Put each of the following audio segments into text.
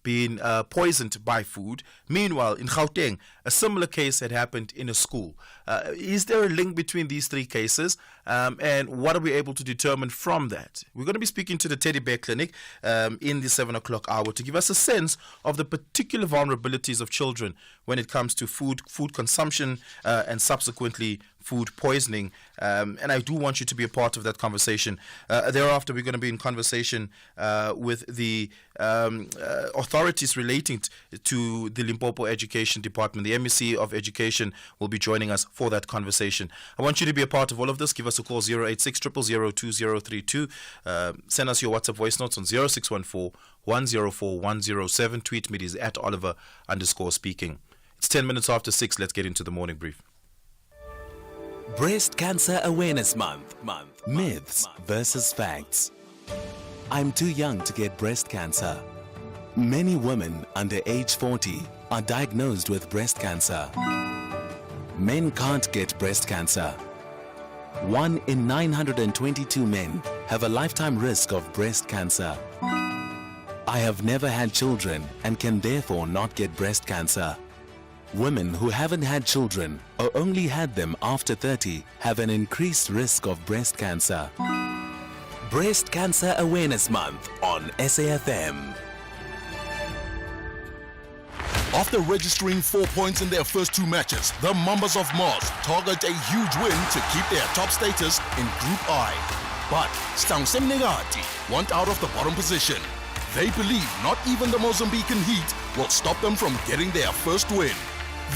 been poisoned by food. Meanwhile, in Gauteng, a similar case had happened in a school. Is there a link between these three cases? And what are we able to determine from that? We're going to be speaking to the Teddy Bear Clinic in the 7 o'clock hour to give us a sense of the particular vulnerabilities of children when it comes to food consumption and subsequently food poisoning. And I do want you to be a part of that conversation. Thereafter, we're going to be in conversation with the authorities relating to the Limpopo Education Department. The MEC of Education will be joining us for that conversation. I want you to be a part of all of this. Give us a call, 086 000 2032. Send us your WhatsApp voice notes on 0614 104 107. Tweet me, it is at Oliver_speaking. It's 10 minutes after 6. Let's get into the morning brief. Breast Cancer Awareness Month. Myths versus facts. I'm too young to get breast cancer. Many women under age 40 are diagnosed with breast cancer. Men can't get breast cancer. 1 in 922 men have a lifetime risk of breast cancer. I have never had children and can therefore not get breast cancer. Women who haven't had children or only had them after 30 have an increased risk of breast cancer. Breast Cancer Awareness Month on SAFM. After registering 4 points in their first 2 matches, the Mambas of Mars target a huge win to keep their top status in Group I. But Stangsem Negati want out of the bottom position. They believe not even the Mozambican heat will stop them from getting their first win.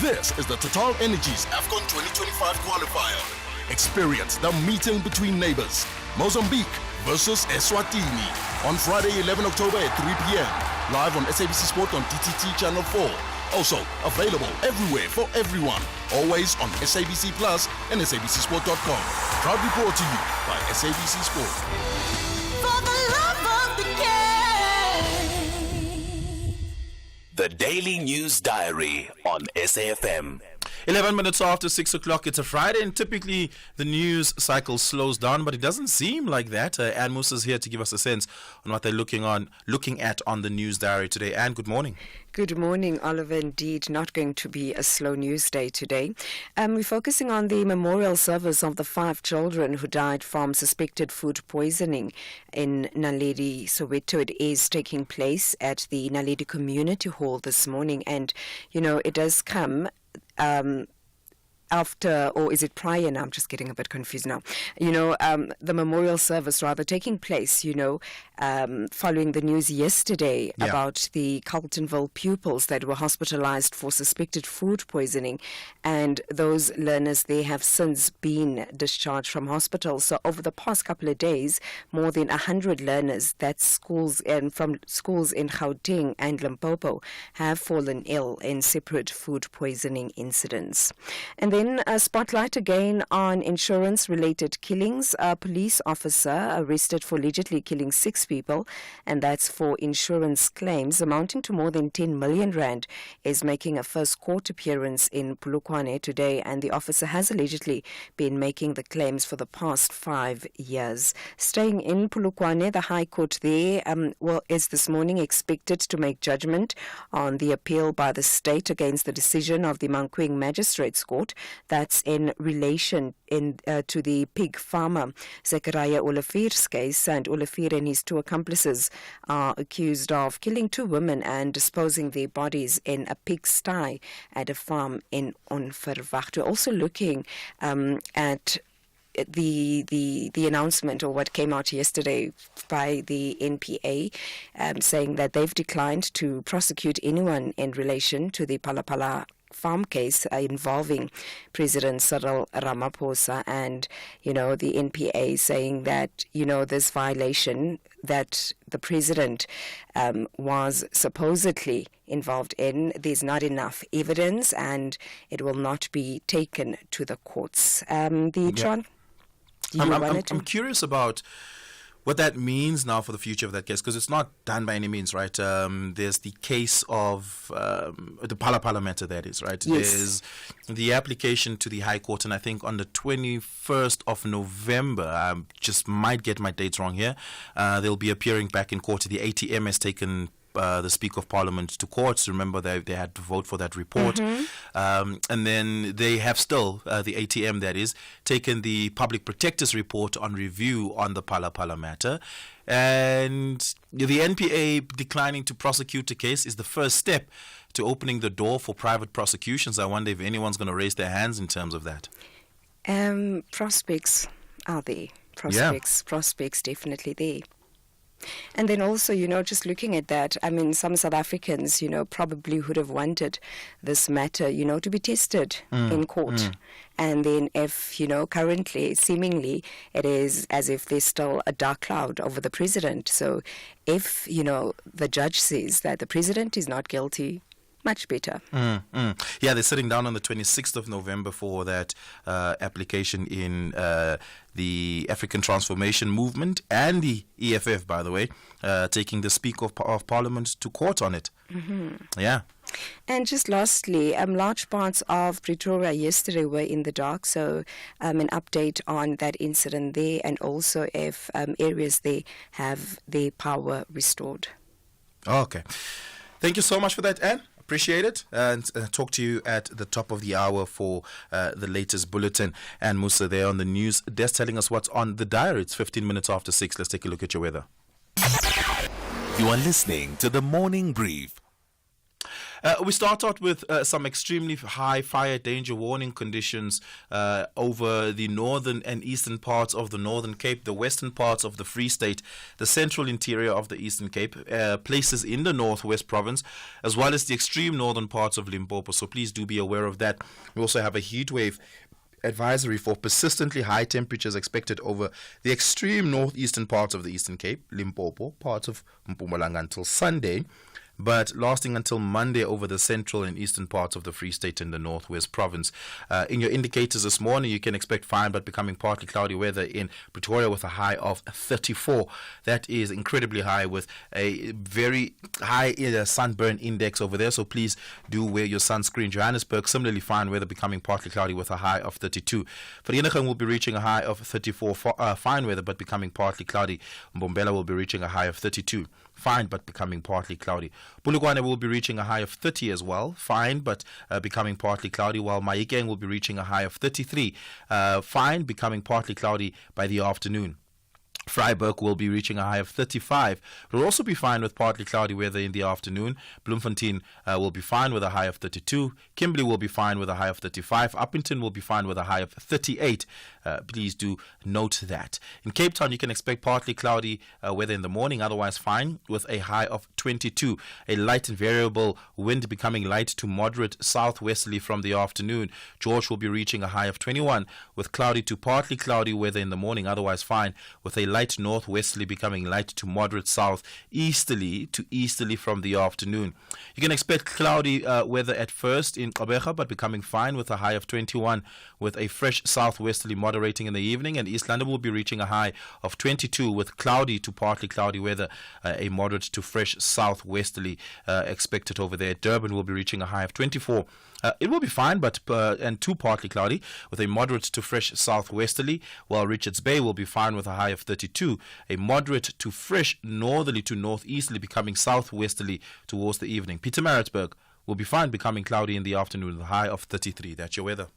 This is the Total Energies AFCON 2025 qualifier. Experience the meeting between neighbors. Mozambique versus Eswatini on Friday 11 October at 3 p.m. Live on SABC Sport on DTT Channel 4. Also available everywhere for everyone. Always on SABC Plus and SABCSport.com. Proudly brought to you by SABC Sport. For the love of the game. The Daily News Diary on SAFM. 11 minutes after 6 o'clock. It's a Friday, and typically the news cycle slows down, but it doesn't seem like that. Anne Musa is here to give us a sense on what they're looking at on the news diary today. Anne, good morning. Good morning, Oliver. Indeed, not going to be a slow news day today. We're focusing on the memorial service of the 5 children who died from suspected food poisoning in Naledi, Soweto. It is taking place at the Naledi Community Hall this morning, and, you know, it does come after, or is it prior now? I'm just getting a bit confused now. You know, the memorial service rather taking place, you know, following the news yesterday about the Carltonville pupils that were hospitalized for suspected food poisoning, and those learners, they have since been discharged from hospital. So over the past couple of days, more than 100 learners from schools in Gauteng and Limpopo have fallen ill in separate food poisoning incidents. And then a spotlight again on insurance-related killings. A police officer arrested for allegedly killing 6 people, and that's for insurance claims amounting to more than 10 million rand, is making a first court appearance in Polokwane today, and the officer has allegedly been making the claims for the past 5 years. Staying in Polokwane, the High Court there is this morning expected to make judgment on the appeal by the state against the decision of the Mankweng Magistrates Court. That's in relation to the pig farmer Zechariah Olafir's case, and Olafir and his 2 accomplices are accused of killing 2 women and disposing their bodies in a pigsty at a farm in Onverwacht. We're also looking at the announcement, or what came out yesterday by the NPA, saying that they've declined to prosecute anyone in relation to the Palapala farm case involving President Cyril Ramaphosa, and, you know, the NPA saying that, you know, this violation that the president was supposedly involved in, there's not enough evidence and it will not be taken to the courts. I'm curious about what that means now for the future of that case, because it's not done by any means, right? There's the case of the Palapala matter, that is, right? Yes. There's the application to the High Court, and I think on the 21st of November, I just might get my dates wrong here, they'll be appearing back in court. The ATM has taken the Speaker of Parliament to court. Remember, they had to vote for that report. And then they have still, the ATM that is, taken the Public Protector's report on review on the Phala Phala matter. And the NPA declining to prosecute the case is the first step to opening the door for private prosecutions. I wonder if anyone's going to raise their hands in terms of that. Prospects are there. Prospects definitely there. And then also, just looking at that, I mean, some South Africans, probably would have wanted this matter, to be tested in court. And then if, currently, seemingly, it is as if there's still a dark cloud over the president. So if, the judge says that the president is not guilty, much better. Yeah, they're sitting down on the 26th of November for that application in the African Transformation Movement and the EFF, by the way, taking the Speaker of Parliament to court on it. Yeah. And just lastly, large parts of Pretoria yesterday were in the dark, so an update on that incident there, and also if areas there have their power restored. Okay. Thank you so much for that, Anne. Appreciate it, and talk to you at the top of the hour for the latest bulletin. And Musa there on the news desk telling us what's on the diary. It's 15 minutes after 6. Let's take a look at your weather. You are listening to the Morning Brief. We start out with some extremely high fire danger warning conditions over the northern and eastern parts of the Northern Cape, the western parts of the Free State, the central interior of the Eastern Cape, places in the Northwest Province, as well as the extreme northern parts of Limpopo. So please do be aware of that. We also have a heat wave advisory for persistently high temperatures expected over the extreme northeastern parts of the Eastern Cape, Limpopo, parts of Mpumalanga until Sunday, but lasting until Monday over the central and eastern parts of the Free State and the Northwest Province. In your indicators this morning, you can expect fine but becoming partly cloudy weather in Pretoria with a high of 34. That is incredibly high, with a very high sunburn index over there, so please do wear your sunscreen. Johannesburg, similarly fine weather becoming partly cloudy with a high of 32. Vereeniging will be reaching a high of 34, fine weather but becoming partly cloudy. Mbombela will be reaching a high of 32. Fine but becoming partly cloudy. Bulugwane will be reaching a high of 30 as well, fine but becoming partly cloudy, while Mahikeng will be reaching a high of 33, fine becoming partly cloudy by the afternoon. Vryburg will be reaching a high of 35. It will also be fine with partly cloudy weather in the afternoon. Bloemfontein will be fine with a high of 32. Kimberley will be fine with a high of 35. Uppington will be fine with a high of 38. Please do note that. In Cape Town, you can expect partly cloudy weather in the morning, otherwise fine, with a high of 22. A light and variable wind becoming light to moderate southwesterly from the afternoon. George will be reaching a high of 21, with cloudy to partly cloudy weather in the morning, otherwise fine, with a light northwesterly becoming light to moderate southeasterly to easterly from the afternoon. You can expect cloudy weather at first in Gqeberha, but becoming fine with a high of 21, with a fresh southwesterly moderating in the evening. And East London will be reaching a high of 22, with cloudy to partly cloudy weather, a moderate to fresh southwesterly expected over there. Durban will be reaching a high of 24. It will be fine, but and too partly cloudy, with a moderate to fresh southwesterly, while Richards Bay will be fine with a high of 32, a moderate to fresh northerly to northeasterly becoming southwesterly towards the evening. Pietermaritzburg will be fine, becoming cloudy in the afternoon with a high of 33. That's your weather.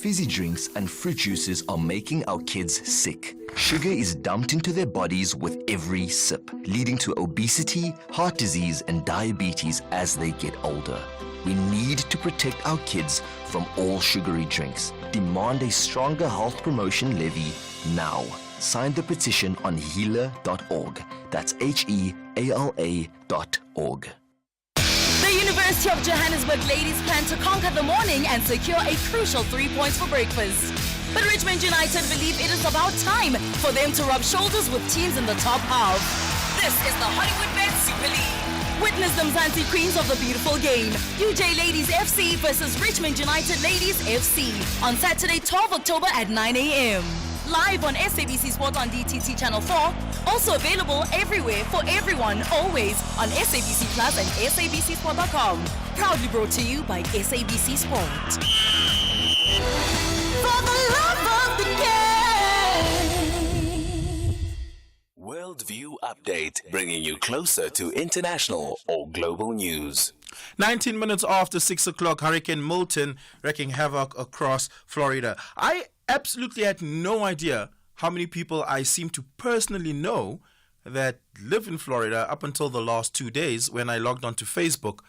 Fizzy drinks and fruit juices are making our kids sick. Sugar is dumped into their bodies with every sip, leading to obesity, heart disease, and diabetes as they get older. We need to protect our kids from all sugary drinks. Demand a stronger health promotion levy now. Sign the petition on heala.org. That's HEALA.org. The University of Johannesburg ladies plan to conquer the morning and secure a crucial 3 points for breakfast. But Richmond United believe it is about time for them to rub shoulders with teams in the top half. This is the Hollywood Bet Super League. Witness the Mzansi Queens of the beautiful game, UJ Ladies FC versus Richmond United Ladies FC, on Saturday, 12 October at 9 a.m. Live on SABC Sport on DTT Channel 4. Also available everywhere for everyone, always on SABC Plus and SABCSport.com. Proudly brought to you by SABC Sport. For the love of the game. Worldview update, bringing you closer to international or global news. 19 minutes after 6 o'clock, Hurricane Milton wreaking havoc across Florida. I absolutely had no idea how many people I seem to personally know that live in Florida up until the last 2 days when I logged onto Facebook.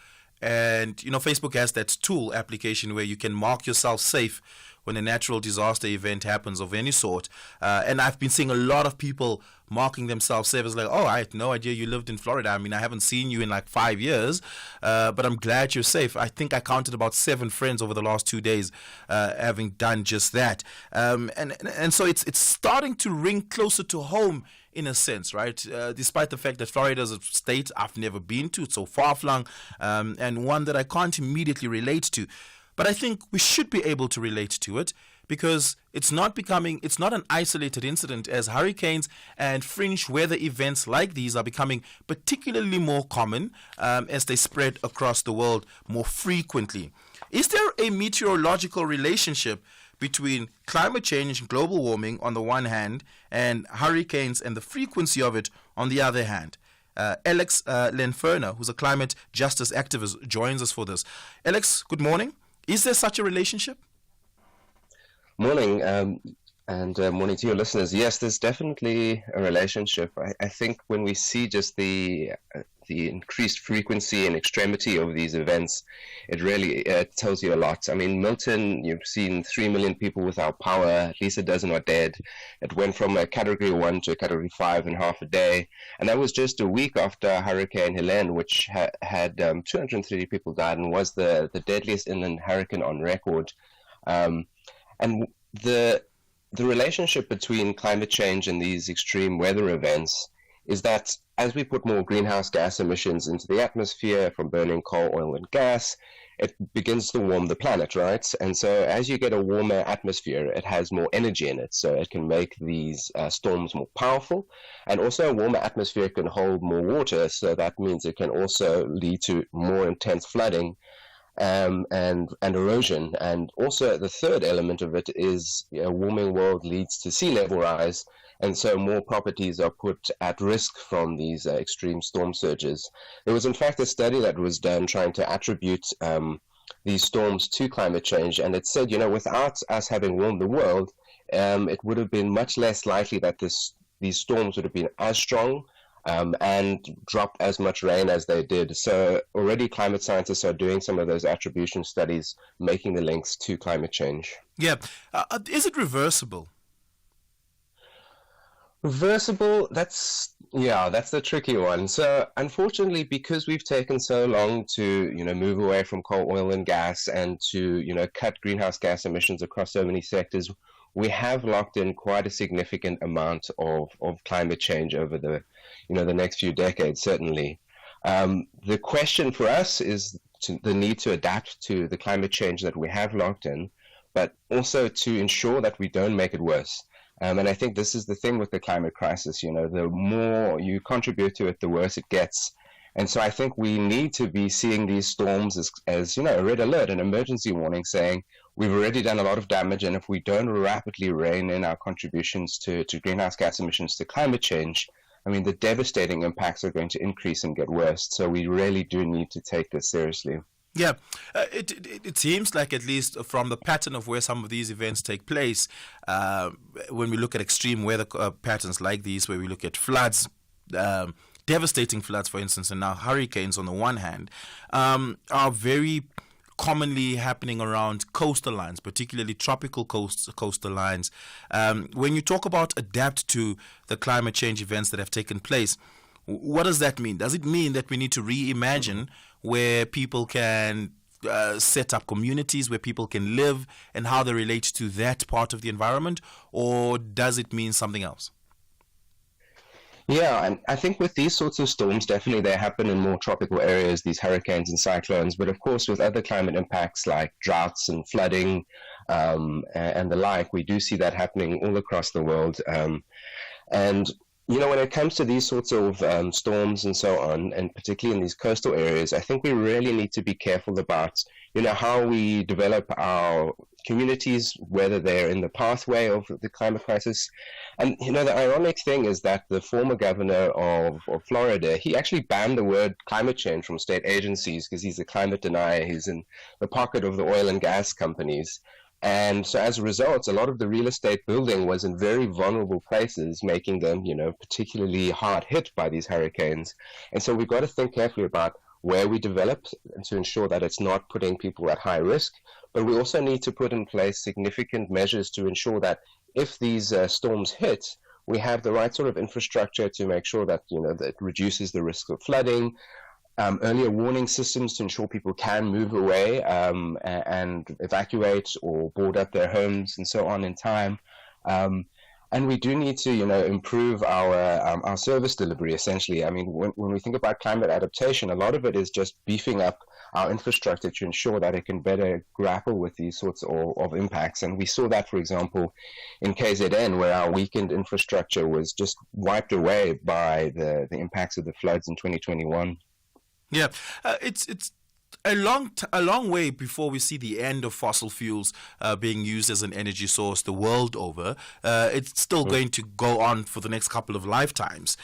And, Facebook has that tool application where you can mark yourself safe when a natural disaster event happens of any sort. And I've been seeing a lot of people marking themselves safe. It's like, oh, I had no idea you lived in Florida. I mean, I haven't seen you in like 5 years, but I'm glad you're safe. I think I counted about 7 friends over the last 2 days having done just that. And so it's starting to ring closer to home in a sense, right? Despite the fact that Florida is a state I've never been to, it's so far-flung, and one that I can't immediately relate to. But I think we should be able to relate to it because it's not an isolated incident, as hurricanes and fringe weather events like these are becoming particularly more common as they spread across the world more frequently. Is there a meteorological relationship between climate change and global warming on the one hand and hurricanes and the frequency of it on the other hand? Alex Lenferner, who's a climate justice activist, joins us for this. Alex, good morning. Is there such a relationship? Morning, and morning to your listeners. Yes, there's definitely a relationship. I think when we see just the increased frequency and extremity of these events, it really tells you a lot. I mean, Milton, you've seen 3 million people without power, at least a dozen are dead. It went from a Category 1 to a Category 5 in half a day. And that was just a week after Hurricane Helene, which had 230 people died and was the deadliest inland hurricane on record. And the relationship between climate change and these extreme weather events is that as we put more greenhouse gas emissions into the atmosphere from burning coal, oil, and gas, it begins to warm the planet, right? And so as you get a warmer atmosphere, it has more energy in it, so it can make these storms more powerful. And also a warmer atmosphere can hold more water, so that means it can also lead to more intense flooding and erosion. And also the third element of it is a warming world leads to sea level rise, and so more properties are put at risk from these extreme storm surges. There was in fact a study that was done trying to attribute these storms to climate change, and it said, without us having warmed the world, it would have been much less likely that these storms would have been as strong and dropped as much rain as they did. So already climate scientists are doing some of those attribution studies, making the links to climate change. Yeah. Is it reversible? Reversible, that's the tricky one. So unfortunately, because we've taken so long to, move away from coal, oil, and gas and to, cut greenhouse gas emissions across so many sectors, we have locked in quite a significant amount of climate change over the next few decades, certainly. The question for us is the need to adapt to the climate change that we have locked in, but also to ensure that we don't make it worse. And I think this is the thing with the climate crisis, the more you contribute to it, the worse it gets. And so I think we need to be seeing these storms as a red alert, an emergency warning saying we've already done a lot of damage, and if we don't rapidly rein in our contributions to greenhouse gas emissions to climate change, I mean, the devastating impacts are going to increase and get worse. So we really do need to take this seriously. Yeah, it seems like, at least from the pattern of where some of these events take place, when we look at extreme weather patterns like these, where we look at floods, devastating floods, for instance, and now hurricanes on the one hand, are very commonly happening around coastal lines, particularly tropical coastal lines. When you talk about adapt to the climate change events that have taken place, what does that mean? Does it mean that we need to reimagine where people can set up communities, where people can live, and how they relate to that part of the environment? Or does it mean something else? Yeah, and I think with these sorts of storms, definitely they happen in more tropical areas, these hurricanes and cyclones. But of course, with other climate impacts like droughts and flooding and the like, we do see that happening all across the world. And when it comes to these sorts of storms and so on, and particularly in these coastal areas, I think we really need to be careful about, how we develop our communities, whether they're in the pathway of the climate crisis. And, the ironic thing is that the former governor of Florida, he actually banned the word climate change from state agencies because he's a climate denier. He's in the pocket of the oil and gas companies. And so as a result, a lot of the real estate building was in very vulnerable places, making them, particularly hard hit by these hurricanes. And so we've got to think carefully about where we develop and to ensure that it's not putting people at high risk. But we also need to put in place significant measures to ensure that if these storms hit, we have the right sort of infrastructure to make sure that, that it reduces the risk of flooding, earlier warning systems to ensure people can move away and evacuate or board up their homes and so on in time. And we do need to, improve our service delivery, essentially. I mean, when we think about climate adaptation, a lot of it is just beefing up our infrastructure to ensure that it can better grapple with these sorts of impacts. And we saw that, for example, in KZN, where our weakened infrastructure was just wiped away by the impacts of the floods in 2021. Yeah, it's a long way before we see the end of fossil fuels being used as an energy source the world over. It's still going to go on for the next couple of lifetimes.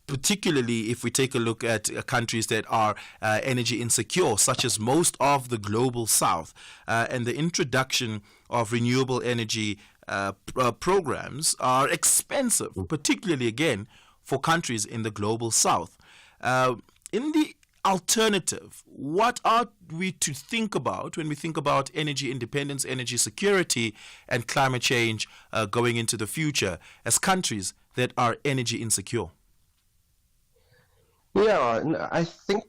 Particularly if we take a look at countries that are energy insecure, such as most of the global south, and the introduction of renewable energy programs are expensive, particularly again for countries in the global south. In the alternative, what are we to think about when we think about energy independence, energy security, and climate change going into the future as countries that are energy insecure? Yeah, I think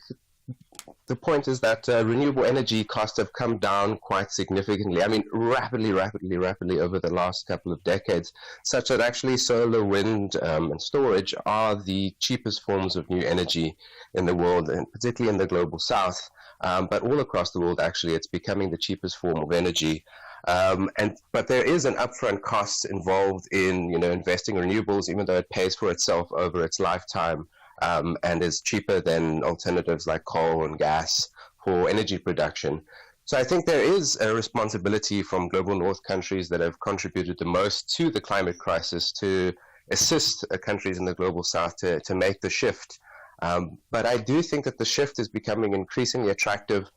the point is that renewable energy costs have come down quite significantly. I mean, rapidly over the last couple of decades, such that actually solar, wind, and storage are the cheapest forms of new energy in the world, and particularly in the global south. But all across the world, actually, it's becoming the cheapest form of energy. But there is an upfront cost involved in, investing in renewables, even though it pays for itself over its lifetime. And is cheaper than alternatives like coal and gas for energy production. So I think there is a responsibility from global north countries that have contributed the most to the climate crisis to assist countries in the global south to make the shift. But I do think that the shift is becoming increasingly attractive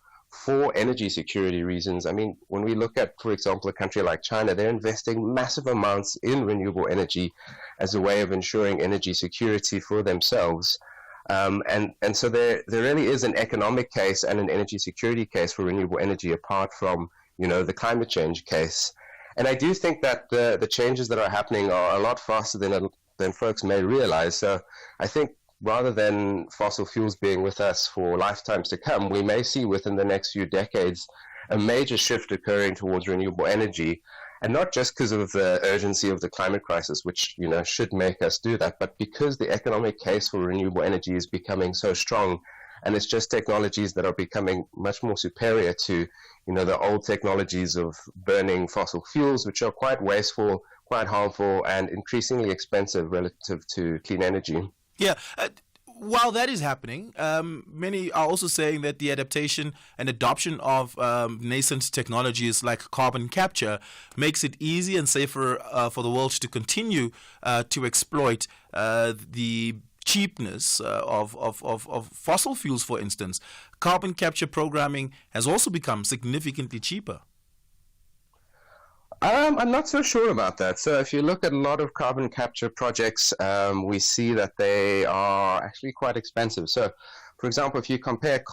for energy security reasons. I mean, when we look at, for example, a country like China, they're investing massive amounts in renewable energy as a way of ensuring energy security for themselves. And so there really is an economic case and an energy security case for renewable energy apart from, the climate change case. And I do think that the changes that are happening are a lot faster than folks may realize. So I think rather than fossil fuels being with us for lifetimes to come, we may see within the next few decades a major shift occurring towards renewable energy. And not just because of the urgency of the climate crisis, which, should make us do that, but because the economic case for renewable energy is becoming so strong. And it's just technologies that are becoming much more superior to, the old technologies of burning fossil fuels, which are quite wasteful, quite harmful, and increasingly expensive relative to clean energy. Yeah. While that is happening, many are also saying that the adaptation and adoption of nascent technologies like carbon capture makes it easy and safer for the world to continue to exploit the cheapness of fossil fuels, for instance. Carbon capture programming has also become significantly cheaper. I'm not so sure about that. So if you look at a lot of carbon capture projects, we see that they are actually quite expensive. So, for example, if you compare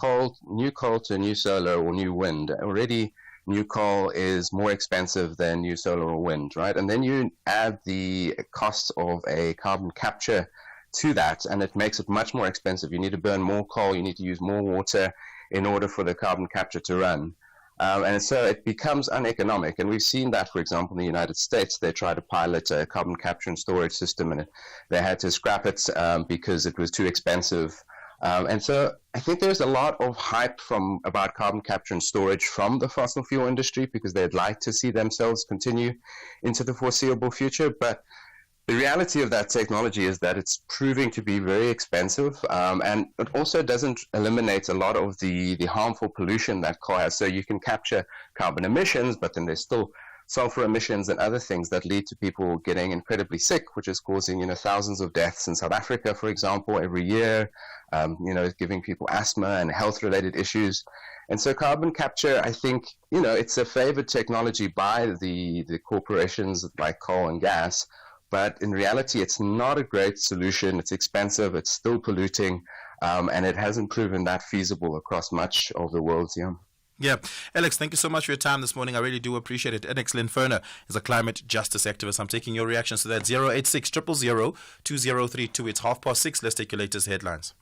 new coal to new solar or new wind, already new coal is more expensive than new solar or wind, right? And then you add the cost of a carbon capture to that, and it makes it much more expensive. You need to burn more coal, you need to use more water in order for the carbon capture to run. And so it becomes uneconomic. And we've seen that, for example, in the United States. They tried to pilot a carbon capture and storage system, and they had to scrap it because it was too expensive. And so I think there's a lot of hype about carbon capture and storage from the fossil fuel industry because they'd like to see themselves continue into the foreseeable future. But The reality of that technology is that it's proving to be very expensive, and it also doesn't eliminate a lot of the harmful pollution that coal has. So you can capture carbon emissions, but then there's still sulfur emissions and other things that lead to people getting incredibly sick, which is causing, thousands of deaths in South Africa, for example, every year, giving people asthma and health-related issues. And so carbon capture, I think, it's a favored technology by the corporations like coal and gas, but in reality, it's not a great solution. It's expensive, it's still polluting, and it hasn't proven that feasible across much of the world. Yeah. Alex, thank you so much for your time this morning. I really do appreciate it. Alex Linferner is a climate justice activist. I'm taking your reactions to that. 086 000 2032. It's 6:30. Let's take your latest headlines.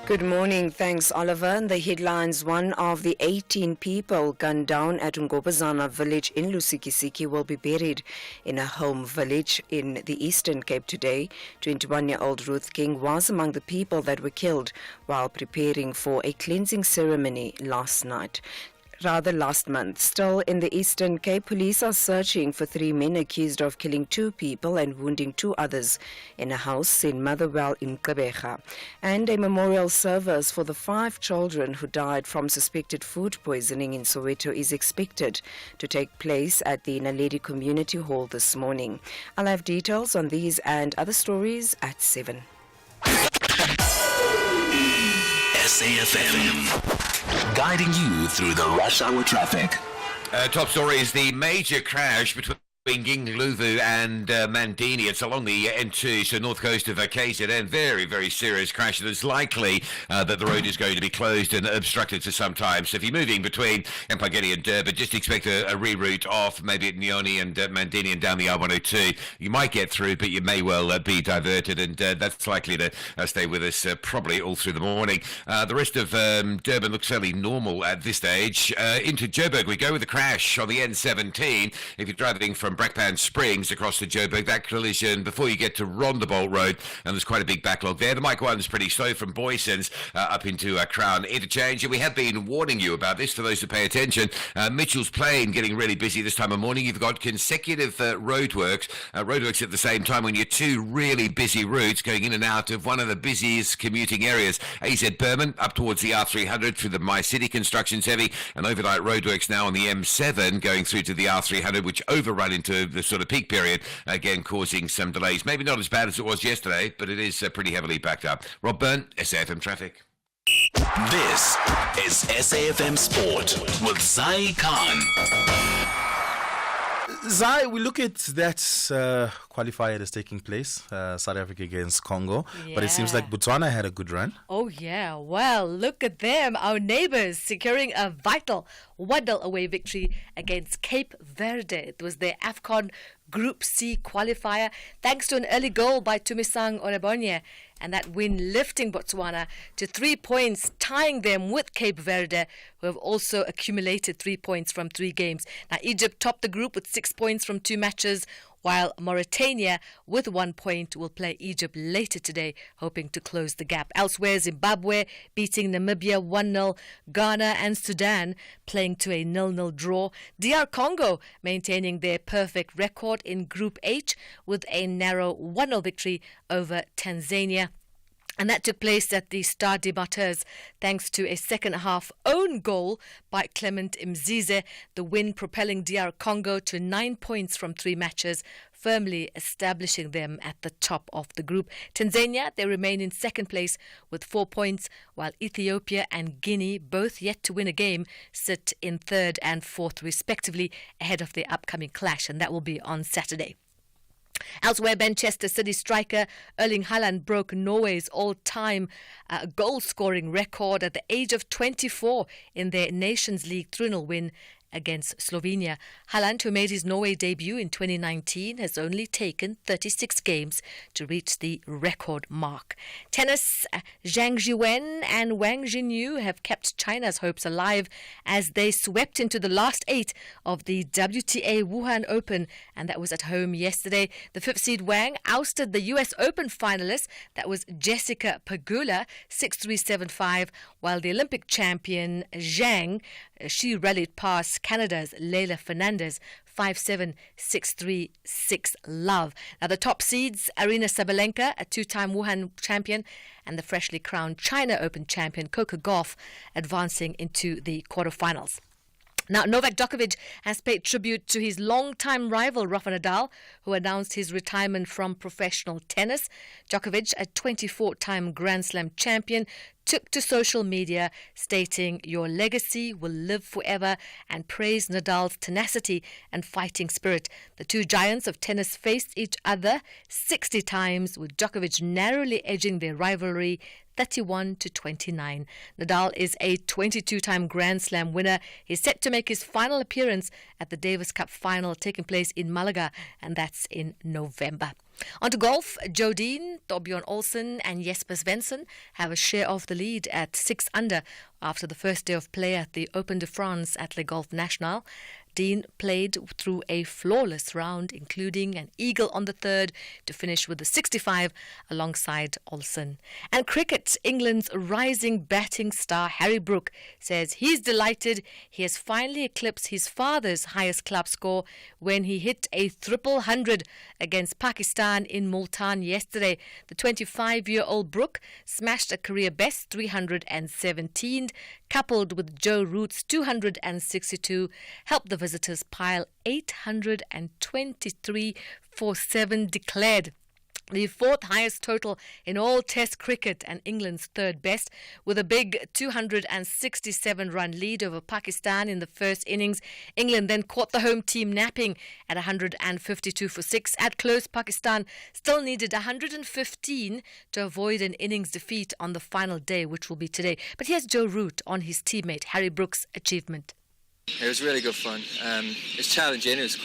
Good morning. Thanks, Oliver. And the headlines: one of the 18 people gunned down at Ngobazana village in Lusikisiki will be buried in a home village in the Eastern Cape today. 21-year-old Ruth King was among the people that were killed while preparing for a cleansing ceremony last month. Still in the Eastern Cape, police are searching for 3 men accused of killing 2 people and wounding 2 others in a house in Motherwell in Gqeberha. And a memorial service for the 5 children who died from suspected food poisoning in Soweto is expected to take place at the Naledi Community Hall this morning. I'll have details on these and other stories at 7. SAFM, guiding you through the rush hour traffic. Top story is the major crash between Gingluvu and Mandini. It's along the N2, so north coast of KZN. Very, very serious crash. It's likely that the road is going to be closed and obstructed for some time. So if you're moving between Mpangeni and Durban, just expect a reroute off, maybe at Nyoni and Mandini and down the R102. You might get through, but you may well be diverted, and that's likely to stay with us probably all through the morning. The rest of Durban looks fairly normal at this stage. Into Joburg we go with the crash on the N17. If you're driving from Brakpan Springs across to Joburg, that collision before you get to Rondebolt Road, and there's quite a big backlog there. The Mike 1's pretty slow from Boysons up into Crown Interchange, and we have been warning you about this for those who pay attention. Mitchell's Plain getting really busy this time of morning. You've got consecutive roadworks at the same time when you're 2 really busy routes going in and out of one of the busiest commuting areas. AZ Berman up towards the R300 through the My City construction's heavy, and overnight roadworks now on the M7 going through to the R300, which overrun into the sort of peak period, again causing some delays. Maybe not as bad as it was yesterday, but it is pretty heavily backed up. Rob Byrne, SAFM Traffic. This is SAFM Sport with Zai Khan. Zai, we look at that qualifier that's taking place, South Africa against Congo, but it seems like Botswana had a good run. Oh yeah, well, look at them, our neighbours securing a vital 1-0 away victory against Cape Verde. It was their AFCON Group C qualifier, thanks to an early goal by Tumisang Orebonye, and that win lifting Botswana to 3 points, tying them with Cape Verde, who have also accumulated 3 points from 3 games. Now, Egypt topped the group with 6 points from 2 matches, while Mauritania, with 1 point, will play Egypt later today, hoping to close the gap. Elsewhere, Zimbabwe beating Namibia 1-0, Ghana and Sudan playing to a 0-0 draw. DR Congo maintaining their perfect record in Group H with a narrow 1-0 victory over Tanzania. And that took place at the Stade des Martyrs thanks to a second-half own goal by Clement Mzize, the win propelling DR Congo to 9 points from 3 matches, firmly establishing them at the top of the group. Tanzania, they remain in second place with 4 points, while Ethiopia and Guinea, both yet to win a game, sit in third and fourth respectively ahead of their upcoming clash, and that will be on Saturday. Elsewhere, Manchester City striker Erling Haaland broke Norway's all-time goal-scoring record at the age of 24 in their Nations League 3-0 win against Slovenia. Haaland, who made his Norway debut in 2019, has only taken 36 games to reach the record mark. Tennis, Zhang Jiwen and Wang Jinyu have kept China's hopes alive as they swept into the last 8 of the WTA Wuhan Open, and that was at home yesterday. The 5th seed Wang ousted the US Open finalist, that was Jessica Pegula, 6-3, 7-5, while the Olympic champion Zhang, she rallied past Canada's Leila Fernandez 5-7, 6-3, 6-love. Now the top seeds, Arina Sabalenka, a two-time Wuhan champion, and the freshly crowned China Open champion Coco Gauff advancing into the quarterfinals. Now, Novak Djokovic has paid tribute to his longtime rival, Rafa Nadal, who announced his retirement from professional tennis. Djokovic, a 24-time Grand Slam champion, took to social media stating, "Your legacy will live forever," and praised Nadal's tenacity and fighting spirit. The two giants of tennis faced each other 60 times, with Djokovic narrowly edging their rivalry 31-29. Nadal is a 22-time Grand Slam winner. He's set to make his final appearance at the Davis Cup final taking place in Malaga, and that's in November. On to golf, Joe Dean, Torbjorn Olsen and Jesper Svensson have a share of the lead at 6 under after the first day of play at the Open de France at Le Golf National. Dean played through a flawless round, including an eagle on the third to finish with a 65 alongside Olsen. And cricket, England's rising batting star Harry Brook says he's delighted he has finally eclipsed his father's highest club score when he hit a triple hundred against Pakistan in Multan yesterday. The 25-year-old Brook smashed a career best 317, coupled with Joe Root's 262, helped the visitors pile 823 for 7 declared. The fourth highest total in all Test cricket and England's third best. With a big 267-run lead over Pakistan in the first innings, England then caught the home team napping at 152 for 6. At close, Pakistan still needed 115 to avoid an innings defeat on the final day, which will be today. But here's Joe Root on his teammate Harry Brook's achievement. It was really good fun. It's challenging. It was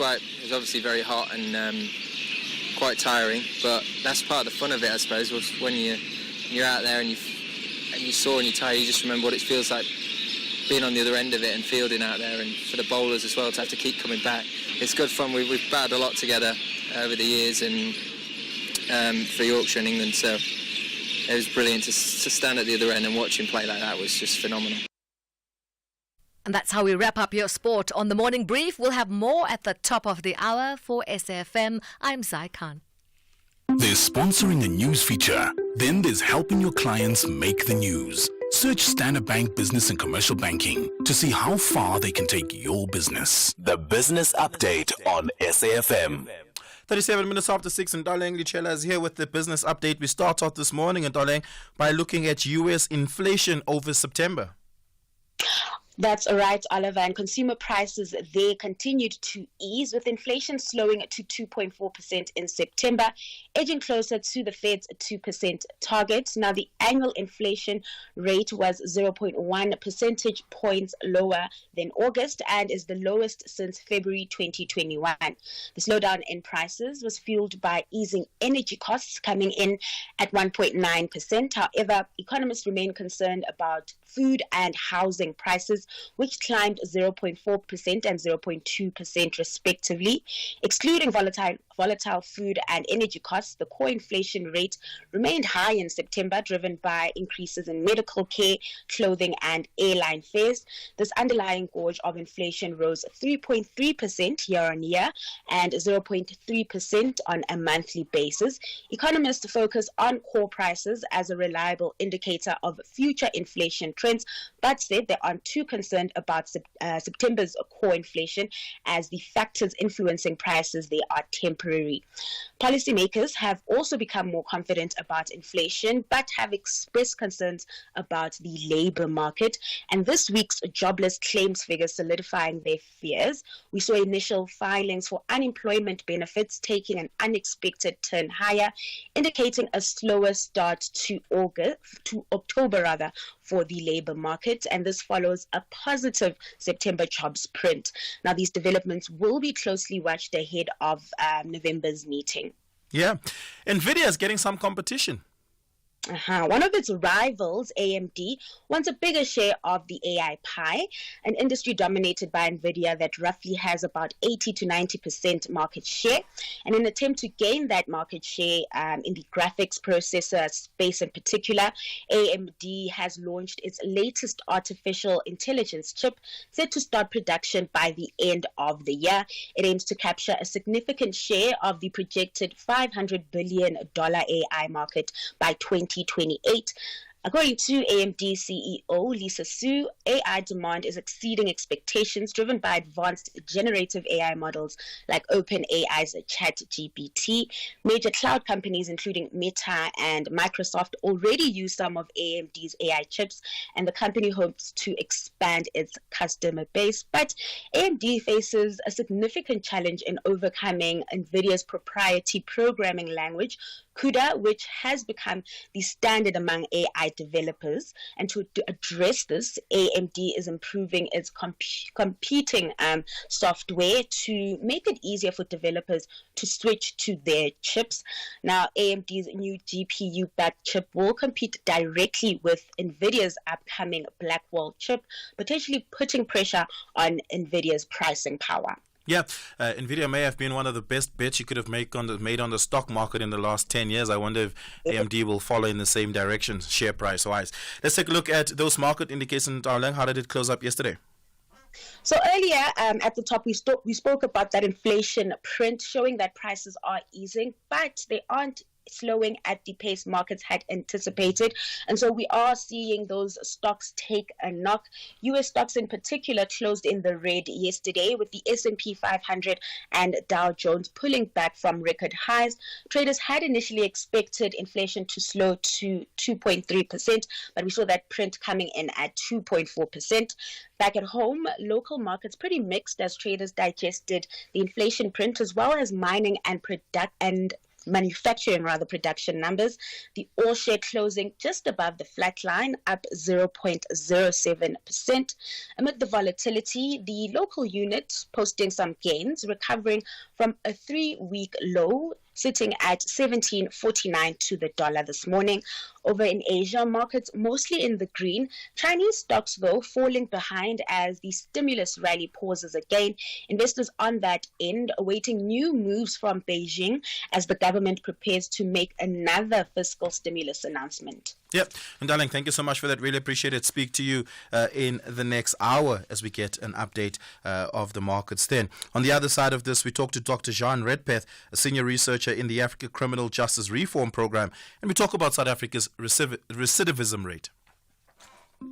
obviously very hot and quite tiring, but that's part of the fun of it, I suppose. Was when you're out there and you're sore and you're tired, you just remember what it feels like being on the other end of it and fielding out there, and for the bowlers as well to have to keep coming back. It's good fun. We've battled a lot together over the years and for Yorkshire and England, so it was brilliant to stand at the other end and watch him play like that. Was just phenomenal. And that's how we wrap up your sport on the Morning Brief. We'll have more at the top of the hour. For SAFM, I'm Zai Khan. There's sponsoring a news feature. Then there's helping your clients make the news. Search Standard Bank Business and Commercial Banking to see how far they can take your business. The Business Update on SAFM. 37 minutes after 6, and Darling Lichela is here with the business update. We start off this morning, and Darling, by looking at U.S. inflation over September. That's right, Oliver. And consumer prices, they continued to ease, with inflation slowing to 2.4% in September, edging closer to the Fed's 2% target. Now, the annual inflation rate was 0.1 percentage points lower than August and is the lowest since February 2021. The slowdown in prices was fueled by easing energy costs, coming in at 1.9%. However, economists remain concerned about food and housing prices, which climbed 0.4% and 0.2% respectively. Excluding volatile food and energy costs, the core inflation rate remained high in September, driven by increases in medical care, clothing and airline fares. This underlying gauge of inflation rose 3.3% year on year and 0.3% on a monthly basis. Economists focus on core prices as a reliable indicator of future inflation trends, but said they aren't too concerned about September's core inflation, as the factors influencing prices, they are temporary. Policymakers have also become more confident about inflation, but have expressed concerns about the labor market. And this week's jobless claims figures solidifying their fears. We saw initial filings for unemployment benefits taking an unexpected turn higher, indicating a slower start to October for the labor market, and this follows a positive September jobs print. Now, these developments will be closely watched ahead of November's meeting. Yeah. NVIDIA is getting some competition. One of its rivals, AMD, wants a bigger share of the AI pie, an industry dominated by NVIDIA that roughly has about 80 to 90% market share. And in an attempt to gain that market share in the graphics processor space in particular, AMD has launched its latest artificial intelligence chip set to start production by the end of the year. It aims to capture a significant share of the projected $500 billion AI market by 2028. According to AMD CEO Lisa Su, AI demand is exceeding expectations driven by advanced generative AI models like OpenAI's ChatGPT. Major cloud companies including Meta and Microsoft already use some of AMD's AI chips, and the company hopes to expand its customer base. But AMD faces a significant challenge in overcoming NVIDIA's proprietary programming language, CUDA, which has become the standard among AI developers. And to address this, AMD is improving its competing software to make it easier for developers to switch to their chips. Now, AMD's new GPU-backed chip will compete directly with NVIDIA's upcoming Blackwell chip, potentially putting pressure on NVIDIA's pricing power. Yeah, NVIDIA may have been one of the best bets you could have made on the stock market in the last 10 years. I wonder if AMD will follow in the same direction, share price-wise. Let's take a look at those market indicators. Darling, how did it close up yesterday? So earlier at the top, we spoke about that inflation print showing that prices are easing, but they aren't slowing at the pace markets had anticipated. And so we are seeing those stocks take a knock. U.S. stocks in particular closed in the red yesterday, with the S&P 500 and Dow Jones pulling back from record highs. Traders had initially expected inflation to slow to 2.3%, but we saw that print coming in at 2.4%. Back at home, local markets pretty mixed as traders digested the inflation print, as well as mining and manufacturing production numbers. The all share closing just above the flat line, up 0.07%. Amid the volatility, the local unit posting some gains, recovering from a 3-week low, sitting at 17.49 to the dollar this morning. Over in Asia, markets mostly in the green. Chinese stocks, though, falling behind as the stimulus rally pauses again. Investors on that end awaiting new moves from Beijing as the government prepares to make another fiscal stimulus announcement. Yep. And darling, thank you so much for that. Really appreciate it. Speak to you in the next hour as we get an update of the markets then. On the other side of this, we talk to Dr. Jean Redpath, a senior researcher in the Africa Criminal Justice Reform Program, and we talk about South Africa's recidivism rate.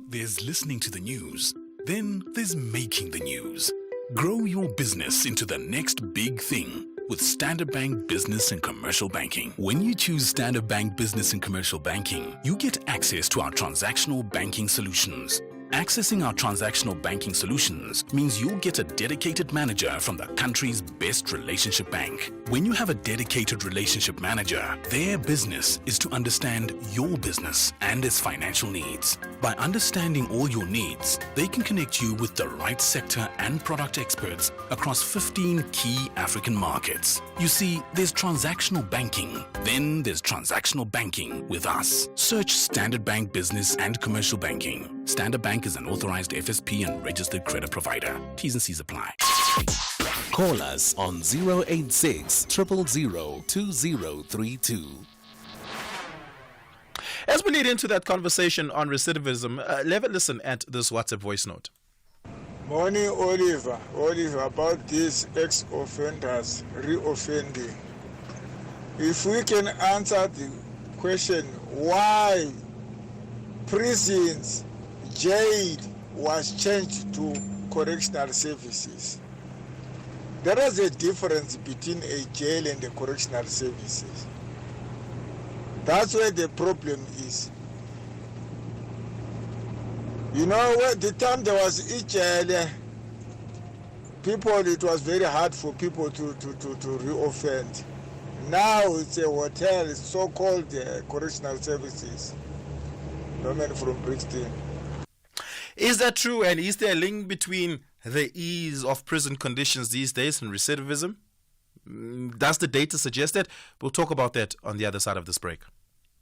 There's listening to the news. Then there's making the news. Grow your business into the next big thing with Standard Bank Business and Commercial Banking. When you choose Standard Bank Business and Commercial Banking, you get access to our transactional banking solutions. Accessing our transactional banking solutions means you'll get a dedicated manager from the country's best relationship bank. When you have a dedicated relationship manager, their business is to understand your business and its financial needs. By understanding all your needs, they can connect you with the right sector and product experts across 15 key African markets. You see, there's transactional banking, then there's transactional banking with us. Search Standard Bank Business and Commercial Banking. Standard Bank is an authorized FSP and registered credit provider. T's and C's apply. Call us on 086 000 2032. As we lead into that conversation on recidivism, let us listen at this WhatsApp voice note. Morning, Oliver. Oliver, about these ex-offenders reoffending. If we can answer the question why prisons, jail was changed to correctional services. There is a difference between a jail and a correctional services. That's where the problem is. You know, at the time there was each jail, it was very hard for people to reoffend. Now it's a hotel, it's so-called correctional services. Norman from Brixton. Is that true? And is there a link between the ease of prison conditions these days and recidivism? Does the data suggest that? We'll talk about that on the other side of this break.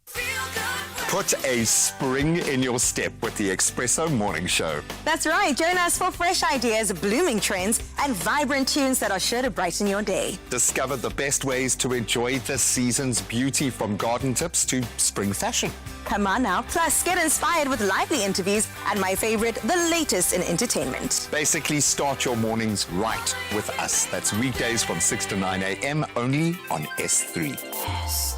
Feel good. Put a spring in your step with the Espresso Morning Show. That's right. Join us for fresh ideas, blooming trends, and vibrant tunes that are sure to brighten your day. Discover the best ways to enjoy this season's beauty, from garden tips to spring fashion. Come on now. Plus, get inspired with lively interviews and my favorite, the latest in entertainment. Basically, start your mornings right with us. That's weekdays from 6 to 9 a.m. only on S3.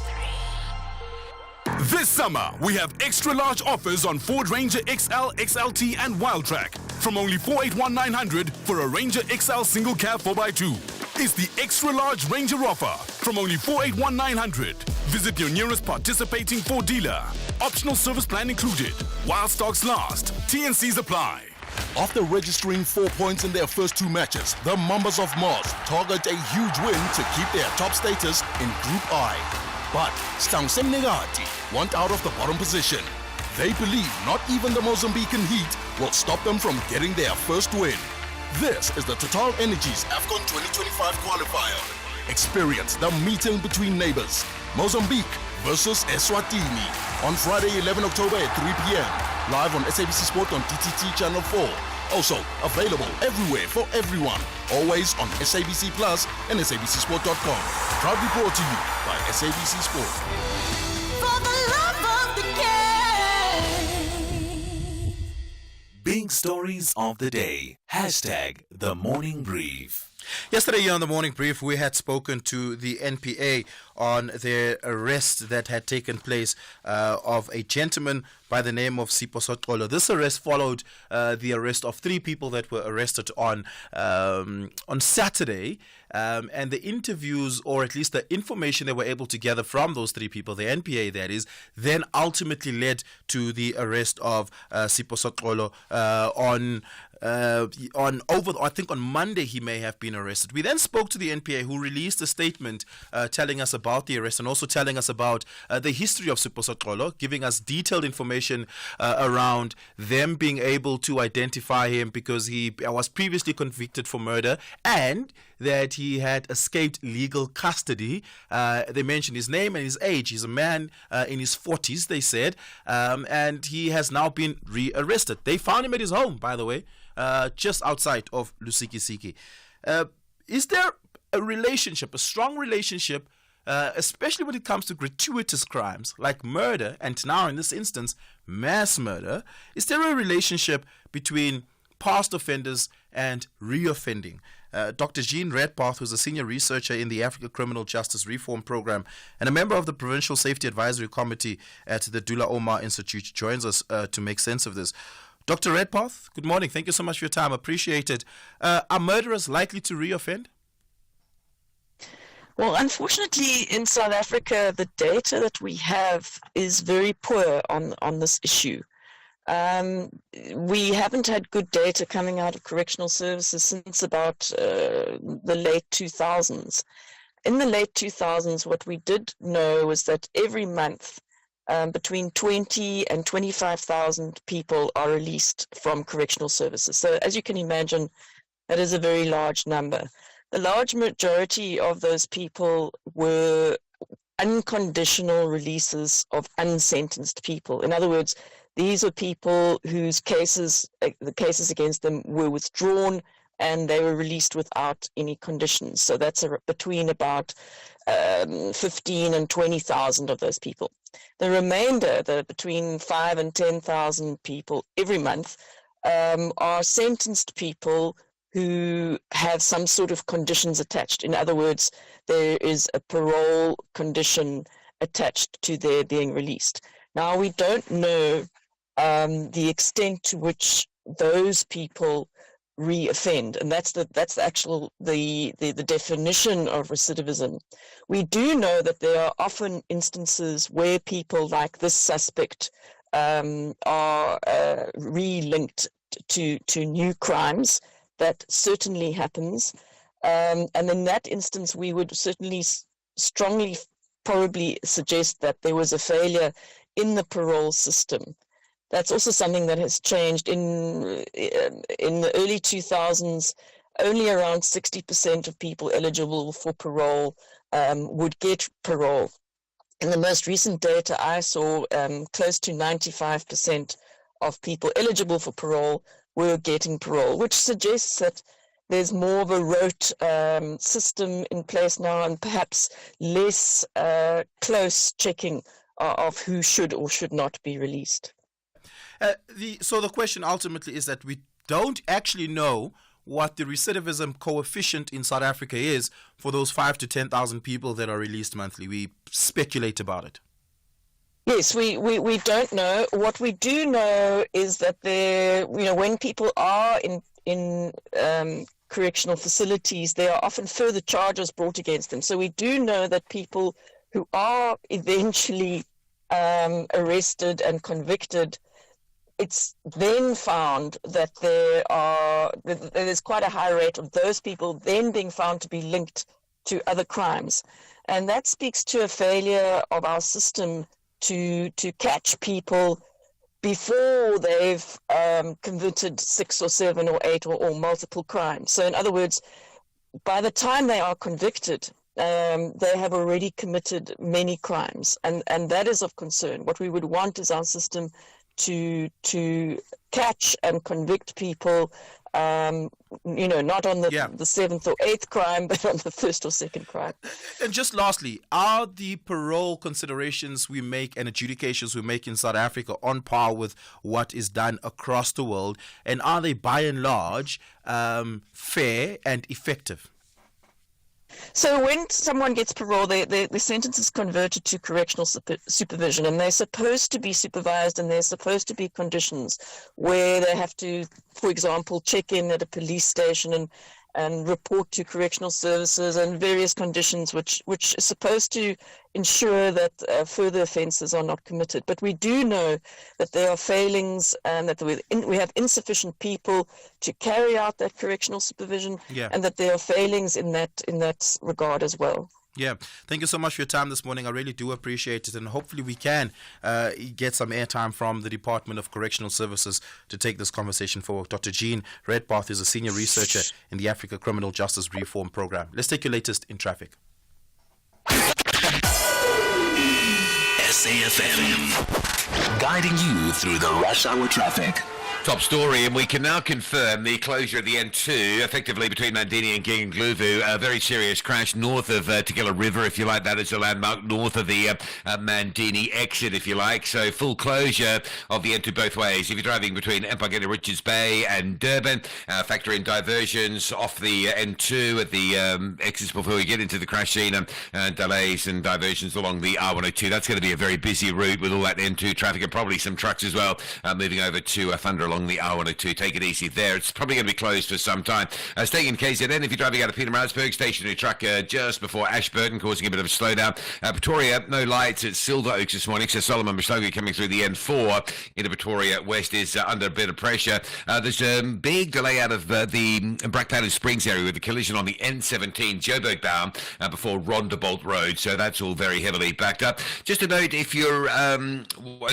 This summer, we have extra large offers on Ford Ranger XL, XLT, and Wildtrak from only $481,900 for a Ranger XL single cab 4x2. It's the extra large Ranger offer from only $481,900. Visit your nearest participating Ford dealer. Optional service plan included. While stocks last. T&Cs apply. After registering 4 points in their first 2 matches, the Mambas of Mars target a huge win to keep their top status in Group I. But Stansemnegati want out of the bottom position. They believe not even the Mozambican heat will stop them from getting their first win. This is the Total Energies AFCON 2025 qualifier. Experience the meeting between neighbors. Mozambique versus Eswatini on Friday, 11 October at 3 p.m. Live on SABC Sport on TTT Channel 4. Also available everywhere for everyone. Always on SABC Plus and SABCSport.com. Proudly brought to you by SABC Sport. For the love of the game. Big stories of the day. #The Morning Brief. Yesterday here on the Morning Brief, we had spoken to the NPA on their arrest that had taken place of a gentleman by the name of Sipho Soxolo. This arrest followed the arrest of 3 people that were arrested on Saturday. And the interviews, or at least the information they were able to gather from those 3 people, the NPA that is, then ultimately led to the arrest of Sipho Soxolo I think on Monday he may have been arrested. We then spoke to the NPA, who released a statement telling us about the arrest and also telling us about the history of Sipho Soxolo, giving us detailed information around them being able to identify him because he was previously convicted for murder and that he had escaped legal custody. They mentioned his name and his age. He's a man in his 40s, they said, and he has now been rearrested. They found him at his home, by the way, just outside of Lusikisiki. Is there a relationship, a strong relationship, especially when it comes to gratuitous crimes like murder, and now in this instance, mass murder? Is there a relationship between past offenders and reoffending? Dr. Jean Redpath, who's a senior researcher in the Africa Criminal Justice Reform Program and a member of the Provincial Safety Advisory Committee at the Dula Omar Institute, joins us to make sense of this. Dr. Redpath, good morning. Thank you so much for your time. Appreciate it. Are murderers likely to reoffend? Well, unfortunately, in South Africa, the data that we have is very poor on this issue. We haven't had good data coming out of correctional services since about the late 2000s. In the late 2000s, what we did know was that every month, between 20 and 25,000 people are released from correctional services. So as you can imagine, that is a very large number. The large majority of those people were unconditional releases of unsentenced people. In other words, these were people whose the cases against them were withdrawn and they were released without any conditions. So that's between about 15 and 20,000 of those people. The remainder, between 5 and 10,000 people every month, are sentenced people who have some sort of conditions attached. In other words, there is a parole condition attached to their being released. Now, we don't know the extent to which those people reoffend, and that's the definition of recidivism. We do know that there are often instances where people like this suspect are re-linked to new crimes. That certainly happens, and in that instance we would certainly strongly probably suggest that there was a failure in the parole system. That's also something that has changed. In the early 2000s, only around 60% of people eligible for parole would get parole. in the most recent data I saw, close to 95% of people eligible for parole were getting parole, which suggests that there's more of a rote system in place now, and perhaps less close checking of who should or should not be released. So the question ultimately is that we don't actually know what the recidivism coefficient in South Africa is for those 5 to 10,000 people that are released monthly. We speculate about it. Yes, we don't know. What we do know is that when people are in correctional facilities, there are often further charges brought against them. So we do know that people who are eventually arrested and convicted, it's then found that there's quite a high rate of those people then being found to be linked to other crimes. And that speaks to a failure of our system to catch people before they've committed 6 or 7 or 8 or multiple crimes. So in other words, by the time they are convicted, they have already committed many crimes. And that is of concern. What we would want is our system to catch and convict people, not on the 7th or 8th crime, but on the 1st or 2nd crime. And just lastly, are the parole considerations we make and adjudications we make in South Africa on par with what is done across the world? And are they by and large fair and effective? So when someone gets parole, the sentence is converted to correctional supervision, and they're supposed to be supervised, and there's supposed to be conditions where they have to, for example, check in at a police station and report to correctional services, and various conditions which are supposed to ensure that further offences are not committed. But we do know that there are failings and that we have insufficient people to carry out that correctional supervision, and that there are failings in that regard as well. Yeah, thank you so much for your time this morning. I really do appreciate it, and hopefully we can get some airtime from the Department of Correctional Services to take this conversation forward. Dr. Jean Redpath is a senior researcher in the Africa Criminal Justice Reform Program. Let's take your latest in traffic. SAFM, guiding you through the rush hour traffic. Top story, and we can now confirm the closure of the N2, effectively between Mandini and Gingluvu. A very serious crash north of Tigila River, if you like. That is a landmark north of the Mandini exit, if you like. So full closure of the N2 both ways. If you're driving between Empangeni, Richards Bay and Durban, factor in diversions off the N2 at the exits before we get into the crash scene, delays and diversions along the R102. That's going to be a very busy route with all that N2 traffic, and probably some trucks as well moving over to Thunder along the R102. Take it easy there. It's probably going to be closed for some time. Staying in KZN, if you're driving out of Pietermaritzburg, stationary truck just before Ashburton, causing a bit of a slowdown. Pretoria, no lights at Silver Oaks this morning, so Solomon Mashlogi coming through the N4 into Pretoria West is under a bit of pressure. There's a big delay out of the Blackpatterns Springs area with the collision on the N17 Joburg bound before Rondebolt Road, so that's all very heavily backed up. Just a note, if you're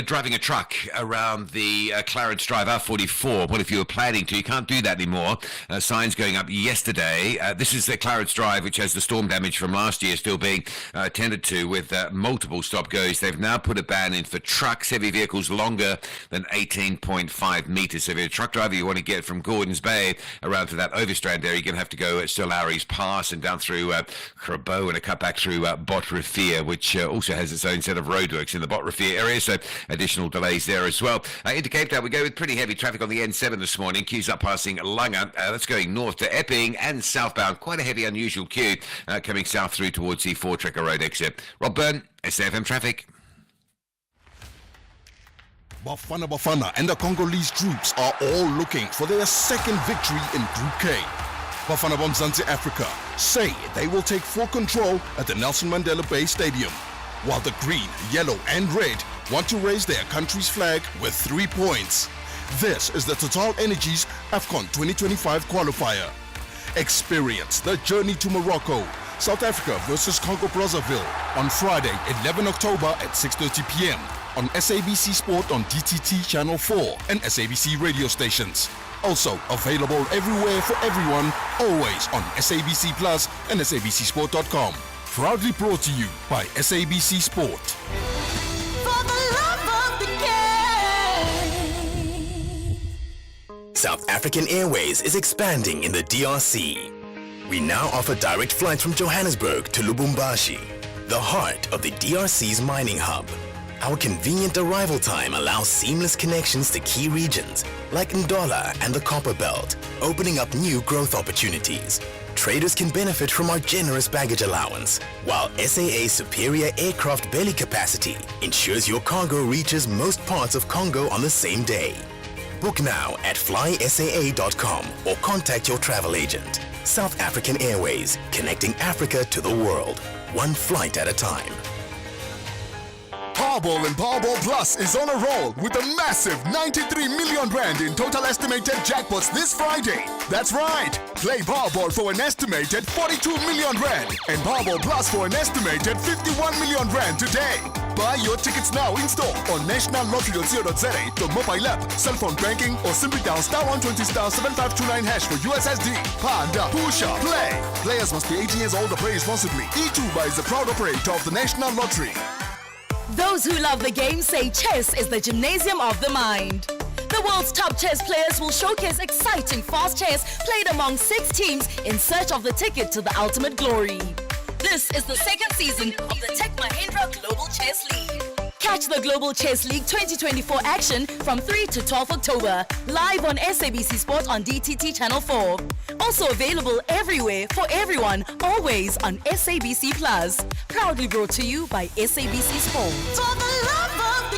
driving a truck around the Clarence Drive R44, well, if you were planning to, you can't do that anymore. Signs going up yesterday. This is the Clarence Drive, which has the storm damage from last year still being tended to with multiple stop-goes. They've now put a ban in for trucks, heavy vehicles longer than 18.5 metres. So if you're a truck driver, you want to get from Gordons Bay around to that Overstrand area, you're going to have to go at Sir Lowry's Pass and down through Crabo and a cut back through Botrefia, which also has its own set of roadworks in the Botrefia area, so additional delays there as well. Into Cape Town, we go with pretty heavy traffic on the N7 this morning. Queues up passing Langa. That's going north to Epping and southbound. Quite a heavy, unusual queue coming south through towards the Four Trekker Road exit. Rob Byrne, SAFM Traffic. Bafana and the Congolese troops are all looking for their second victory in Group K. Bafana Mzansi Africa say they will take full control at the Nelson Mandela Bay Stadium, while the green, yellow and red want to raise their country's flag with 3 points. This is the Total Energies AFCON 2025 qualifier. Experience the journey to Morocco, South Africa versus Congo Brazzaville on Friday, 11 October at 6:30 p.m. on SABC Sport on DTT Channel 4 and SABC radio stations. Also available everywhere for everyone, always on SABC Plus and SABCsport.com. Proudly brought to you by SABC Sport. For the love of the game. South African Airways is expanding in the DRC. We now offer direct flights from Johannesburg to Lubumbashi, the heart of the DRC's mining hub. Our convenient arrival time allows seamless connections to key regions like Ndola and the Copper Belt, opening up new growth opportunities. Traders can benefit from our generous baggage allowance, while SAA's superior aircraft belly capacity ensures your cargo reaches most parts of Congo on the same day. Book now at flysaa.com or contact your travel agent. South African Airways, connecting Africa to the world, one flight at a time. Powerball and Powerball Plus is on a roll with a massive 93 million rand in total estimated jackpots this Friday. That's right. Play Powerball for an estimated 42 million rand and Powerball Plus for an estimated 51 million rand today. Buy your tickets now in store on nationallottery.co.za, the mobile app, cell phone banking, or simply dial *120 *7529# for USSD. Panda, Pusha, play. Players must be 18 years old or play responsibly. E2 is the proud operator of the National Lottery. Those who love the game say chess is the gymnasium of the mind. The world's top chess players will showcase exciting fast chess played among 6 teams in search of the ticket to the ultimate glory. This is the second season of the Tech Mahindra Global Chess League. Catch the Global Chess League 2024 action from 3 to 12 October, live on SABC Sport on DTT Channel 4. Also available everywhere for everyone, always on SABC Plus. Proudly brought to you by SABC Sport. For the love of the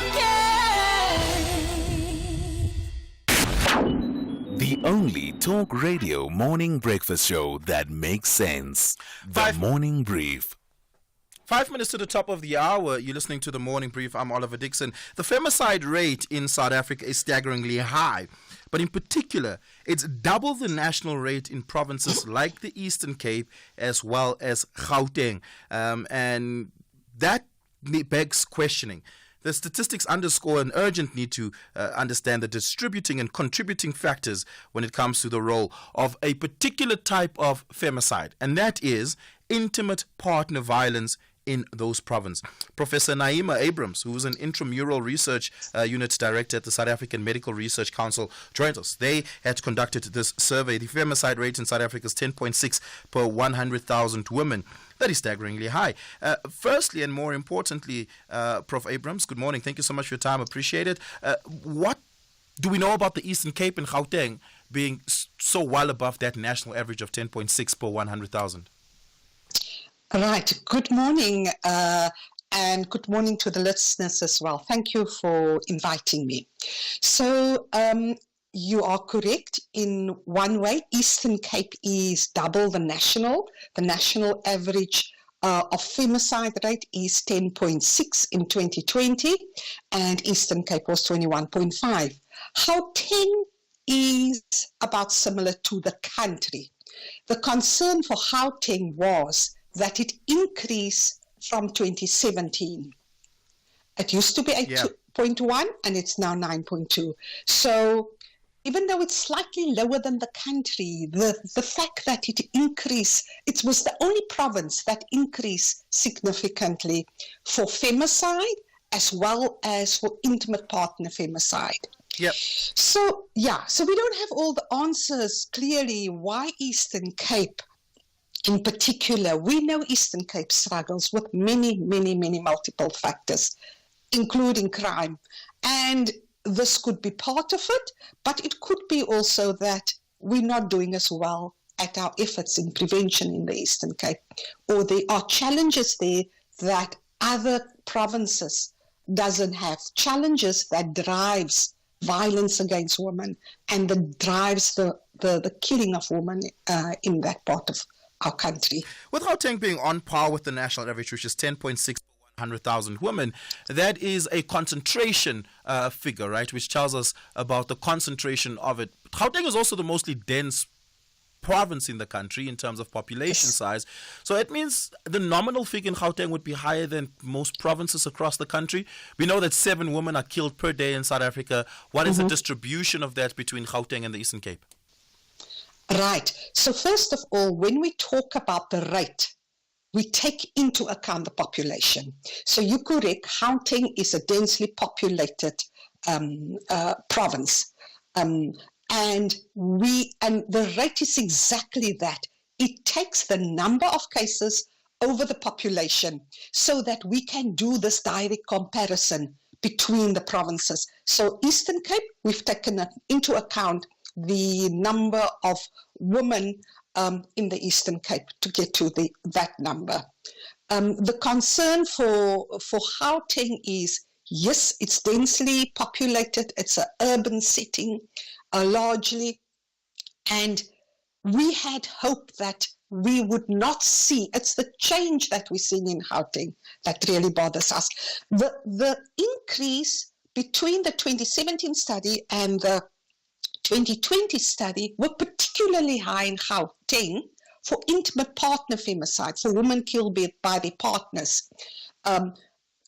game. The only talk radio morning breakfast show that makes sense. The Morning Brief. 5 minutes to the top of the hour. You're listening to the Morning Brief. I'm Oliver Dickson. The femicide rate in South Africa is staggeringly high, but in particular, it's double the national rate in provinces like the Eastern Cape as well as Gauteng. And that begs questioning. The statistics underscore an urgent need to understand the distributing and contributing factors when it comes to the role of a particular type of femicide, and that is intimate partner violence in those provinces. Professor Naima Abrams, who is an intramural research unit director at the South African Medical Research Council, joins us. They had conducted this survey. The femicide rate in South Africa is 10.6 per 100,000 women. That is staggeringly high. Firstly, and more importantly, Prof. Abrams, good morning. Thank you so much for your time. Appreciate it. What do we know about the Eastern Cape and Gauteng being so well above that national average of 10.6 per 100,000? Right. Good morning, and good morning to the listeners as well. Thank you for inviting me. So you are correct in one way. Eastern Cape is double the national. The national average of femicide rate is 10.6 in 2020, and Eastern Cape was 21.5. Gauteng is about similar to the country. The concern for Gauteng was that it increased from 2017. It used to be 8.1 and it's now 9.2. So even though it's slightly lower than the country, the fact that it increased, it was the only province that increased significantly for femicide as well as for intimate partner femicide. Yep. So we don't have all the answers clearly why Eastern Cape in particular. We know Eastern Cape struggles with many multiple factors, including crime. And this could be part of it, but it could be also that we're not doing as well at our efforts in prevention in the Eastern Cape, or there are challenges there that other provinces doesn't have, challenges that drives violence against women and that drives the killing of women in that part of our country. With Gauteng being on par with the national average, which is 10.6 per 100,000 women, that is a concentration figure, right, which tells us about the concentration of it. Gauteng is also the mostly dense province in the country in terms of population size. So it means the nominal figure in Gauteng would be higher than most provinces across the country. We know that 7 women are killed per day in South Africa. What is the distribution of that between Gauteng and the Eastern Cape? Right. So first of all, when we talk about the rate, we take into account the population. So you're correct, Gauteng is a densely populated province. And the rate is exactly that. It takes the number of cases over the population so that we can do this direct comparison between the provinces. So Eastern Cape, we've taken into account the number of women in the Eastern Cape to get to that number. The concern for Gauteng is, yes, it's densely populated, it's an urban setting largely, and we had hoped that we would not see, it's the change that we're seeing in Gauteng that really bothers us. The increase between the 2017 study and the 2020 study were particularly high in Gauteng for intimate partner femicide, for women killed by their partners.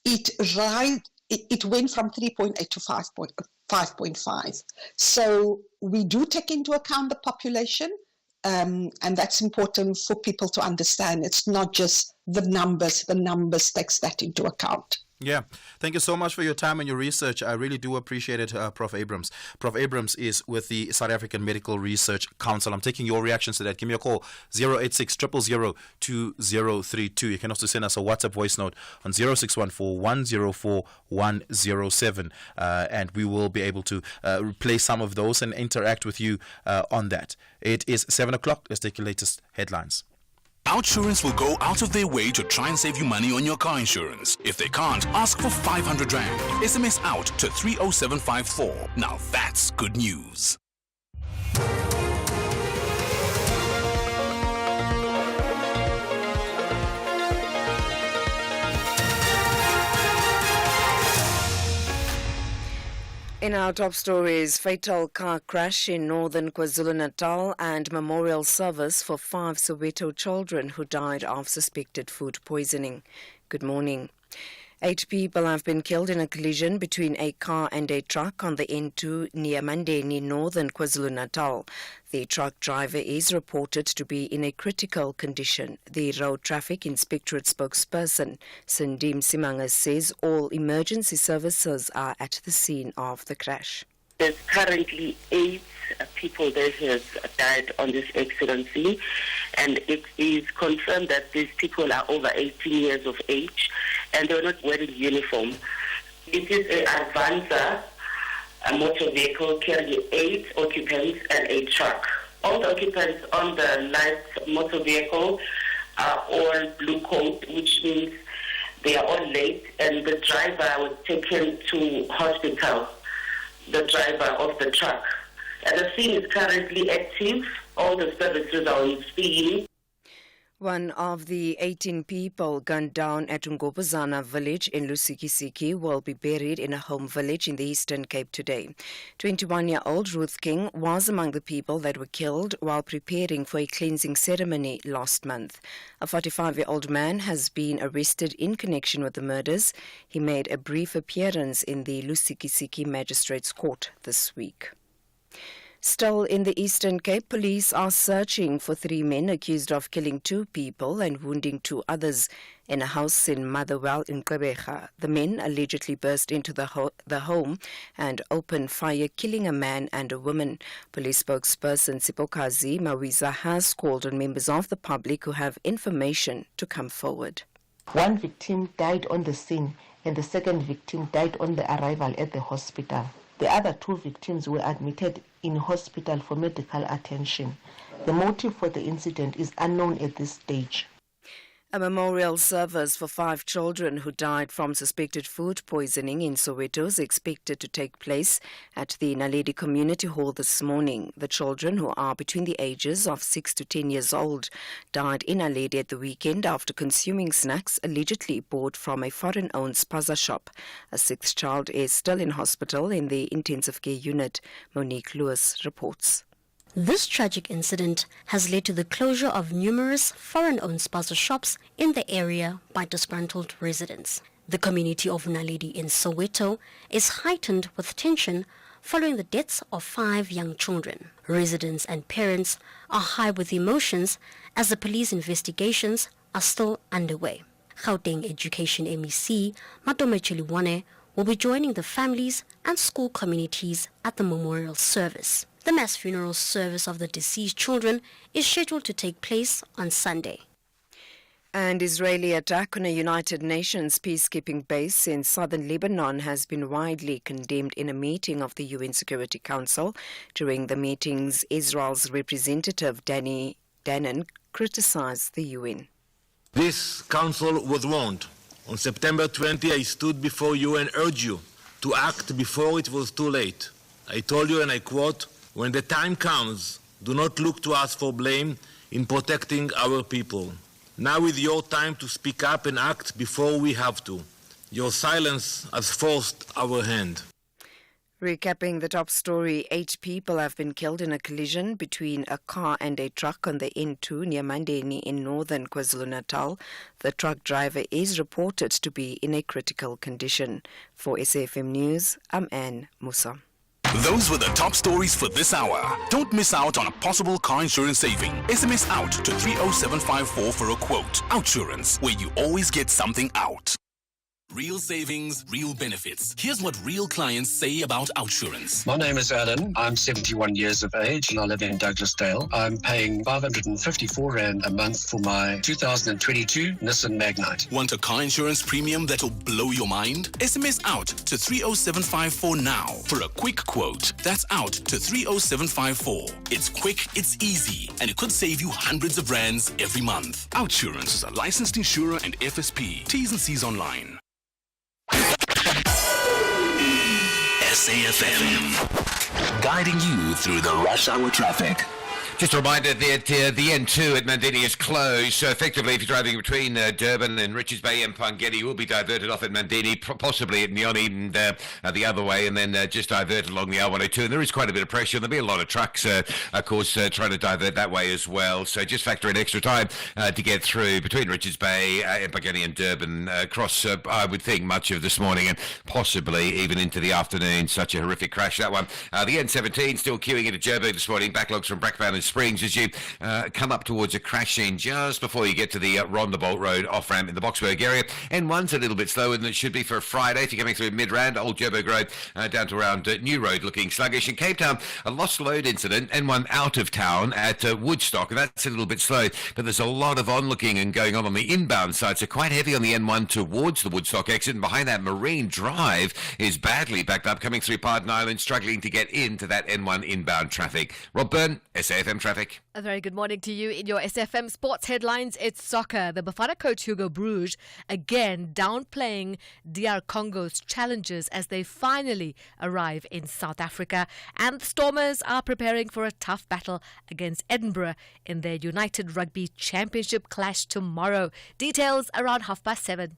It went from 3.8 to 5.5. So we do take into account the population, and that's important for people to understand. It's not just the numbers takes that into account. Yeah, thank you so much for your time and your research. I really do appreciate it, Prof. Abrams. Prof. Abrams is with the South African Medical Research Council. I'm taking your reactions to that. Give me a call, 086 000 2032. You can also send us a WhatsApp voice note on 0614 104 107, and we will be able to play some of those and interact with you on that. It is 7 o'clock. Let's take your latest headlines. Outsurance will go out of their way to try and save you money on your car insurance. If they can't, ask for 500 Rand. SMS out to 30754. Now that's good news. In our top stories, fatal car crash in northern KwaZulu-Natal and memorial service for 5 Soweto children who died of suspected food poisoning. Good morning. 8 people have been killed in a collision between a car and a truck on the N2 near Mandeni, northern KwaZulu-Natal. The truck driver is reported to be in a critical condition. The Road Traffic Inspectorate spokesperson, Sandeem Simanga, says all emergency services are at the scene of the crash. There's currently 8 people that have died on this accident scene, and it is confirmed that these people are over 18 years of age and they're not wearing uniform. It is an Avanza, a motor vehicle carrying 8 occupants and a truck. All the occupants on the light motor vehicle are all blue coat, which means they are all late, and the driver was taken to hospital, the driver of the truck. And the scene is currently active. All the services are on scene. One of the 18 people gunned down at Ngobozana village in Lusikisiki will be buried in a home village in the Eastern Cape today. 21-year-old Ruth King was among the people that were killed while preparing for a cleansing ceremony last month. A 45-year-old man has been arrested in connection with the murders. He made a brief appearance in the Lusikisiki Magistrates Court this week. Still in the Eastern Cape, police are searching for 3 men accused of killing 2 people and wounding 2 others in a house in Motherwell in Gqeberha. The men allegedly burst into the home and opened fire, killing a man and a woman. Police spokesperson Sipokazi Mawiza has called on members of the public who have information to come forward. 1 victim died on the scene and the second victim died on the arrival at the hospital. The other 2 victims were admitted in hospital for medical attention. The motive for the incident is unknown at this stage. A memorial service for 5 children who died from suspected food poisoning in Soweto is expected to take place at the Naledi Community Hall this morning. The children, who are between the ages of 6 to 10 years old, died in Naledi at the weekend after consuming snacks allegedly bought from a foreign-owned spaza shop. A 6th child is still in hospital in the intensive care unit. Monique Lewis reports. This tragic incident has led to the closure of numerous foreign-owned spaza shops in the area by disgruntled residents. The community of Naledi in Soweto is heightened with tension following the deaths of 5 young children. Residents and parents are high with emotions as the police investigations are still underway. Gauteng Education MEC Matome Chiliwane will be joining the families and school communities at the memorial service. The mass funeral service of the deceased children is scheduled to take place on Sunday. An Israeli attack on a United Nations peacekeeping base in southern Lebanon has been widely condemned in a meeting of the UN Security Council. During the meetings, Israel's representative Danny Danon criticized the UN. This council was warned. On September 20, I stood before you and urged you to act before it was too late. I told you, and I quote, "When the time comes, do not look to us for blame in protecting our people. Now is your time to speak up and act before we have to. Your silence has forced our hand." Recapping the top story, 8 people have been killed in a collision between a car and a truck on the N2 near Mandeni in northern KwaZulu-Natal. The truck driver is reported to be in a critical condition. For SAFM News, I'm Anne Musa. Those were the top stories for this hour. Don't miss out on a possible car insurance saving. SMS out to 30754 for a quote. Outsurance, where you always get something out. Real savings, real benefits. Here's what real clients say about Outsurance. My name is Alan. I'm 71 years of age and I live in Douglasdale. I'm paying 554 Rand a month for my 2022 Nissan Magnite. Want a car insurance premium that'll blow your mind? SMS out to 30754 now for a quick quote. That's out to 30754. It's quick, it's easy, and it could save you hundreds of rands every month. Outsurance is a licensed insurer and FSP. T's and C's online. SAFM, guiding you through the rush hour traffic. Just a reminder that the N2 at Mandeni is closed, so effectively if you're driving between Durban and Richards Bay and Pangeni, you will be diverted off at Mandeni, possibly at Nyoni and the other way, and then just diverted along the R102. And there is quite a bit of pressure, and there'll be a lot of trucks, of course, trying to divert that way as well. So just factor in extra time to get through between Richards Bay and Pangeni and Durban across, I would think, much of this morning and possibly even into the afternoon. Such a horrific crash, that one. The N17 still queuing into Joburg this morning. Backlogs from Brakpan and Springs as you come up towards a crash scene just before you get to the Rondebolt Road off-ramp in the Boksburg area. N1's a little bit slower than it should be for a Friday. If you're coming through Midrand, Old Joburg Road, down to around New Road looking sluggish. In Cape Town, a lost load incident, N1 out of town at Woodstock, and that's a little bit slow, but there's a lot of onlooking and going on the inbound side, so quite heavy on the N1 towards the Woodstock exit, and behind that Marine Drive is badly backed up, coming through Pardon Island, struggling to get into that N1 inbound traffic. Rob Byrne, SAFM Traffic. A very good morning to you. In your SFM sports headlines, it's soccer. The Bafana coach Hugo Bruges again downplaying DR Congo's challenges as they finally arrive in South Africa. And the Stormers are preparing for a tough battle against Edinburgh in their United Rugby Championship clash tomorrow. Details around 7:30.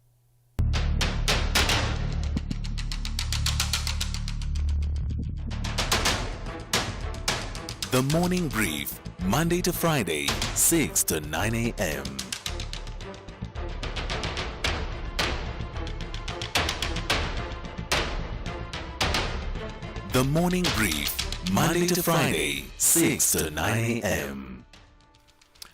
The Morning Brief, Monday to Friday, 6 to 9 a.m. The Morning Brief, Monday to Friday, 6 to 9 a.m.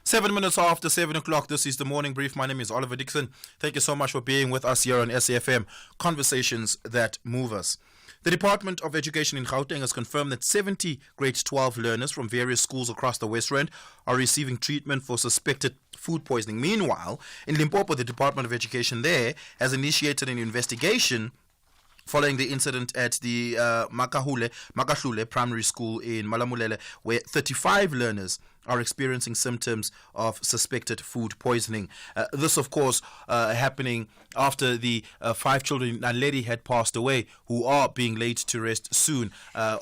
7 minutes after 7 o'clock, this is the Morning Brief. My name is Oliver Dickson. Thank you so much for being with us here on SAFM, Conversations That Move Us. The Department of Education in Gauteng has confirmed that 70 grade 12 learners from various schools across the West Rand are receiving treatment for suspected food poisoning. Meanwhile, in Limpopo, the Department of Education there has initiated an investigation following the incident at the Makahlule Primary School in Malamulele, where 35 learners are experiencing symptoms of suspected food poisoning. This, of course, happening after the 5 children in Naledi had passed away, who are being laid to rest soon,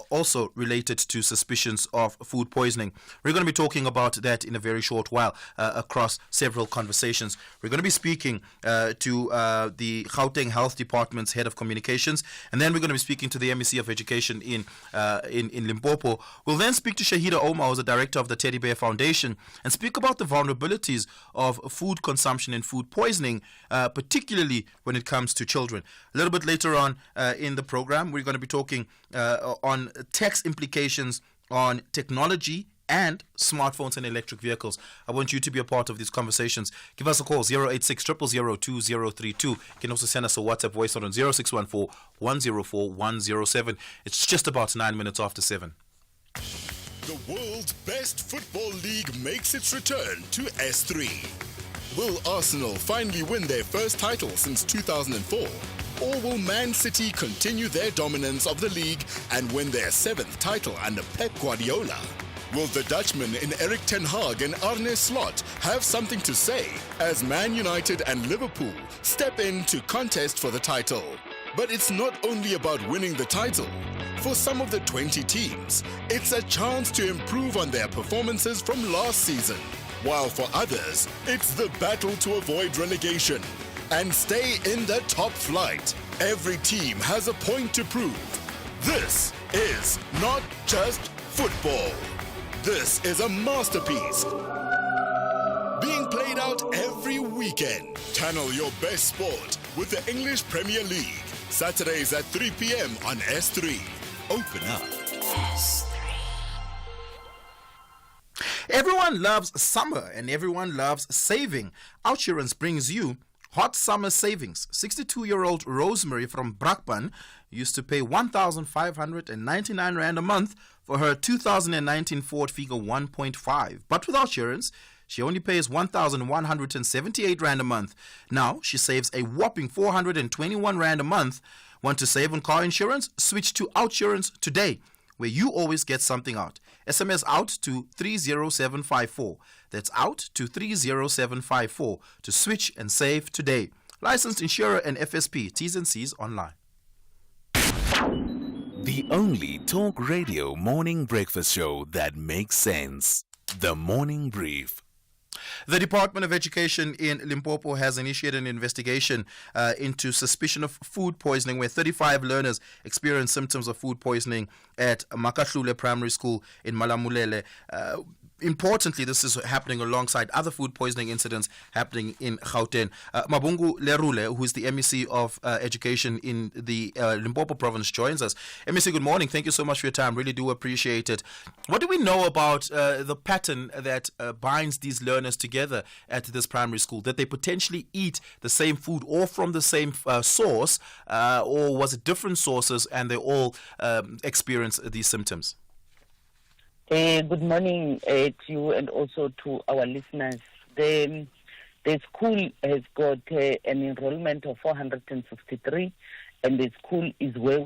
also related to suspicions of food poisoning. We're going to be talking about that in a very short while across several conversations. We're going to be speaking to the Gauteng Health Department's Head of Communications, and then we're going to be speaking to the MEC of Education in Limpopo. We'll then speak to Shahida Omar, who's the director of the Teddy Bear Foundation, and speak about the vulnerabilities of food consumption and food poisoning, particularly when it comes to children. A little bit later on in the program, we're going to be talking on tax implications on technology and smartphones and electric vehicles. I want you to be a part of these conversations. Give us a call, 086 000 2032. You can also send us a WhatsApp voice note on 0614 104 107. It's just about 9 minutes after 7. The world's best football league makes its return to S3. Will Arsenal finally win their first title since 2004? Or will Man City continue their dominance of the league and win their 7th title under Pep Guardiola? Will the Dutchman in Erik ten Hag and Arne Slot have something to say as Man United and Liverpool step in to contest for the title? But it's not only about winning the title. For some of the 20 teams, it's a chance to improve on their performances from last season. While for others, it's the battle to avoid relegation and stay in the top flight. Every team has a point to prove. This is not just football. This is a masterpiece being played out every weekend. Channel your best sport with the English Premier League. Saturdays at 3 p.m. on S3. Open up. Everyone loves summer and everyone loves saving. Outsurance brings you hot summer savings. 62-year-old Rosemary from Brakpan used to pay 1,599 Rand a month for her 2019 Ford Figo 1.5. But with Outsurance, she only pays 1,178 Rand a month. Now she saves a whopping 421 Rand a month. Want to save on car insurance? Switch to Outsurance today, where you always get something out. SMS out to 30754. That's out to 30754 to switch and save today. Licensed insurer and FSP. T's and C's online. The only talk radio morning breakfast show that makes sense. The Morning Brief. The Department of Education in Limpopo has initiated an investigation into suspicion of food poisoning, where 35 learners experienced symptoms of food poisoning at Makahlule Primary School in Malamulele. Importantly, this is happening alongside other food poisoning incidents happening in Gauteng. Mabungu Lerule, who is the MEC of Education in the Limpopo province, joins us. MEC, good morning. Thank you so much for your time. Really do appreciate it. What do we know about the pattern that binds these learners together at this primary school? That they potentially eat the same food or from the same source, or was it different sources and they all experience these symptoms? Good morning to you and also to our listeners. The school has got an enrollment of 463, and the school is where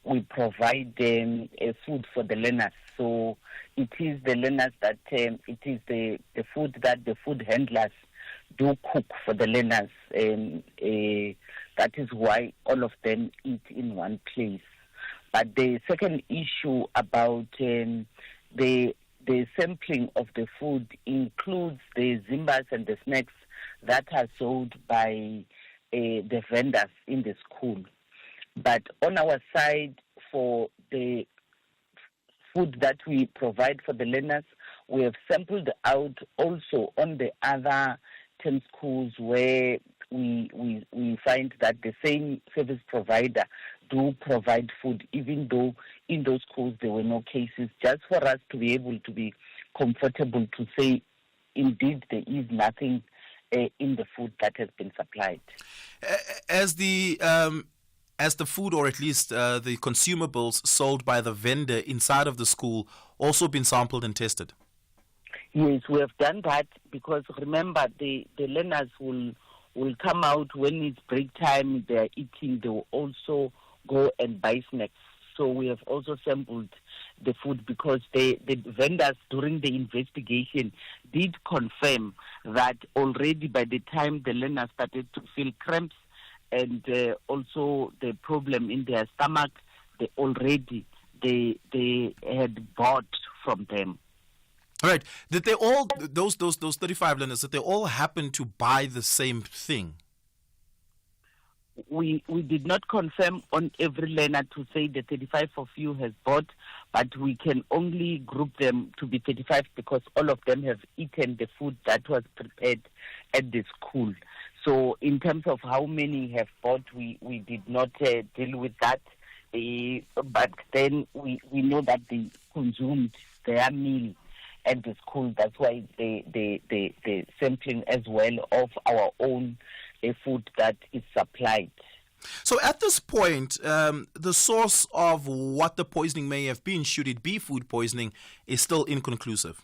we provide food for the learners. So it is the learners that it is the food that the food handlers do cook for the learners. That is why all of them eat in one place. But the second issue about the sampling of the food includes the zimbas and the snacks that are sold by the vendors in the school. But on our side, for the food that we provide for the learners, we have sampled out also on the other 10 schools where we find that the same service provider do provide food, even though in those schools there were no cases, just for us to be able to be comfortable to say, indeed, there is nothing in the food that has been supplied. As the food, or at least the consumables sold by the vendor inside of the school, also been sampled and tested? Yes, we have done that because remember, the learners will come out when it's break time, they are eating, they will also go and buy snacks. So we have also sampled the food because the vendors during the investigation did confirm that already by the time the learners started to feel cramps and also the problem in their stomach, they had bought from them. All right. Did they all, those 35 learners, did they all happen to buy the same thing? We did not confirm on every learner to say the 35 of you has bought, but we can only group them to be 35 because all of them have eaten the food that was prepared at the school. So in terms of how many have bought, we did not deal with that. But then we know that they consumed their meal at the school. That's why the sampling as well of our own food that is supplied. So at this point, the source of what the poisoning may have been, should it be food poisoning, is still inconclusive.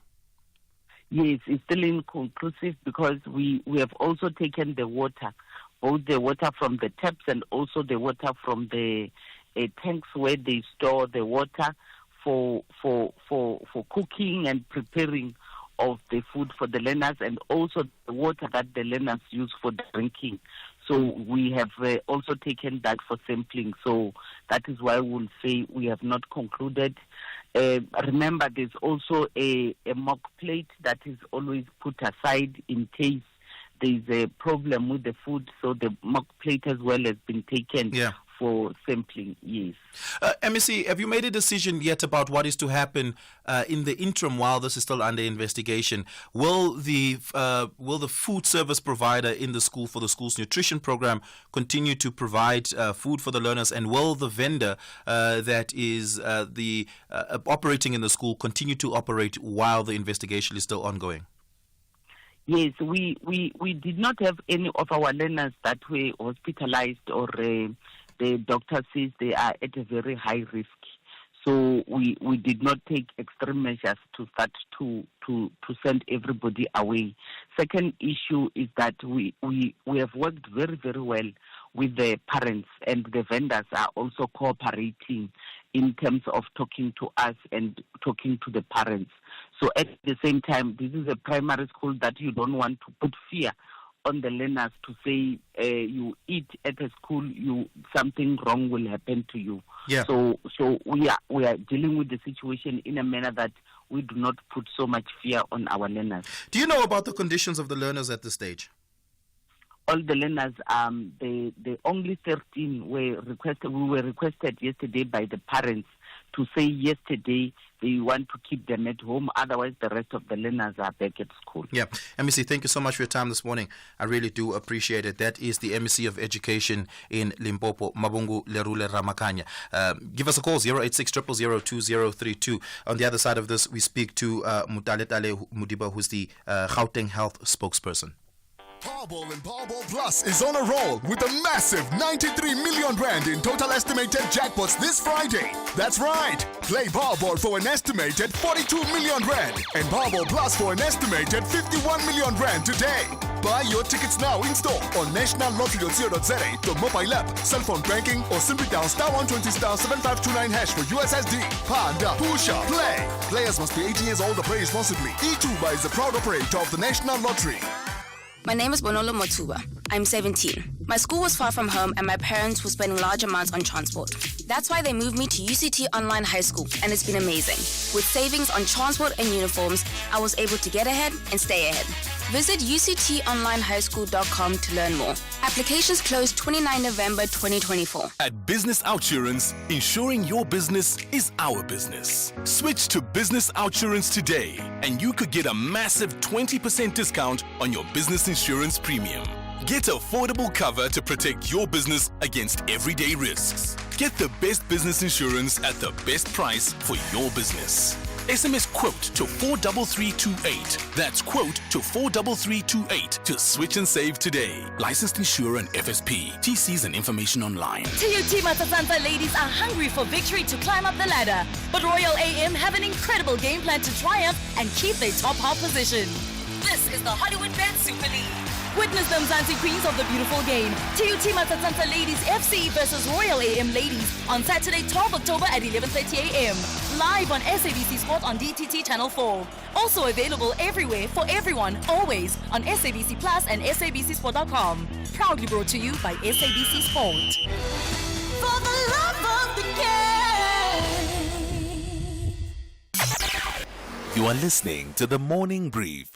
Yes, it's still inconclusive because we have also taken the water, both the water from the taps and also the water from the tanks where they store the water for cooking and preparing of the food for the learners, and also the water that the learners use for drinking. So we have also taken that for sampling. So that is why we'll say we have not concluded. Remember, there's also a mock plate that is always put aside in case there's a problem with the food. So the mock plate as well has been taken for sampling, yes. MEC, have you made a decision yet about what is to happen in the interim while this is still under investigation? Will the food service provider in the school for the school's nutrition program continue to provide food for the learners, and will the vendor that is operating in the school continue to operate while the investigation is still ongoing? Yes, we did not have any of our learners that were hospitalized or the doctor says they are at a very high risk. So we did not take extreme measures to start to send everybody away. Second issue is that we have worked very, very well with the parents, and the vendors are also cooperating in terms of talking to us and talking to the parents. So at the same time, this is a primary school that you don't want to put fear on the learners to say you eat at a school, something wrong will happen to you. Yeah. So we are dealing with the situation in a manner that we do not put so much fear on our learners. Do you know about the conditions of the learners at this stage? All the learners, the only 13 were requested. We were requested yesterday by the parents to say yesterday they want to keep them at home. Otherwise, the rest of the learners are back at school. Yeah. MEC, thank you so much for your time this morning. I really do appreciate it. That is the MEC of Education in Limpopo, Mabungu Lerule Ramakanya. Give us a call, 086 000 2032. On the other side of this, we speak to Mutaletale Mudiba, who's the Gauteng Health spokesperson. Powerball and Powerball Plus is on a roll with a massive 93 million rand in total estimated jackpots this Friday. That's right. Play Powerball for an estimated 42 million rand and Powerball Plus for an estimated 51 million rand today. Buy your tickets now in store on nationallottery.co.za, the mobile app, cell phone banking, or simply dial *120*7529# for USSD. Panda, Pusha, play. Players must be 18 years old or play responsibly. E2 is a proud operator of the National Lottery. My name is Bonolo Motuba. I'm 17. My school was far from home and my parents were spending large amounts on transport. That's why they moved me to UCT Online High School, and it's been amazing. With savings on transport and uniforms, I was able to get ahead and stay ahead. Visit uctonlinehighschool.com to learn more. Applications close 29 November 2024. At Business Outsurance, ensuring your business is our business. Switch to Business Outsurance today, and you could get a massive 20% discount on your business insurance premium. Get affordable cover to protect your business against everyday risks. Get the best business insurance at the best price for your business. SMS quote to 43328. That's quote to 43328 to switch and save today. Licensed insurer and FSP. TCs and information online. TUT Matatanta ladies are hungry for victory to climb up the ladder. But Royal AM have an incredible game plan to triumph and keep their top half position. This is the Hollywood Bet Super League. Witness them Zanzi Queens of the beautiful game. TUT Matatanta Ladies FC versus Royal AM Ladies on Saturday, 12 October at 11:30 a.m. Live on SABC Sport on DTT Channel 4. Also available everywhere for everyone, always on SABC Plus and SABCSport.com. Proudly brought to you by SABC Sport. For the love of the game. You are listening to the Morning Brief.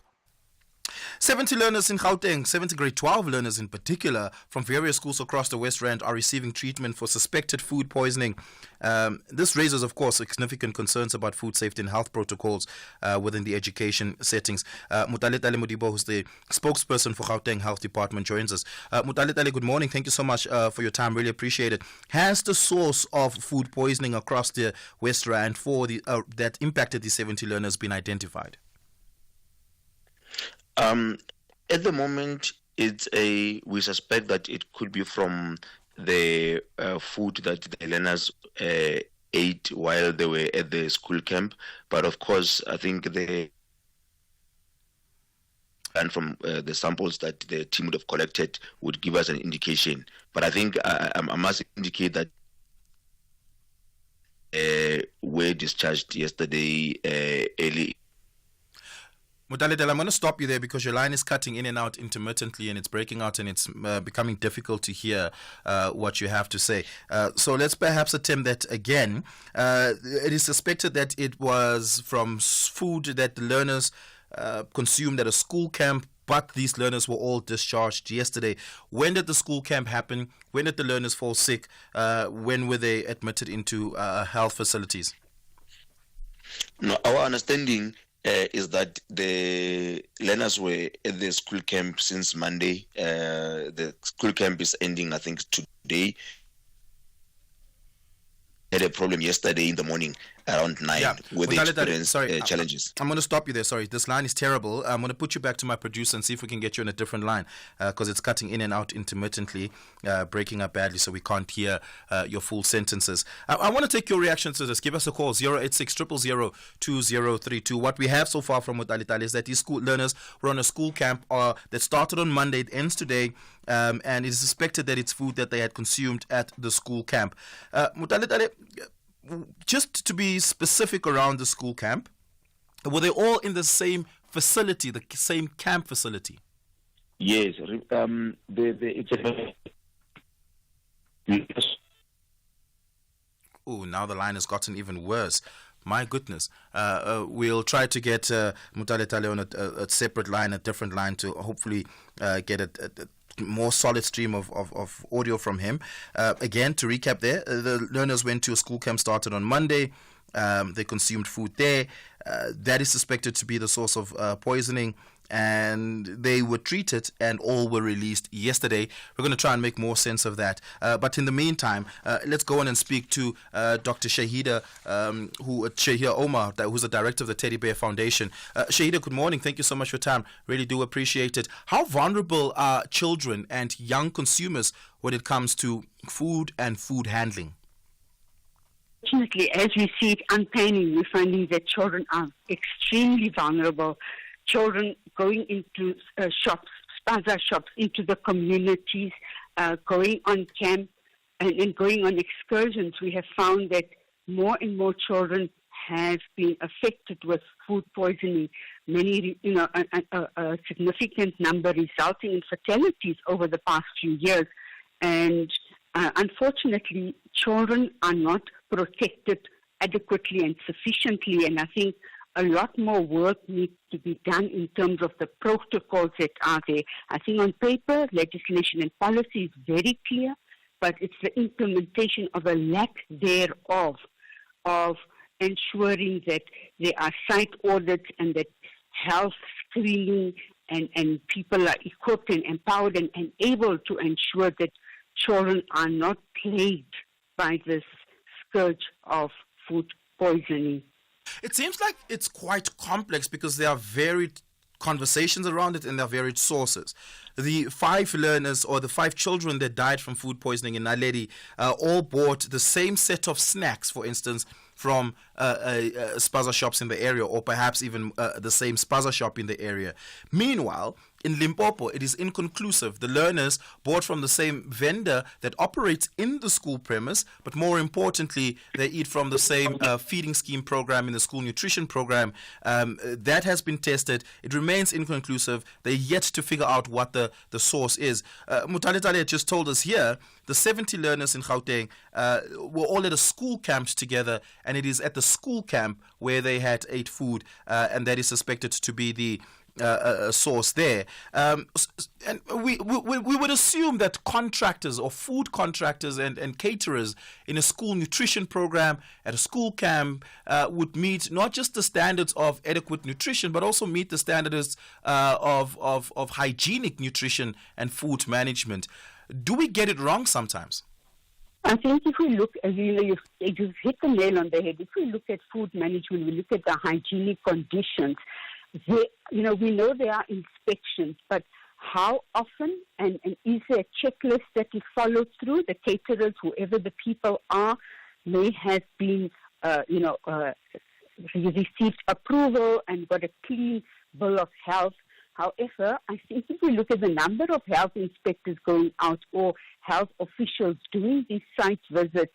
70 learners in Gauteng, 70 grade 12 learners in particular, from various schools across the West Rand are receiving treatment for suspected food poisoning. This raises, of course, significant concerns about food safety and health protocols within the education settings. Mutaletale Mudibo, who's the spokesperson for Gauteng Health Department, joins us. Mutaletale, good morning. Thank you so much for your time. Really appreciate it. Has the source of food poisoning across the West Rand for that impacted the 70 learners been identified? At the moment, we suspect that it could be from the food that the learners ate while they were at the school camp. But of course, I think and from the samples that the team would have collected would give us an indication. But I think I must indicate that were discharged yesterday early. Mutaledela, I'm going to stop you there because your line is cutting in and out intermittently and it's breaking out and it's becoming difficult to hear what you have to say. So let's perhaps attempt that again. It is suspected that it was from food that the learners consumed at a school camp, but these learners were all discharged yesterday. When did the school camp happen? When did the learners fall sick? When were they admitted into health facilities? No, our understanding is that the learners were at the school camp since Monday. The school camp is ending, I think, today. Had a problem yesterday in the morning around 9 with the experience challenges. I'm going to stop you there. Sorry, this line is terrible. I'm going to put you back to my producer and see if we can get you on a different line because it's cutting in and out intermittently, breaking up badly so we can't hear your full sentences. I want to take your reaction to this. Give us a call, 086 000 2032. What we have so far from Mutalitali is that these school learners were on a school camp that started on Monday. It ends today. And it is suspected that it's food that they had consumed at the school camp. Mutalitali, just to be specific around the school camp, were they all in the same facility, the same camp facility? Yes. It's Oh, now the line has gotten even worse. My goodness. We'll try to get Mutaletale on a separate line, a different line, to hopefully get a more solid stream of audio from him. Again, to recap there, the learners went to a school camp, started on Monday. They consumed food there. That is suspected to be the source of poisoning, and they were treated and all were released yesterday. We're going to try and make more sense of that. But in the meantime, let's go on and speak to Dr. Shahida Omar, who's the director of the Teddy Bear Foundation. Shahida, good morning. Thank you so much for your time. Really do appreciate it. How vulnerable are children and young consumers when it comes to food and food handling? Fortunately, as we see it unpanning, we're finding that children are extremely vulnerable. Children going into shops, spaza shops, into the communities, going on camp and going on excursions. We have found that more and more children have been affected with food poisoning. Many, a significant number resulting in fatalities over the past few years. And unfortunately, children are not protected adequately and sufficiently. And I think a lot more work needs to be done in terms of the protocols that are there. I think on paper, legislation and policy is very clear, but it's the implementation of a lack thereof of ensuring that there are site audits and that health screening and people are equipped and empowered and able to ensure that children are not plagued by this scourge of food poisoning. It seems like it's quite complex because there are varied conversations around it and there are varied sources. The 5 learners or the 5 children that died from food poisoning in Naledi all bought the same set of snacks, for instance, from spaza shops in the area, or perhaps even the same spaza shop in the area. Meanwhile, in Limpopo, it is inconclusive. The learners bought from the same vendor that operates in the school premise, but more importantly, they eat from the same feeding scheme program in the school nutrition program. That has been tested. It remains inconclusive. They're yet to figure out what the source is. Mutalitale just told us here, the 70 learners in Gauteng were all at a school camp together, and it is at the school camp where they had ate food, and that is suspected to be the source there. And we would assume that contractors or food contractors and caterers in a school nutrition program at a school camp would meet not just the standards of adequate nutrition, but also meet the standards of hygienic nutrition and food management. Do we get it wrong sometimes? I think if we look, you've hit the nail on the head. If we look at food management, we look at the hygienic conditions. we know there are inspections, but how often, and is there a checklist that is followed through? The caterers, whoever the people are, may have been, received approval and got a clean bill of health. However, I think if we look at the number of health inspectors going out or health officials doing these site visits,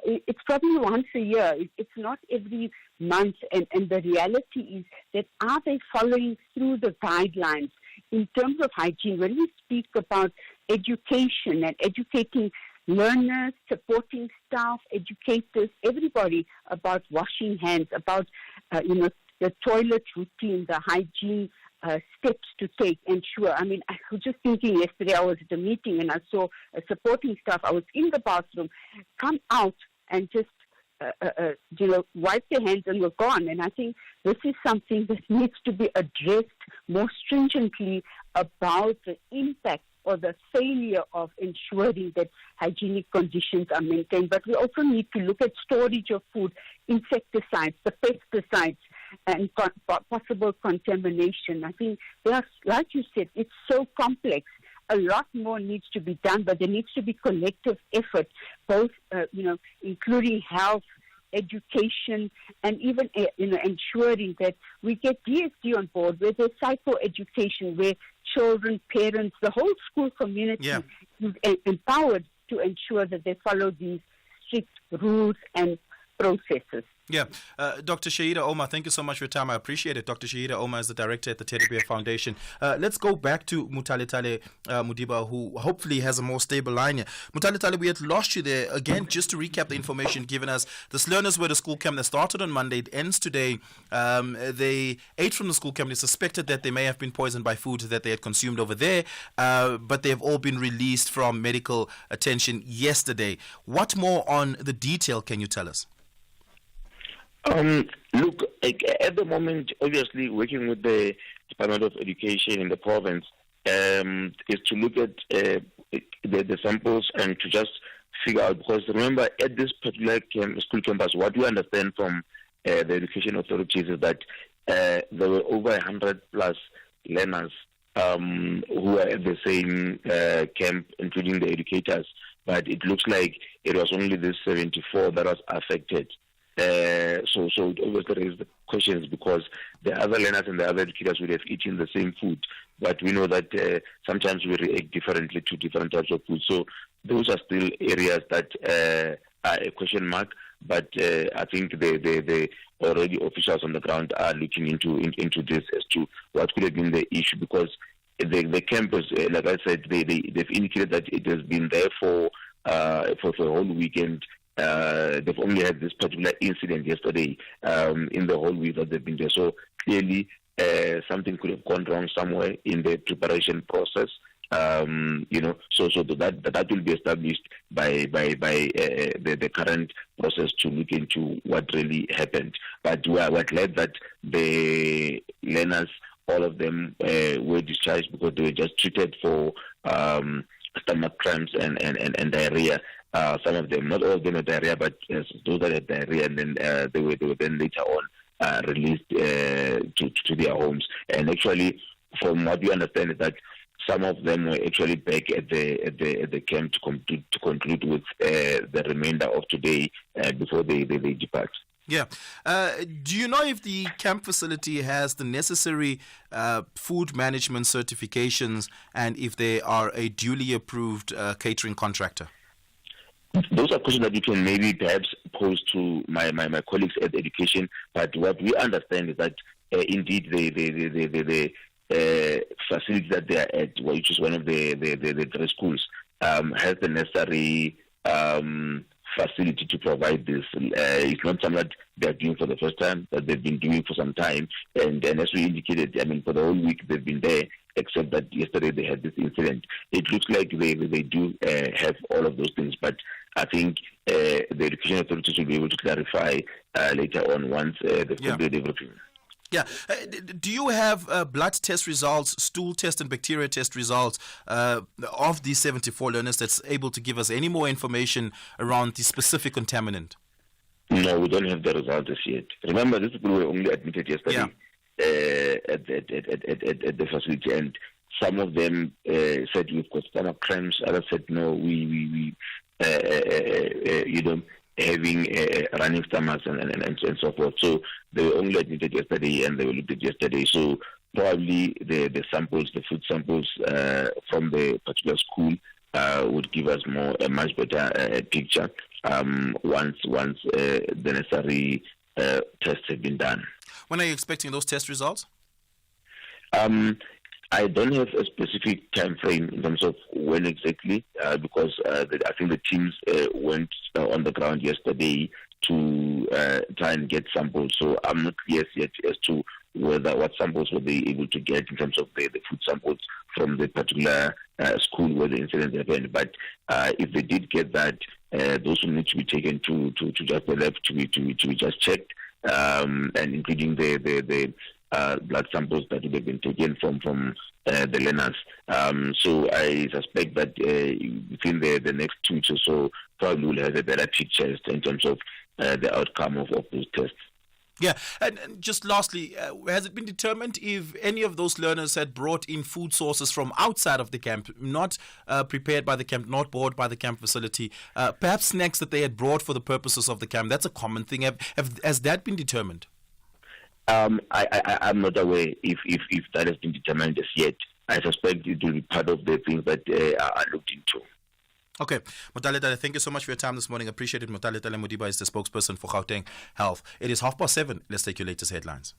it's probably once a year. It's not every month. And the reality is that are they following through the guidelines in terms of hygiene? When we speak about education and educating learners, supporting staff, educators, everybody about washing hands, about, the toilet routine, the hygiene steps to take, ensure. I mean, I was just thinking yesterday, I was at a meeting and I saw supporting staff. I was in the bathroom, come out and just, wipe their hands and were gone. And I think this is something that needs to be addressed more stringently about the impact or the failure of ensuring that hygienic conditions are maintained. But we also need to look at storage of food, insecticides, the pesticides, and possible contamination. I think, like you said, it's so complex. A lot more needs to be done, but there needs to be collective effort, both, including health, education, and even, ensuring that we get DSD on board, where there's psychoeducation, where children, parents, the whole school community is empowered to ensure that they follow these strict rules and processes. Yeah. Dr. Shaida Omar, thank you so much for your time. I appreciate it. Dr. Shaida Omar is the director at the Teddy Bear Foundation. Let's go back to Mutale Mudiba, who hopefully has a more stable line here. Mutale, we had lost you there. Again, just to recap the information given us, this learners were the school camp that started on Monday. It ends today. They ate from the school camp. They suspected that they may have been poisoned by food that they had consumed over there, but they have all been released from medical attention yesterday. What more on the detail can you tell us? Look, at the moment, obviously, working with the Department of Education in the province is to look at the samples and to just figure out, because remember, at this particular school campus, what we understand from the education authorities is that there were over 100 plus learners who were at the same camp, including the educators, but it looks like it was only this 74 that was affected. So it obviously raises the questions, because the other learners and the other educators would have eaten the same food, but we know that sometimes we react differently to different types of food. So those are still areas that are a question mark, but I think the already officials on the ground are looking into this as to what could have been the issue, because the campus, like I said, they've indicated that it has been there for the whole weekend. They've only had this particular incident yesterday in the whole week that they've been there. So clearly something could have gone wrong somewhere in the preparation process. So that will be established by the current process to look into what really happened. But we're glad that the learners, all of them, were discharged because they were just treated for stomach cramps and diarrhea. Some of them, not all of them had diarrhea, but those that had diarrhea, and then they were then later on released to their homes. And actually, from what we understand, is that some of them were actually back at the camp to conclude with the remainder of today before they depart. Yeah. Do you know if the camp facility has the necessary food management certifications, and if they are a duly approved catering contractor? Those are questions that you can maybe perhaps pose to my colleagues at education. But what we understand is that indeed the facility that they are at, which is one of the three schools, has the necessary facility to provide this. It's not something that they're doing for the first time, that they've been doing for some time. And as we indicated, I mean, for the whole week they've been there, except that yesterday they had this incident. It looks like they do have all of those things, but I think the education authorities will be able to clarify later on once they've completed everything. Yeah. Do you have blood test results, stool test and bacteria test results of these 74 learners that's able to give us any more information around the specific contaminant? No, we don't have the results as yet. Remember, these people were only admitted yesterday. the facility, and some of them said we've got stomach cramps. Others said no, we having running stomachs and so forth. So they were only admitted yesterday, and they were looked at yesterday. So probably the samples, the food samples from the particular school would give us a much better picture once the necessary tests have been done. When are you expecting those test results? I don't have a specific time frame in terms of when exactly, because I think the teams went on the ground yesterday to try and get samples. So I'm not clear yet as to what samples were they able to get in terms of the food samples from the particular school where the incident happened. But if they did get that, those will need to be taken to just the lab to be just checked, and including the blood samples that would have been taken from the learners. So I suspect that within the next 2 weeks or so, probably we'll have a better picture in terms of the outcome of those tests. Yeah, and just lastly, has it been determined if any of those learners had brought in food sources from outside of the camp, not prepared by the camp, not bought by the camp facility, perhaps snacks that they had brought for the purposes of the camp? That's a common thing. Has that been determined? I'm not aware if that has been determined as yet. I suspect it will be part of the things that are looked into. Okay, Motaletale, thank you so much for your time this morning. Appreciate it. Motaletale Modiba is the spokesperson for Gauteng Health. It is 7:30. Let's take your latest headlines.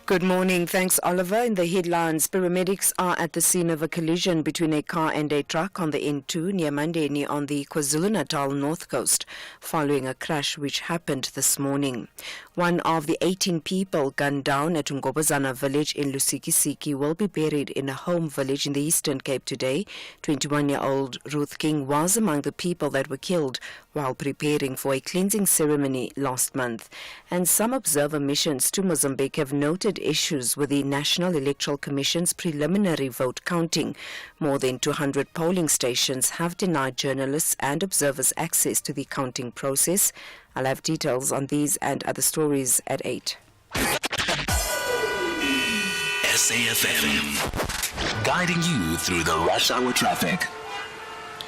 Good morning. Thanks, Oliver. In the headlines, paramedics are at the scene of a collision between a car and a truck on the N2 near Mandeni on the KwaZulu-Natal North Coast, following a crash which happened this morning. One of the 18 people gunned down at Ngobozana village in Lusikisiki will be buried in a home village in the Eastern Cape today. 21-year-old Ruth King was among the people that were killed while preparing for a cleansing ceremony last month. And some observer missions to Mozambique have noted issues with the National Electoral Commission's preliminary vote counting. More than 200 polling stations have denied journalists and observers access to the counting process. I'll have details on these and other stories at 8. SAFM, guiding you through the rush hour traffic.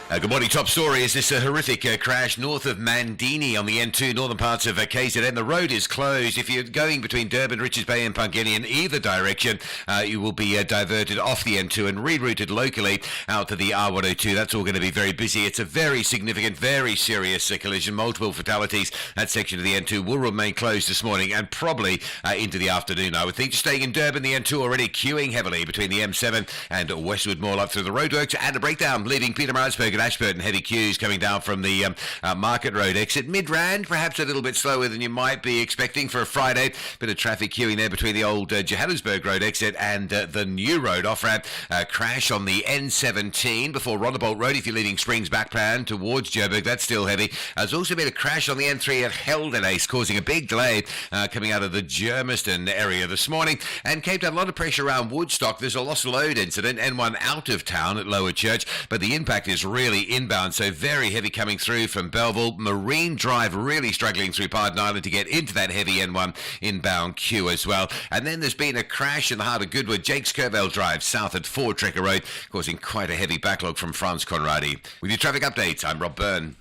Good morning. Top story is this horrific crash north of Mandini on the N2, northern parts of KZN. The road is closed. If you're going between Durban, Richards Bay and Pangeni in either direction, you will be diverted off the N2 and rerouted locally out to the R102. That's all going to be very busy. It's a very significant, very serious collision. Multiple fatalities. That section of the N2 will remain closed this morning and probably into the afternoon, I would think. Just staying in Durban, the N2 already queuing heavily between the M7 and Westwood Mall up through the roadworks, and a breakdown leaving Pietermaritzburg and Ashburton. Heavy queues coming down from the Market Road exit. Midrand, perhaps a little bit slower than you might be expecting for a Friday. Bit of traffic queuing there between the old Johannesburg Road exit and the new road off-ramp. Crash on the N17 before Rondebolt Road if you're leaving Springs Backpan towards Joburg. That's still heavy. There's also been a crash on the N3 at Heldenace, causing a big delay coming out of the Germiston area this morning. And Cape Town, a lot of pressure around Woodstock. There's a lost load incident, N1 out of town at Lower Church, but the impact is really inbound, so very heavy coming through from Belleville. Marine Drive really struggling through Pardon Island to get into that heavy N1 inbound queue as well. And then there's been a crash in the heart of Goodwood, Jakes Curvell Drive south at Ford Trekker Road, causing quite a heavy backlog from Franz Conradi. With your traffic updates, I'm Rob Byrne.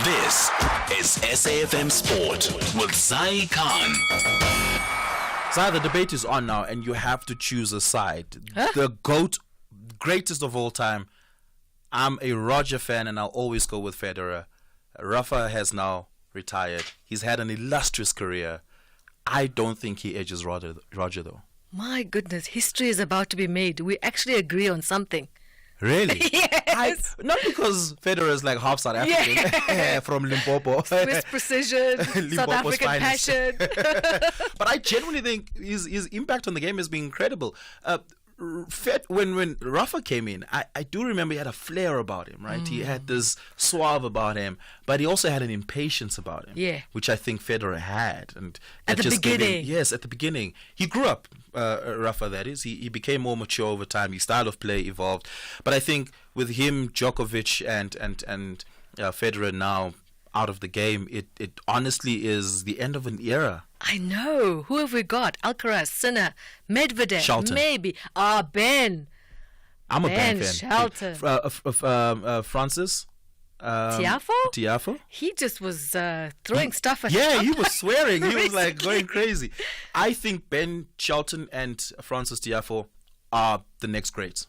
This is SAFM Sport with Zai Khan. Zai, the debate is on now, and you have to choose a side. The GOAT, greatest of all time. I'm a Roger fan, and I'll always go with Federer. Rafa has now retired. He's had an illustrious career. I don't think he edges Roger though. My goodness, history is about to be made. We actually agree on something. Really? Yes. Not because Federer is like half South African from Limpopo. Swiss precision, South African passion. But I genuinely think his impact on the game has been incredible. When Rafa came in, I do remember he had a flair about him, right? He had this suave about him, but he also had an impatience about him, which I think Federer had. And at the beginning. Yes, at the beginning. He grew up, Rafa, that is. He became more mature over time. His style of play evolved. But I think with him, Djokovic and Federer now, out of the game, it honestly is the end of an era. I know. Who have we got? Alcaraz, Sinner, Medvedev, Shelton. maybe. Ben. I'm a Ben Ben fan. Shelton. Francis. Tiafoe? He just was throwing stuff at Yeah, he was swearing. He was like going crazy. I think Ben Shelton and Francis Tiafoe are the next greats.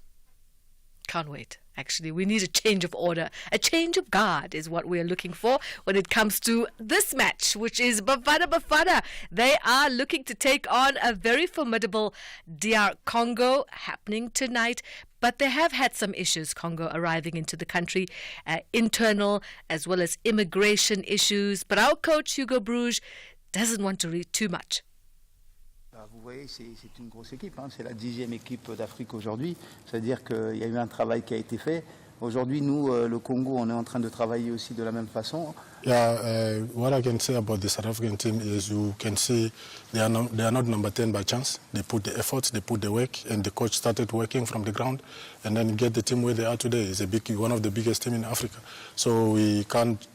Can't wait. Actually, we need a change of order. A change of guard is what we're looking for when it comes to this match, which is Bafana. They are looking to take on a very formidable DR Congo happening tonight. But they have had some issues, Congo arriving into the country, internal as well as immigration issues. But our coach, Hugo Bruges, doesn't want to read too much. Vous voyez, c'est une grosse équipe. C'est la 10e équipe d'Afrique aujourd'hui. C'est-à-dire qu'il y a eu un travail qui a été fait. Aujourd'hui, nous, le Congo, on est en train de travailler aussi de la même façon. Yeah, what I can say about the South African team is you can see they are not number 10 by chance. They put the efforts, they put the work, and the coach started working from the ground, and then get the team where they are today. It's one of the biggest teams in Africa. So we can't,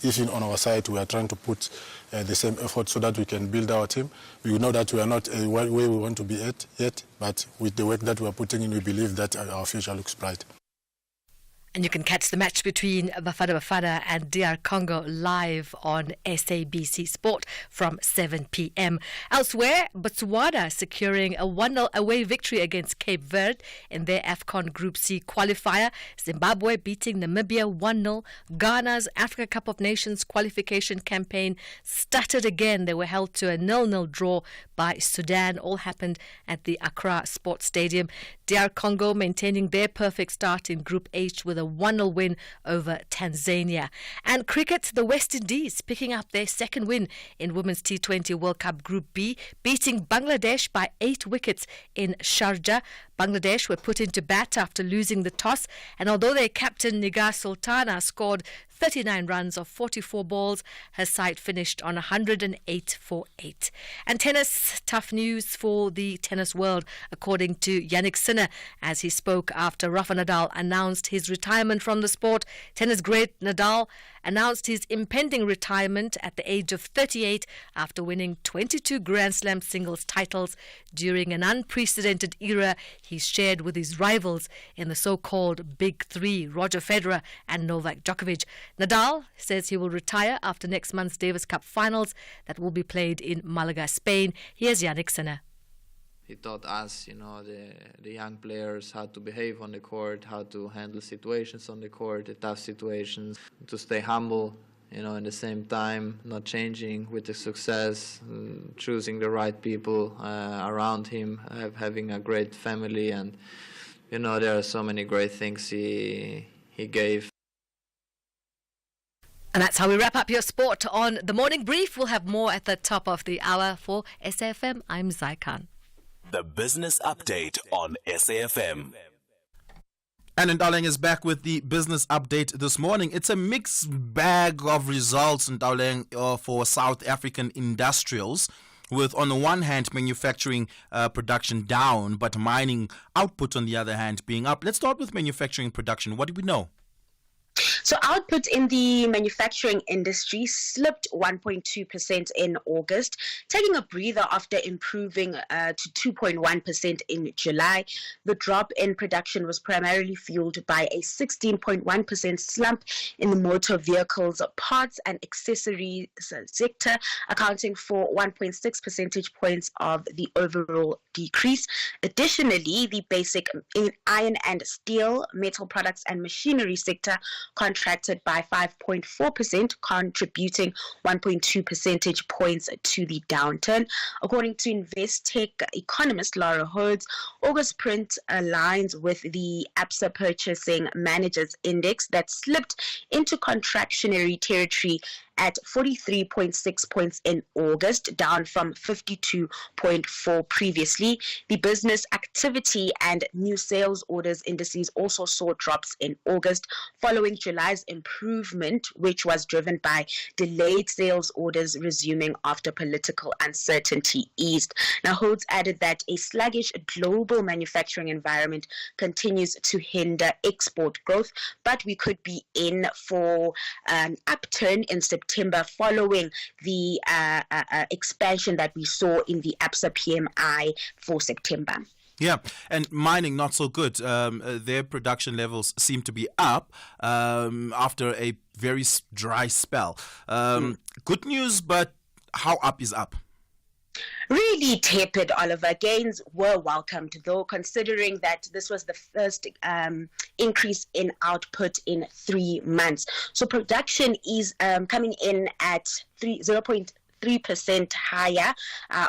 even on our side, we are trying to put the same effort so that we can build our team. We know that we are not where we want to be at yet, but with the work that we are putting in, we believe that our future looks bright. And you can catch the match between Bafana and DR Congo live on SABC Sport from 7 p.m. Elsewhere, Botswana securing a 1-0 away victory against Cape Verde in their AFCON Group C qualifier. Zimbabwe beating Namibia 1-0. Ghana's Africa Cup of Nations qualification campaign stuttered again. They were held to a 0-0 draw by Sudan. All happened at the Accra Sports Stadium. DR Congo maintaining their perfect start in Group H with a 1-0 win over Tanzania. And cricket, the West Indies picking up their second win in Women's T20 World Cup Group B, beating Bangladesh by 8 wickets in Sharjah. Bangladesh were put into bat after losing the toss, and although their captain Nigar Sultana scored 39 runs of 44 balls, her side finished on 108 for 8. And tennis, tough news for the tennis world, according to Yannick Sinner, as he spoke after Rafa Nadal announced his retirement from the sport. Tennis great Nadal announced his impending retirement at the age of 38 after winning 22 Grand Slam singles titles during an unprecedented era he shared with his rivals in the so-called Big Three, Roger Federer and Novak Djokovic. Nadal says he will retire after next month's Davis Cup finals that will be played in Malaga, Spain. Here's Yannick Sinner. He taught us, the young players how to behave on the court, how to handle situations on the court, the tough situations, to stay humble, at the same time, not changing with the success, choosing the right people around him, having a great family, and, there are so many great things he gave. And that's how we wrap up your sport on The Morning Brief. We'll have more at the top of the hour. For SAFM, I'm Zai Khan. The Business Update on SAFM. And Darling is back with the business update this morning. It's a mixed bag of results, Darling, for South African industrials, with on the one hand manufacturing production down, but mining output on the other hand being up. Let's start with manufacturing production. What do we know? So output in the manufacturing industry slipped 1.2% in August, taking a breather after improving to 2.1% in July. The drop in production was primarily fueled by a 16.1% slump in the motor vehicles, parts and accessories sector, accounting for 1.6 percentage points of the overall decrease. Additionally, the basic iron and steel, metal products and machinery sector contracted by 5.4%, contributing 1.2 percentage points to the downturn. According to Investec economist Laura Hodes, August print aligns with the ABSA Purchasing Managers Index that slipped into contractionary territory at 43.6 points in August, down from 52.4 previously. The business activity and new sales orders indices also saw drops in August following July's improvement, which was driven by delayed sales orders resuming after political uncertainty eased. Now, Hodes added that a sluggish global manufacturing environment continues to hinder export growth, but we could be in for an upturn in September following the expansion that we saw in the ABSA PMI for September. Yeah, and mining not so good. Their production levels seem to be up after a very dry spell. Good news, but how up is up? Really tepid, Oliver. Gains were welcomed, though, considering that this was the first increase in output in 3 months. So production is coming in at 0.3% higher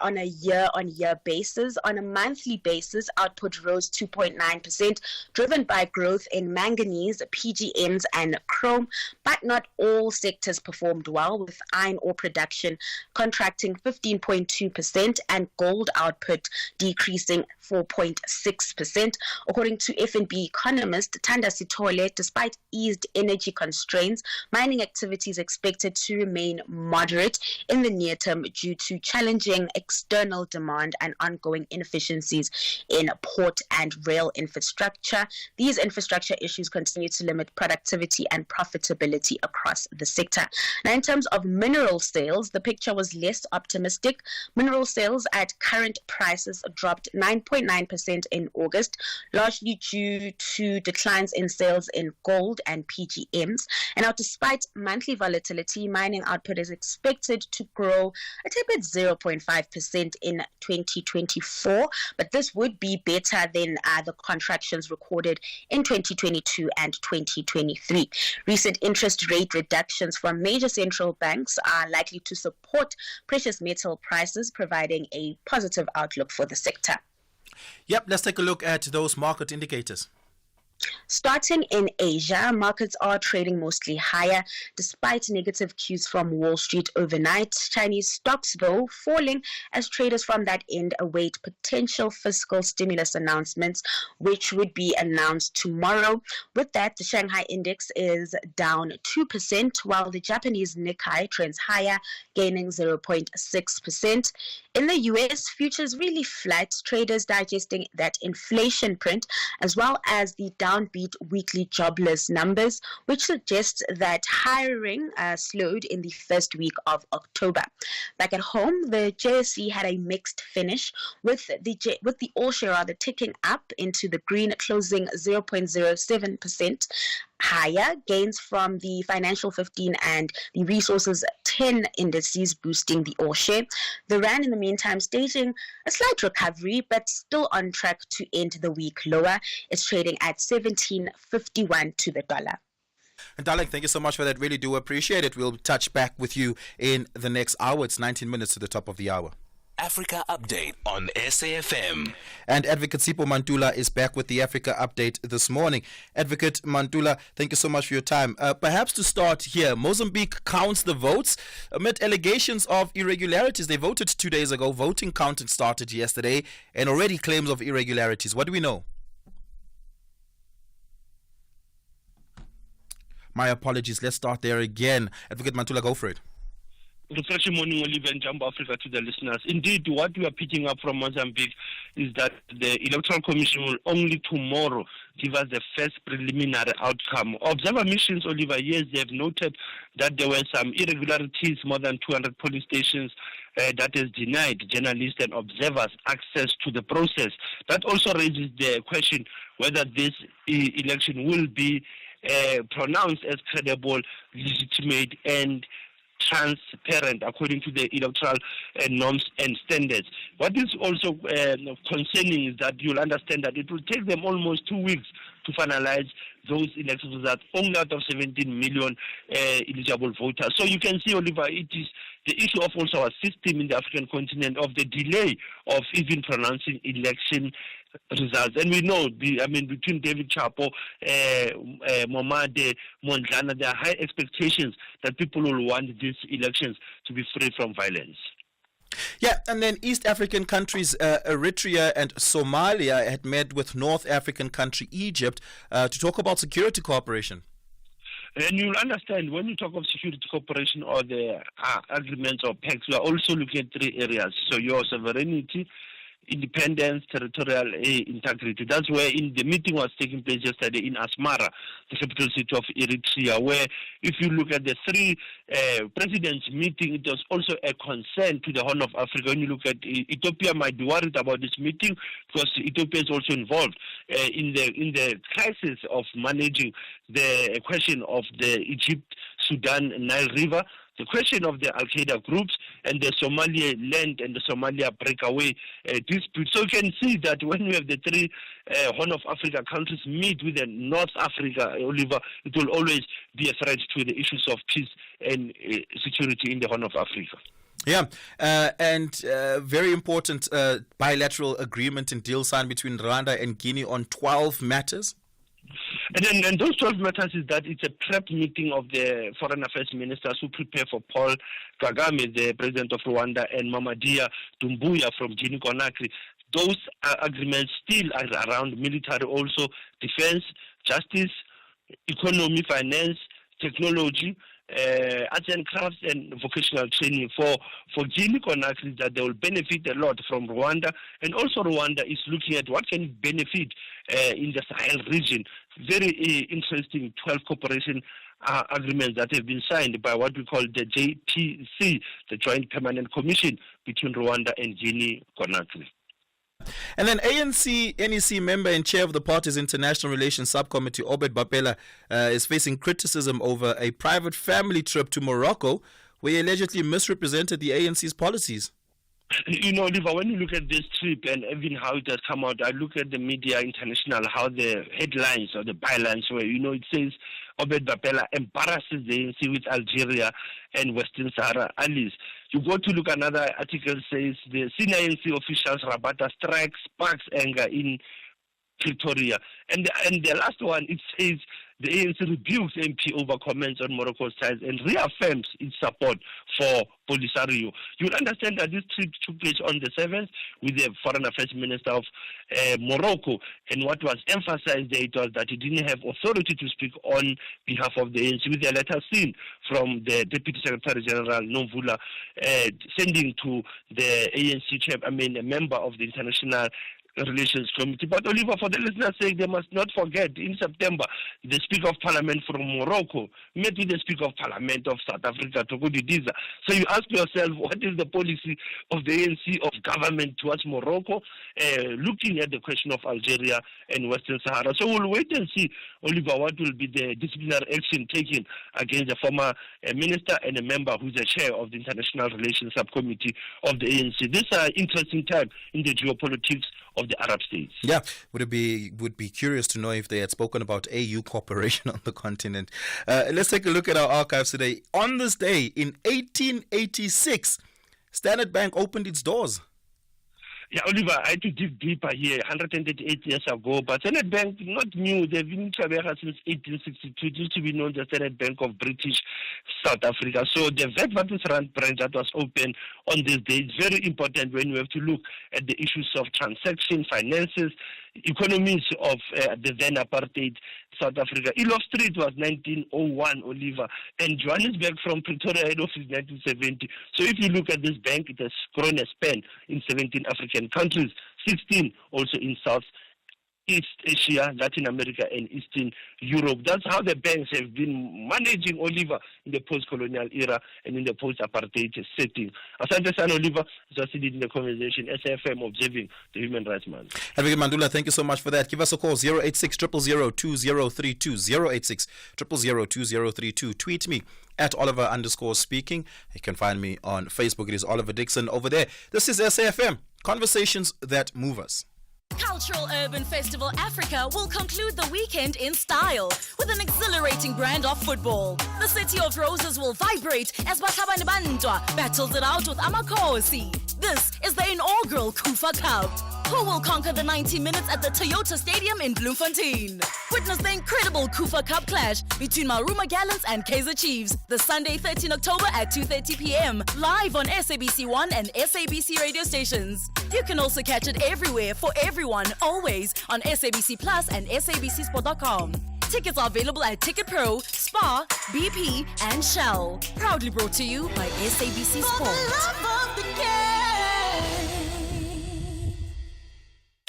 on a year-on-year basis. On a monthly basis, output rose 2.9%, driven by growth in manganese, PGMs, and chrome. But not all sectors performed well, with iron ore production contracting 15.2% and gold output decreasing 4.6%. According to FNB economist Tanda Sithole, despite eased energy constraints, mining activity is expected to remain moderate in the near term due to challenging external demand and ongoing inefficiencies in port and rail infrastructure. These infrastructure issues continue to limit productivity and profitability across the sector. Now, in terms of mineral sales, the picture was less optimistic. Mineral sales at current prices dropped 9.9% in August, largely due to declines in sales in gold and PGMs. And now, despite monthly volatility, mining output is expected to grow a tepid 0.5% in 2024, but this would be better than the contractions recorded in 2022 and 2023. Recent interest rate reductions from major central banks are likely to support precious metal prices, providing a positive outlook for the sector. Yep, let's take a look at those market indicators. Starting in Asia, markets are trading mostly higher despite negative cues from Wall Street overnight. Chinese stocks, though, falling as traders from that end await potential fiscal stimulus announcements, which would be announced tomorrow. With that, the Shanghai index is down 2%, while the Japanese Nikkei trends higher, gaining 0.6%. In the US, futures really flat, traders digesting that inflation print, as well as the downbeat weekly jobless numbers, which suggests that hiring slowed in the first week of October. Back at home, the JSE had a mixed finish, with the all-share rather ticking up into the green, closing 0.07% higher. Gains from the Financial 15 and the Resources 10 indices boosting the all-share. The Rand, in the meantime, staging a slight recovery, but still on track to end the week lower. It's trading at 17.51 to the dollar. And darling, thank you so much for that. Really do appreciate it. We'll touch back with you in the next hour. It's 19 minutes to the top of the hour. Africa Update on SAFM. And Advocate Sipho Mantula is back with the Africa Update this morning. Advocate Mantula, thank you so much for your time. Perhaps to start here, Mozambique counts the votes amid allegations of irregularities. They voted 2 days ago. Voting count started yesterday and already claims of irregularities. What do we know? My apologies. Let's start there again. Advocate Mantula, go for it. Refreshing morning, Oliver and Jumbo Africa to the listeners. Indeed, what we are picking up from Mozambique is that the Electoral Commission will only tomorrow give us the first preliminary outcome. Observer missions, Oliver, yes, they have noted that there were some irregularities, more than 200 police stations that has denied journalists and observers access to the process. That also raises the question whether this election will be pronounced as credible, legitimate, and transparent according to the electoral norms and standards. What is also concerning is that you'll understand that it will take them almost 2 weeks to finalize those elections results, only out of 17 million eligible voters. So you can see, Oliver, it is the issue of also our system in the African continent of the delay of even pronouncing election results. And we know, between David Chapo, Momade, Mondlane, there are high expectations that people will want these elections to be free from violence. Yeah, and then East African countries, Eritrea and Somalia, had met with North African country Egypt to talk about security cooperation. And you'll understand, when you talk of security cooperation or the agreements or pacts, we are also looking at three areas. So your sovereignty, independence, territorial integrity. That's where in the meeting was taking place yesterday in Asmara, the capital city of Eritrea, where if you look at the three presidents meeting, it was also a concern to the Horn of Africa. When you look at Ethiopia, might be worried about this meeting because Ethiopia is also involved in the crisis of managing the question of the Egypt-Sudan-Nile River, the question of the Al-Qaeda groups, and the Somaliland and the Somalia breakaway dispute. So you can see that when you have the three Horn of Africa countries meet with the North Africa, Oliver, it will always be a threat to the issues of peace and security in the Horn of Africa. Yeah, and very important bilateral agreement and deal signed between Rwanda and Guinea on 12 matters. And those 12 matters is that it's a prep meeting of the foreign affairs ministers who prepare for Paul Kagame, the president of Rwanda, and Mamadi Doumbouya from Guinea-Conakry. Those agreements still are around military, also defense, justice, economy, finance, technology, arts and crafts, and vocational training for Guinea-Conakry, that they will benefit a lot from Rwanda. And also Rwanda is looking at what can benefit in the Sahel region. Very interesting 12 cooperation agreements that have been signed by what we call the JPC, the Joint Permanent Commission between Rwanda and Guinea-Conakry. And then ANC NEC member and chair of the party's international relations subcommittee, Obed Bapela, is facing criticism over a private family trip to Morocco where he allegedly misrepresented the ANC's policies. You know, Oliver, when you look at this trip and even how it has come out, I look at the media international, how the headlines or the bylines were, it says Obed Bapela embarrasses the ANC with Algeria and Western Sahara allies. You go to look, another article says the senior ANC officials, Rabata sparks anger in Pretoria. And the last one, it says the ANC rebukes MP over comments on Morocco's ties and reaffirms its support for Polisario. You'll understand that this trip took place on the 7th with the Foreign Affairs Minister of Morocco, and what was emphasized there was that he didn't have authority to speak on behalf of the ANC, with a letter seen from the Deputy Secretary General Nomvula sending to the ANC chair, a member of the International Relations Committee. But Oliver, for the listeners' sake, they must not forget, in September, the Speaker of Parliament from Morocco met with the Speaker of Parliament of South Africa, Togo Didiza. So you ask yourself, what is the policy of the ANC, of government towards Morocco, looking at the question of Algeria and Western Sahara? So we'll wait and see, Oliver, what will be the disciplinary action taken against the former minister and a member who's the chair of the International Relations Subcommittee of the ANC. This is an interesting time in the geopolitics of the Arab states. Yeah, would be curious to know if they had spoken about AU cooperation on the continent. Let's take a look at our archives today. On this day in 1886, Standard Bank opened its doors. Yeah, Oliver, I had to dig deeper here, 138 years ago. But Standard Bank, not new. They've been in Trabera since 1862. It used to be known as the Standard Bank of British South Africa. So the Witwatersrand branch that was open on this day is very important when we have to look at the issues of transaction, finances, economies of the then apartheid South Africa. Elof Street was 1901, Oliver, and Johannesburg from Pretoria head office 1970. So if you look at this bank, it has grown a span in 17 African countries, 16 also in South East Asia, Latin America, and Eastern Europe. That's how the banks have been managing, Oliver, in the post-colonial era and in the post-apartheid setting. Asante sana, Oliver, just in the conversation, SFM observing the Human Rights Month. Henrique Mandula, thank you so much for that. Give us a call, 086-000-2032, 086-000-2032. Tweet me at Oliver_speaking. You can find me on Facebook. It is Oliver Dickson over there. This is SAFM, conversations that move us. Cultural Urban Festival Africa will conclude the weekend in style with an exhilarating brand of football. The City of Roses will vibrate as Bakhabane Bantwa battles it out with Amakhosi. This is the inaugural Kufa Cup. Who will conquer the 90 minutes at the Toyota Stadium in Bloemfontein? Witness the incredible Kufa Cup clash between Maruma Gallants and Kaizer Chiefs the Sunday 13 October at 2:30 p.m. live on SABC1 and SABC radio stations. You can also catch it everywhere for everyone, always on SABC Plus and SABCsport.com. Tickets are available at Ticket Pro, Spar, BP, and Shell. Proudly brought to you by SABC Sport.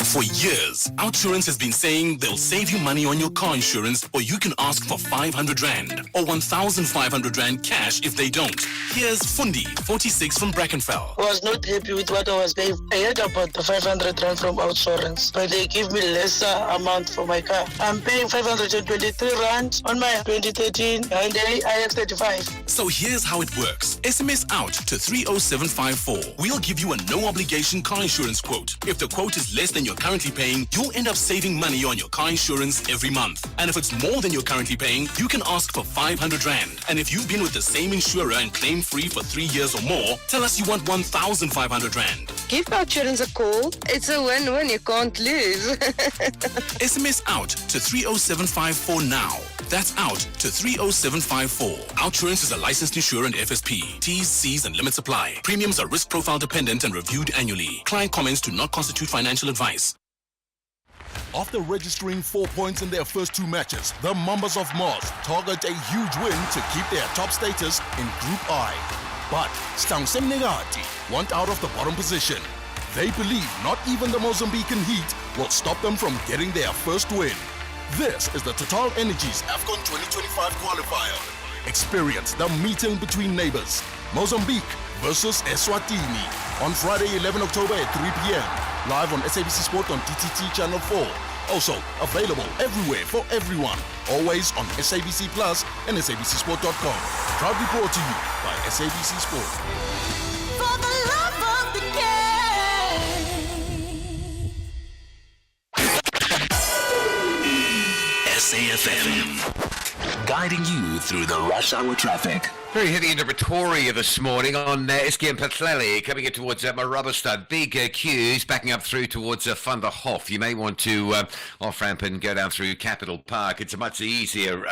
For years, Outsurance has been saying they'll save you money on your car insurance, or you can ask for 500 Rand or 1,500 Rand cash if they don't. Here's Fundi, 46 from Brackenfell. I was not happy with what I was paying. I heard about the 500 Rand from Outsurance, but they give me lesser amount for my car. I'm paying 523 Rand on my 2013 Hyundai iX35. So here's how it works. SMS out to 30754. We'll give you a no-obligation car insurance quote. If the quote is less than you're currently paying, you'll end up saving money on your car insurance every month. And if it's more than you're currently paying, you can ask for 500 Rand. And if you've been with the same insurer and claim free for 3 years or more, tell us you want 1,500 Rand. Give Outsurance a call. It's a win-win. You can't lose. SMS out to 30754 now. That's out to 30754. Outsurance is a licensed insurer and FSP. T's, C's, and limits apply. Premiums are risk profile dependent and reviewed annually. Client comments do not constitute financial advice. After registering 4 points in their first 2 matches, the Mambas of Mars target a huge win to keep their top status in Group I. But Stangsem Negati want out of the bottom position. They believe not even the Mozambican heat will stop them from getting their first win. This is the Total Energies AFCON 2025 qualifier. Experience the meeting between neighbors. Mozambique versus Eswatini on Friday 11 October at 3 p.m. Live on SABC Sport on DTT Channel 4. Also available everywhere for everyone. Always on SABC Plus and SABCsport.com. Proudly brought to you by SABC Sport. For the love of the game. SAFM, guiding you through the rush hour traffic. Very heavy into Pretoria this morning on Eski and Patlali, coming in towards Marabastad. Big queues backing up through towards Van der Hof. You may want to off-ramp and go down through Capital Park. It's a much easier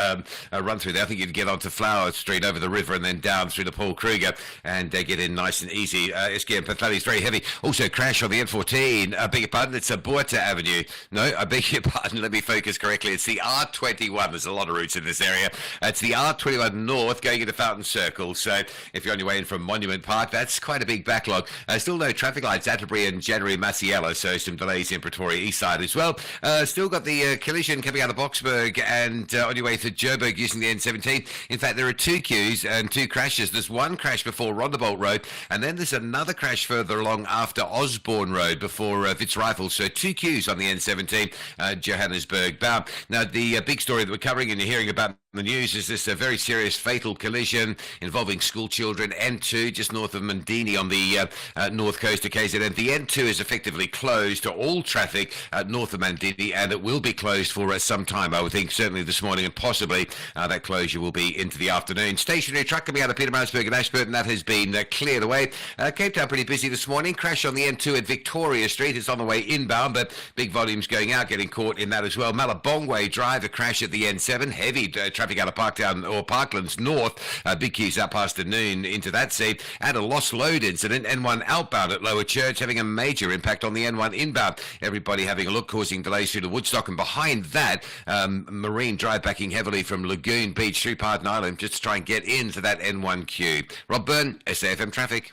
run through there. I think you'd get onto Flower Street over the river and then down through the Paul Kruger and get in nice and easy. Eski and Patlali is very heavy. Also, crash on the N14. I beg your pardon, it's Boerta Avenue. No, I beg your pardon, let me focus correctly. It's the R21. There's a lot of routes in this area. It's the R21 North going into Fountain Circle. So if you're on your way in from Monument Park, that's quite a big backlog. Still no traffic lights, Atterbury and January Maciella, so some delays in Pretoria East Side as well. Still got the collision coming out of Boksburg and on your way to Joburg using the N17. In fact, there are 2 queues and 2 crashes. There's one crash before Rondebolt Road, and then there's another crash further along after Osborne Road before Fitzrifle. So 2 queues on the N17, Johannesburg bound. Now, the big story that we're covering and you're hearing about the news is this very serious fatal collision involving school children. N2 just north of Mandini on the north coast of KZN. The N2 is effectively closed to all traffic north of Mandini, and it will be closed for some time, I would think, certainly this morning, and possibly that closure will be into the afternoon. Stationary truck coming out of Pietermaritzburg and Ashburton, that has been cleared away. Cape Town pretty busy this morning. Crash on the N2 at Victoria Street. It's on the way inbound, but big volumes going out, getting caught in that as well. Malabongwe Drive, a crash at the N7. Heavy traffic out of Parktown or Parklands North. Big queues up past the noon into that seat. And a lost load incident. N1 outbound at Lower Church having a major impact on the N1 inbound. Everybody having a look, causing delays through to Woodstock. And behind that, Marine Drive backing heavily from Lagoon Beach through Parton Island just to try and get into that N1 queue. Rob Byrne, SAFM Traffic.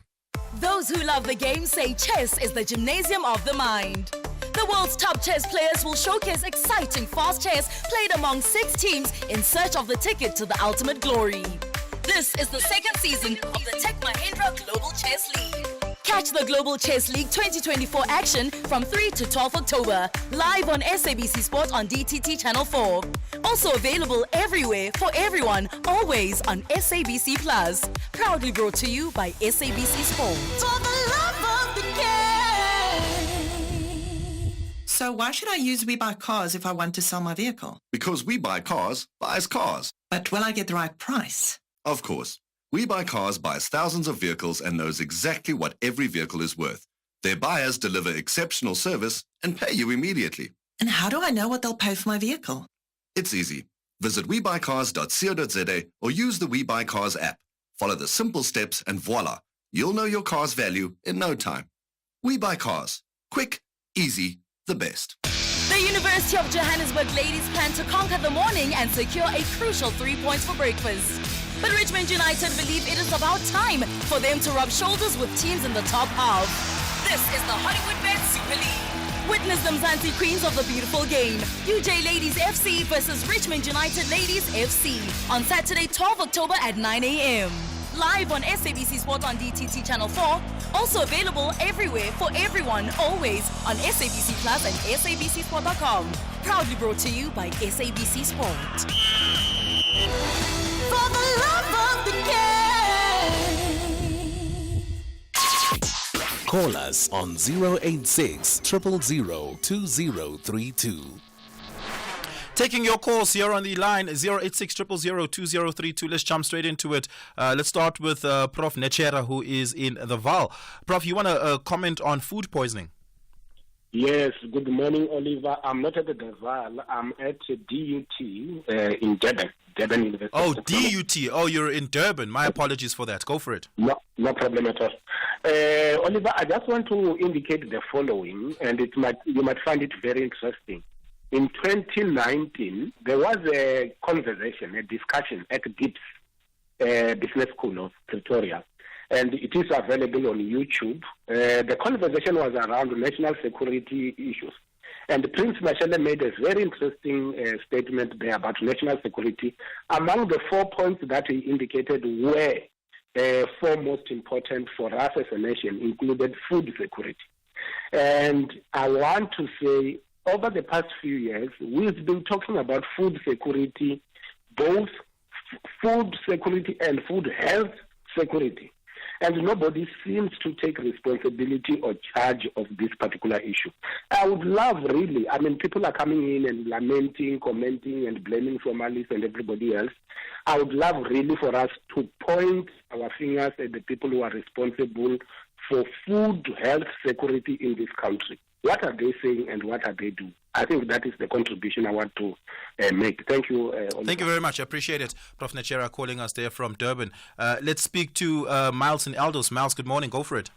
Those who love the game say chess is the gymnasium of the mind. The world's top chess players will showcase exciting fast chess played among 6 teams in search of the ticket to the ultimate glory. This is the 2nd season of the Tech Mahindra Global Chess League. Catch the Global Chess League 2024 action from 3 to 12 October, live on SABC Sport on DTT Channel 4. Also available everywhere for everyone, always on SABC Plus. Proudly brought to you by SABC Sport. For the love of the game. So why should I use We Buy Cars if I want to sell my vehicle? Because We Buy Cars buys cars. But will I get the right price? Of course. We Buy Cars buys thousands of vehicles and knows exactly what every vehicle is worth. Their buyers deliver exceptional service and pay you immediately. And how do I know what they'll pay for my vehicle? It's easy. Visit webuycars.co.za or use the We Buy Cars app. Follow the simple steps and voila, you'll know your car's value in no time. We Buy Cars. Quick, easy, the best. The University of Johannesburg ladies plan to conquer the morning and secure a crucial 3 points for breakfast. But Richmond United believe it is about time for them to rub shoulders with teams in the top half. This is the Hollywood Bet Super League. Witness the Mzansi Queens of the beautiful game, UJ Ladies FC versus Richmond United Ladies FC on Saturday, 12 October at 9 a.m. Live on SABC Sport on DTT Channel 4. Also available everywhere for everyone, always on SABC Plus and SABCSport.com. Proudly brought to you by SABC Sport. For the love of the game. Call us on 086 000 2032. Taking your calls here on the line, 086 000 2032. Let's jump straight into it. Let's start with Prof. Nechera, who is in the Val. Prof, you want to comment on food poisoning? Yes, good morning, Oliver. I'm not at the Val. I'm at DUT in Durban. Durban University. Oh, DUT. Oh, you're in Durban. My apologies for that. Go for it. No problem at all. Oliver, I just want to indicate the following, and you might find it very interesting. In 2019, there was a conversation, a discussion at GIPS Business School of Pretoria, and it is available on YouTube. The conversation was around national security issues. And Prince Mashele made a very interesting statement there about national security. Among the 4 points that he indicated were four most important for us as a nation included food security. And I want to say, over the past few years, we've been talking about food security, both food security and food health security. And nobody seems to take responsibility or charge of this particular issue. I would love really, people are coming in and lamenting, commenting and blaming Somalis and everybody else. I would love really for us to point our fingers at the people who are responsible for food health security in this country. What are they saying and what are they doing? I think that is the contribution I want to make. Thank you. Thank you very much. I appreciate it. Prof. Nechera calling us there from Durban. Let's speak to Miles in Eldos. Miles, good morning. Go for it.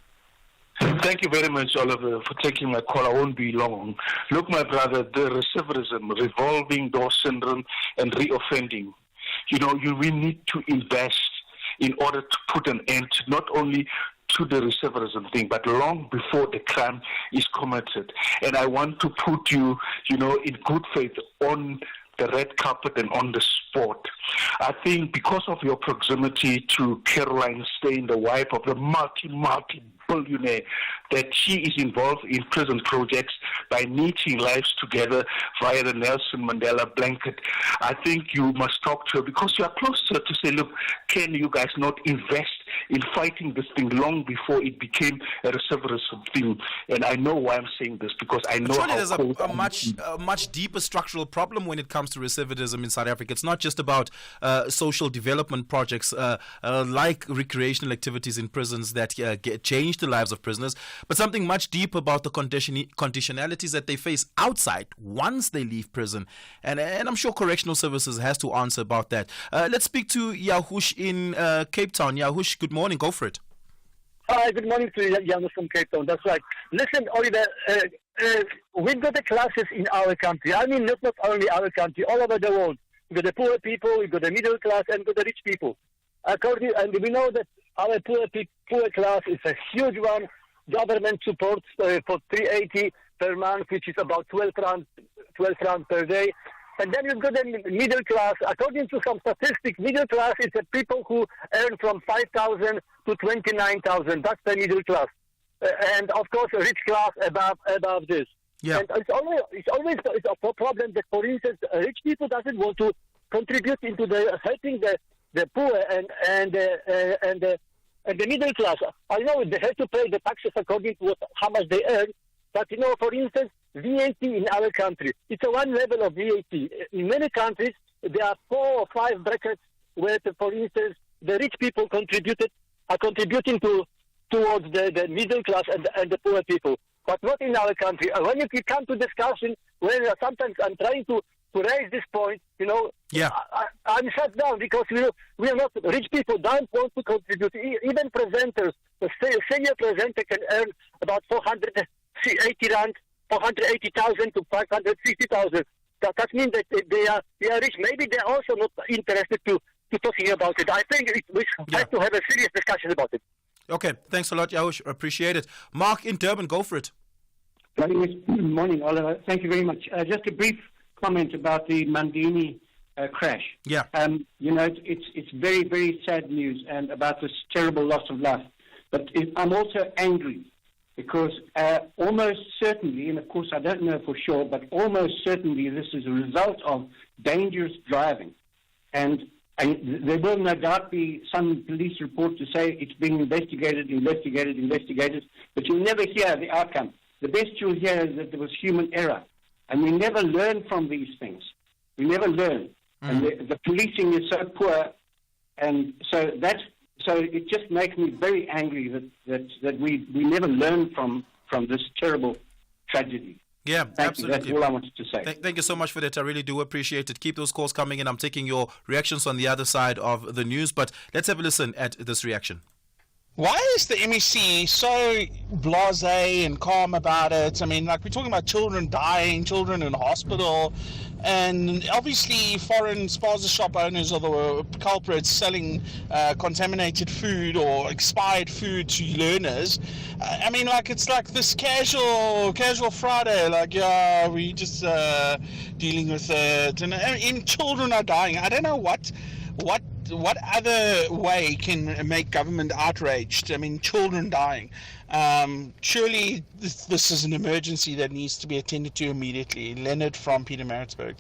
Thank you very much, Oliver, for taking my call. I won't be long. Look, my brother, the recidivism, revolving door syndrome, and reoffending. We need to invest in order to put an end to not only to the recidivism thing, but long before the crime is committed. And I want to put you, in good faith on the red carpet and on the spot. I think because of your proximity to Caroline Steyn, the wife of the multi-billionaire, that she is involved in prison projects by knitting lives together via the Nelson Mandela blanket. I think you must talk to her because you are close to her to say, look, can you guys not invest in fighting this thing long before it became a recidivism thing? And I know why I'm saying this, because I know surely how there's a much deeper structural problem when it comes to recidivism in South Africa. It's not just about social development projects like recreational activities in prisons that change the lives of prisoners, but something much deeper about the conditionalities that they face outside once they leave prison. And I'm sure Correctional Services has to answer about that. Let's speak to Yahush in Cape Town. Yahush, good morning. Go for it. Hi, good morning to Janus from Cape Town. That's right. Listen, Oliver, we've got the classes in our country. I mean, not only our country, all over the world. We've got the poor people, we've got the middle class, and we've got the rich people. And we know that our poor class is a huge one. Government supports for 380 per month, which is about 12 rand per day. And then you've got the middle class. According to some statistics, middle class is the people who earn from 5,000 to 29,000. That's the middle class. And of course, a rich class above this. Yeah. And it's always a problem that, for instance, rich people doesn't want to contribute into the helping the poor and the middle class. I know they have to pay the taxes according to how much they earn, but for instance, VAT in our country, it's a one level of VAT. In many countries, there are 4 or 5 brackets where, for instance, the rich people are contributing to towards the middle class and the poor people, but not in our country. And when you come to discussion, when sometimes I'm trying to raise this point, Yeah. I'm shut down because we are not rich people. Don't want to contribute. Even presenters, the senior presenter can earn about 480 rand, 480,000 to 550,000. That means that they are rich. Maybe they're also not interested to talking about it. I think we have to have a serious discussion about it. Okay, thanks a lot, Yahush. Appreciate it. Mark in Durban, go for it. Morning, Oliver. Thank you very much. Just a brief comment about the Mandini crash. Yeah. It's very, very sad news and about this terrible loss of life. But I'm also angry because almost certainly, and of course I don't know for sure, but almost certainly this is a result of dangerous driving. And there will no doubt be some police report to say it's being investigated, but you'll never hear the outcome. The best you'll hear is that there was human error. And we never learn from these things. We never learn. And the policing is so poor. And so it just makes me very angry that we never learn from this terrible tragedy. Yeah, Thank you. That's all I wanted to say. Thank you so much for that. I really do appreciate it. Keep those calls coming in. I'm taking your reactions on the other side of the news, but let's have a listen at this reaction. Why is the MEC so blasé and calm about it? I mean, like, we're talking about children dying, children in hospital, and obviously foreign spaza shop owners are the culprits selling contaminated food or expired food to learners. I mean, like, it's like this casual Friday, like, yeah, we just dealing with it, and children are dying. I don't know what other way can make government outraged? I mean, children dying. Surely this is an emergency that needs to be attended to immediately. Leonard from Pietermaritzburg.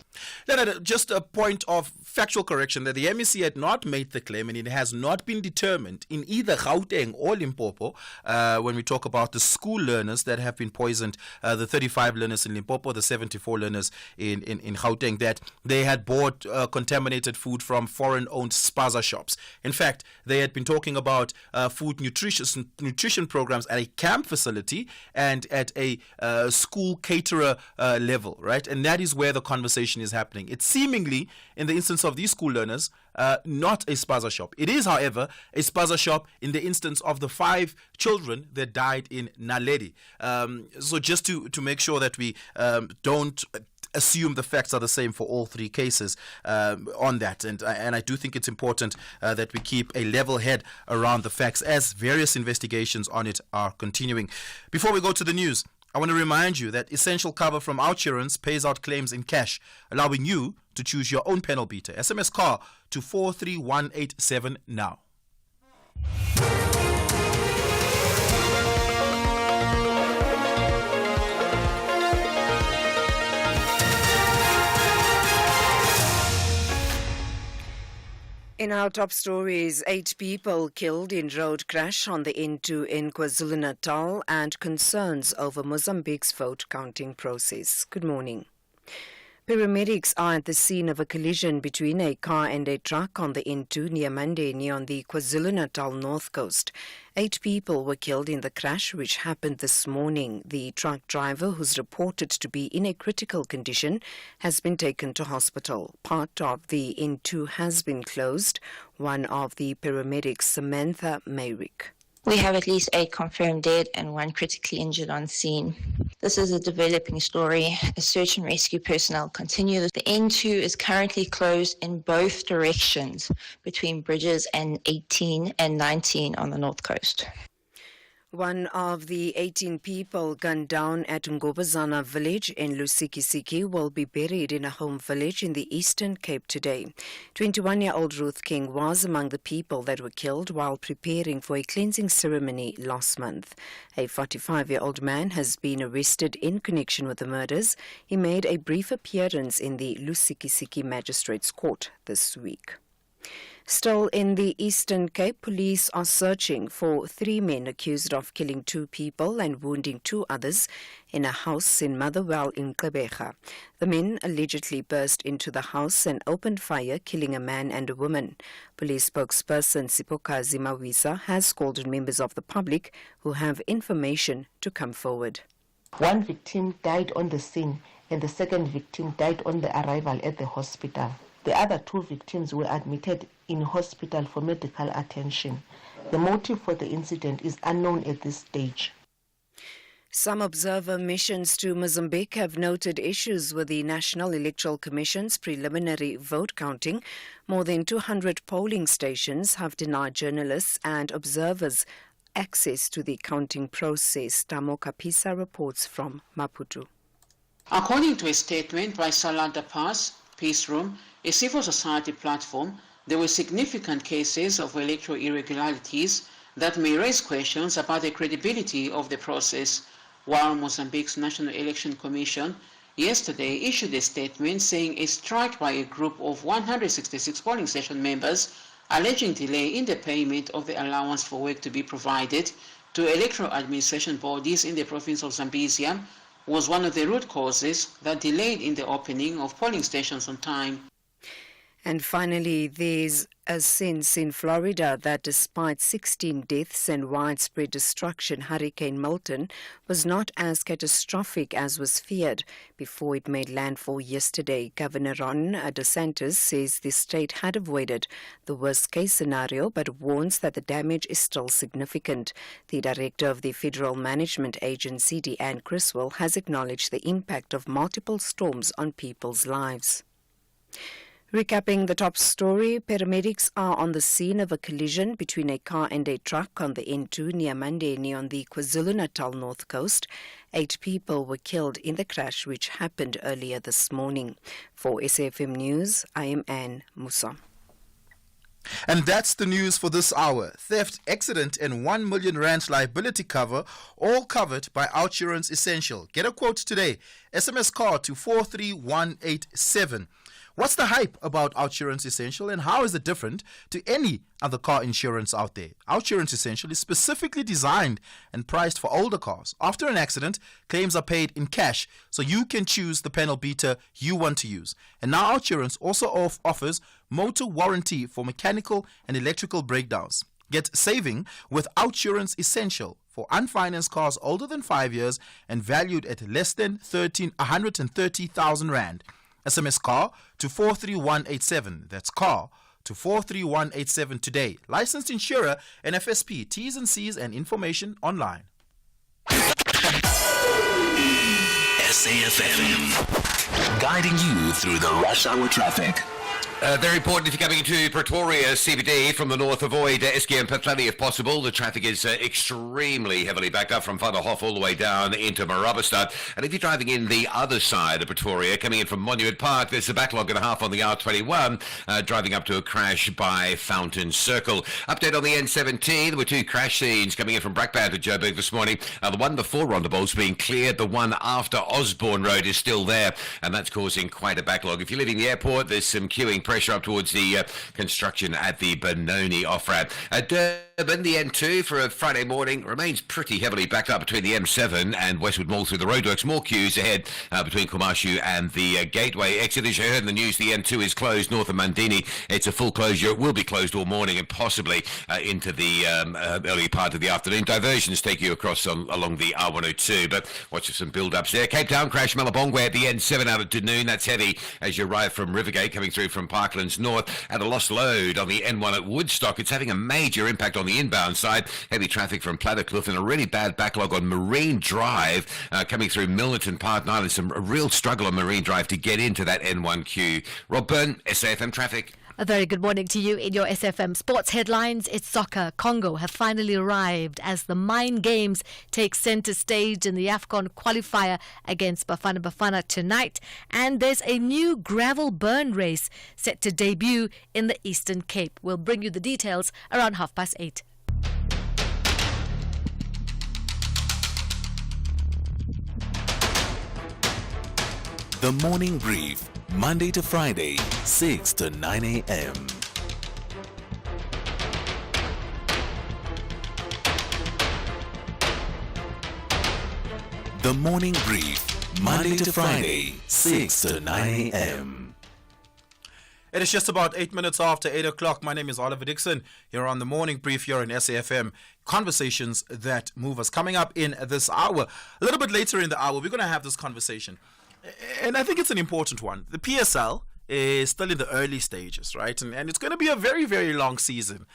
Leonard, just a point of factual correction that the MEC had not made the claim and it has not been determined in either Gauteng or Limpopo when we talk about the school learners that have been poisoned, the 35 learners in Limpopo, the 74 learners in Gauteng, that they had bought contaminated food from foreign-owned spaza shops. In fact, they had been talking about food nutrition programs at a camp facility and at a school caterer level, right? And that is where the conversation is happening. It's seemingly, in the instance of these school learners, not a spaza shop. It is, however, a spaza shop in the instance of the 5 children that died in Naledi. So just to make sure that we don't assume the facts are the same for all 3 cases on that. And I do think it's important that we keep a level head around the facts as various investigations on it are continuing. Before we go to the news, I want to remind you that Essential Cover from Outsurance pays out claims in cash, allowing you to choose your own panel beater. SMS CAR to 43187 now. In our top stories, 8 people killed in road crash on the N2 in KwaZulu-Natal and concerns over Mozambique's vote counting process. Good morning. Paramedics are at the scene of a collision between a car and a truck on the N2 near Mandeni on the KwaZulu-Natal north coast. 8 people were killed in the crash, which happened this morning. The truck driver, who's reported to be in a critical condition, has been taken to hospital. Part of the N2 has been closed. One of the paramedics, Samantha Mayrick. We have at least 8 confirmed dead and 1 critically injured on scene. This is a developing story. As search and rescue personnel continue, the N2 is currently closed in both directions between bridges and 18 and 19 on the north coast. One of the 18 people gunned down at Ngobazana village in Lusikisiki will be buried in a home village in the Eastern Cape today. 21-year-old Ruth King was among the people that were killed while preparing for a cleansing ceremony last month. A 45-year-old man has been arrested in connection with the murders. He made a brief appearance in the Lusikisiki Magistrates Court this week. Still in the Eastern Cape, police are searching for 3 men accused of killing 2 people and wounding 2 others in a house in Motherwell in Gqeberha. The men allegedly burst into the house and opened fire, killing a man and a woman. Police spokesperson Sipokazi Mawisa has called on members of the public who have information to come forward. 1 victim died on the scene and the second victim died on the arrival at the hospital. The other 2 victims were admitted in hospital for medical attention. The motive for the incident is unknown at this stage. Some observer missions to Mozambique have noted issues with the National Electoral Commission's preliminary vote counting. More than 200 polling stations have denied journalists and observers access to the counting process. Tamo Kapisa reports from Maputo. According to a statement by Salada Pass, Peace Room, a civil society platform, there were significant cases of electoral irregularities that may raise questions about the credibility of the process, while Mozambique's National Election Commission yesterday issued a statement saying a strike by a group of 166 polling station members alleging delay in the payment of the allowance for work to be provided to electoral administration bodies in the province of Zambezia was one of the root causes that delayed in the opening of polling stations on time. And finally, there's a sense in Florida that despite 16 deaths and widespread destruction, Hurricane Milton was not as catastrophic as was feared before it made landfall yesterday. Governor Ron DeSantis says the state had avoided the worst-case scenario but warns that the damage is still significant. The director of the Federal Management Agency, Deanne Criswell, has acknowledged the impact of multiple storms on people's lives. Recapping the top story, paramedics are on the scene of a collision between a car and a truck on the N2 near Mandeni on the KwaZulu-Natal north coast. 8 people were killed in the crash which happened earlier this morning. For SAFM News, I am Anne Musa. And that's the news for this hour. Theft, accident and 1 million rand liability cover, all covered by Outsurance Essential. Get a quote today. SMS card to 43187. What's the hype about Outsurance Essential and how is it different to any other car insurance out there? Outsurance Essential is specifically designed and priced for older cars. After an accident, claims are paid in cash, so you can choose the panel beater you want to use. And now Outsurance also offers motor warranty for mechanical and electrical breakdowns. Get saving with Outsurance Essential for unfinanced cars older than 5 years and valued at less than 130,000 rand. SMS car to 43187. That's car to 43187 today. Licensed insurer and FSP. T's and C's and information online. SAFM, guiding you through the rush hour traffic. Very important if you're coming into Pretoria CBD from the north, avoid SKM Pimplani if possible. The traffic is extremely heavily backed up from Vanderhof all the way down into Marabastad. And if you're driving in the other side of Pretoria, coming in from Monument Park, there's a backlog and a half on the R21, driving up to a crash by Fountain Circle. Update on the N17, there were 2 crash scenes coming in from Brakpan to Joburg this morning. The one before Rondeboult's being cleared, the one after Osborne Road is still there, and that's causing quite a backlog. If you're leaving the airport, there's some queuing pressure up towards the construction at the Benoni off-ramp. Durban, the N2 for a Friday morning remains pretty heavily backed up between the M7 and Westwood Mall through the roadworks. More queues ahead between Kumashu and the Gateway exit. As you heard in the news, the N2 is closed north of Mandini. It's a full closure. It will be closed all morning and possibly into the early part of the afternoon. Diversions take you across along the R102, but watch for some build-ups there. Cape Town crash, Malabongwe at the N7 out of Dunoon. That's heavy as you arrive from Rivergate coming through from Parklands North. And a lost load on the N1 at Woodstock. It's having a major impact on the inbound side. Heavy traffic from Plattercliff and a really bad backlog on Marine Drive coming through Milnerton Park Island. Some a real struggle on Marine Drive to get into that N1 queue. Rob Byrne, SAFM Traffic. A very good morning to you in your SFM Sports headlines. It's soccer. Congo have finally arrived as the Mind Games take centre stage in the AFCON qualifier against Bafana Bafana tonight. And there's a new gravel burn race set to debut in the Eastern Cape. We'll bring you the details around 8:30. The Morning Brief, Monday to Friday, 6 to 9 a.m. The Morning Brief, Monday to Friday, 6 to 9 a.m. It is just about 8 minutes after 8 o'clock. My name is Oliver Dickson. You're on the Morning Brief here in SAFM. Conversations that move us. Coming up in this hour, a little bit later in the hour, we're going to have this conversation. And I think it's an important one. The PSL is still in the early stages, right? And it's going to be a very, very long season.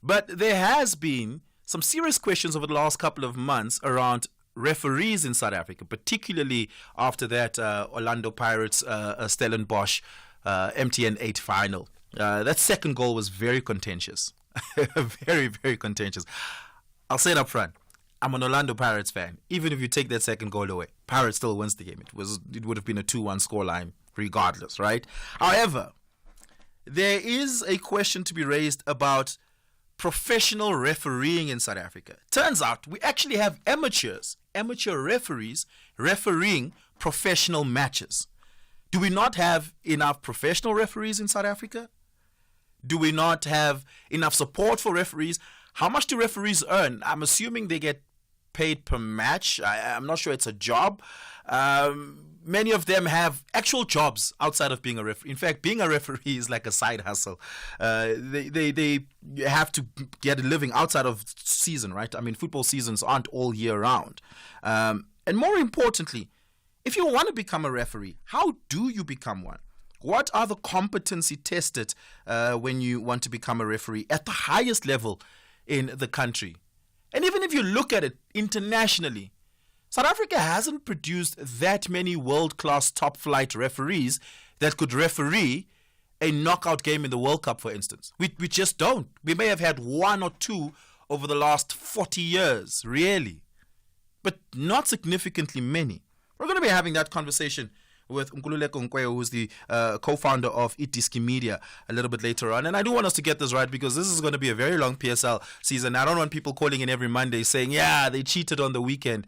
But there has been some serious questions over the last couple of months around referees in South Africa, particularly after that Orlando Pirates Stellenbosch MTN 8 final. That second goal was very contentious. Very, very contentious. I'll say it up front. I'm an Orlando Pirates fan. Even if you take that second goal away, Pirates still wins the game. It would have been a 2-1 scoreline regardless, right? However, there is a question to be raised about professional refereeing in South Africa. Turns out we actually have amateur referees refereeing professional matches. Do we not have enough professional referees in South Africa? Do we not have enough support for referees? How much do referees earn? I'm assuming they get paid per match. I'm not sure it's a job. Many of them have actual jobs outside of being a referee. In fact, being a referee is like a side hustle. They have to get a living outside of season, right? I mean, football seasons aren't all year round. And more importantly, if you want to become a referee, how do you become one? What are the competency tested when you want to become a referee at the highest level in the country? And even if you look at it internationally, South Africa hasn't produced that many world-class top-flight referees that could referee a knockout game in the World Cup, for instance. We just don't. We may have had one or two over the last 40 years, really, but not significantly many. We're going to be having that conversation with Nkululeko Nkwe, who's the co-founder of Dickson Media, a little bit later on. And I do want us to get this right because this is going to be a very long PSL season. I don't want people calling in every Monday saying, yeah, they cheated on the weekend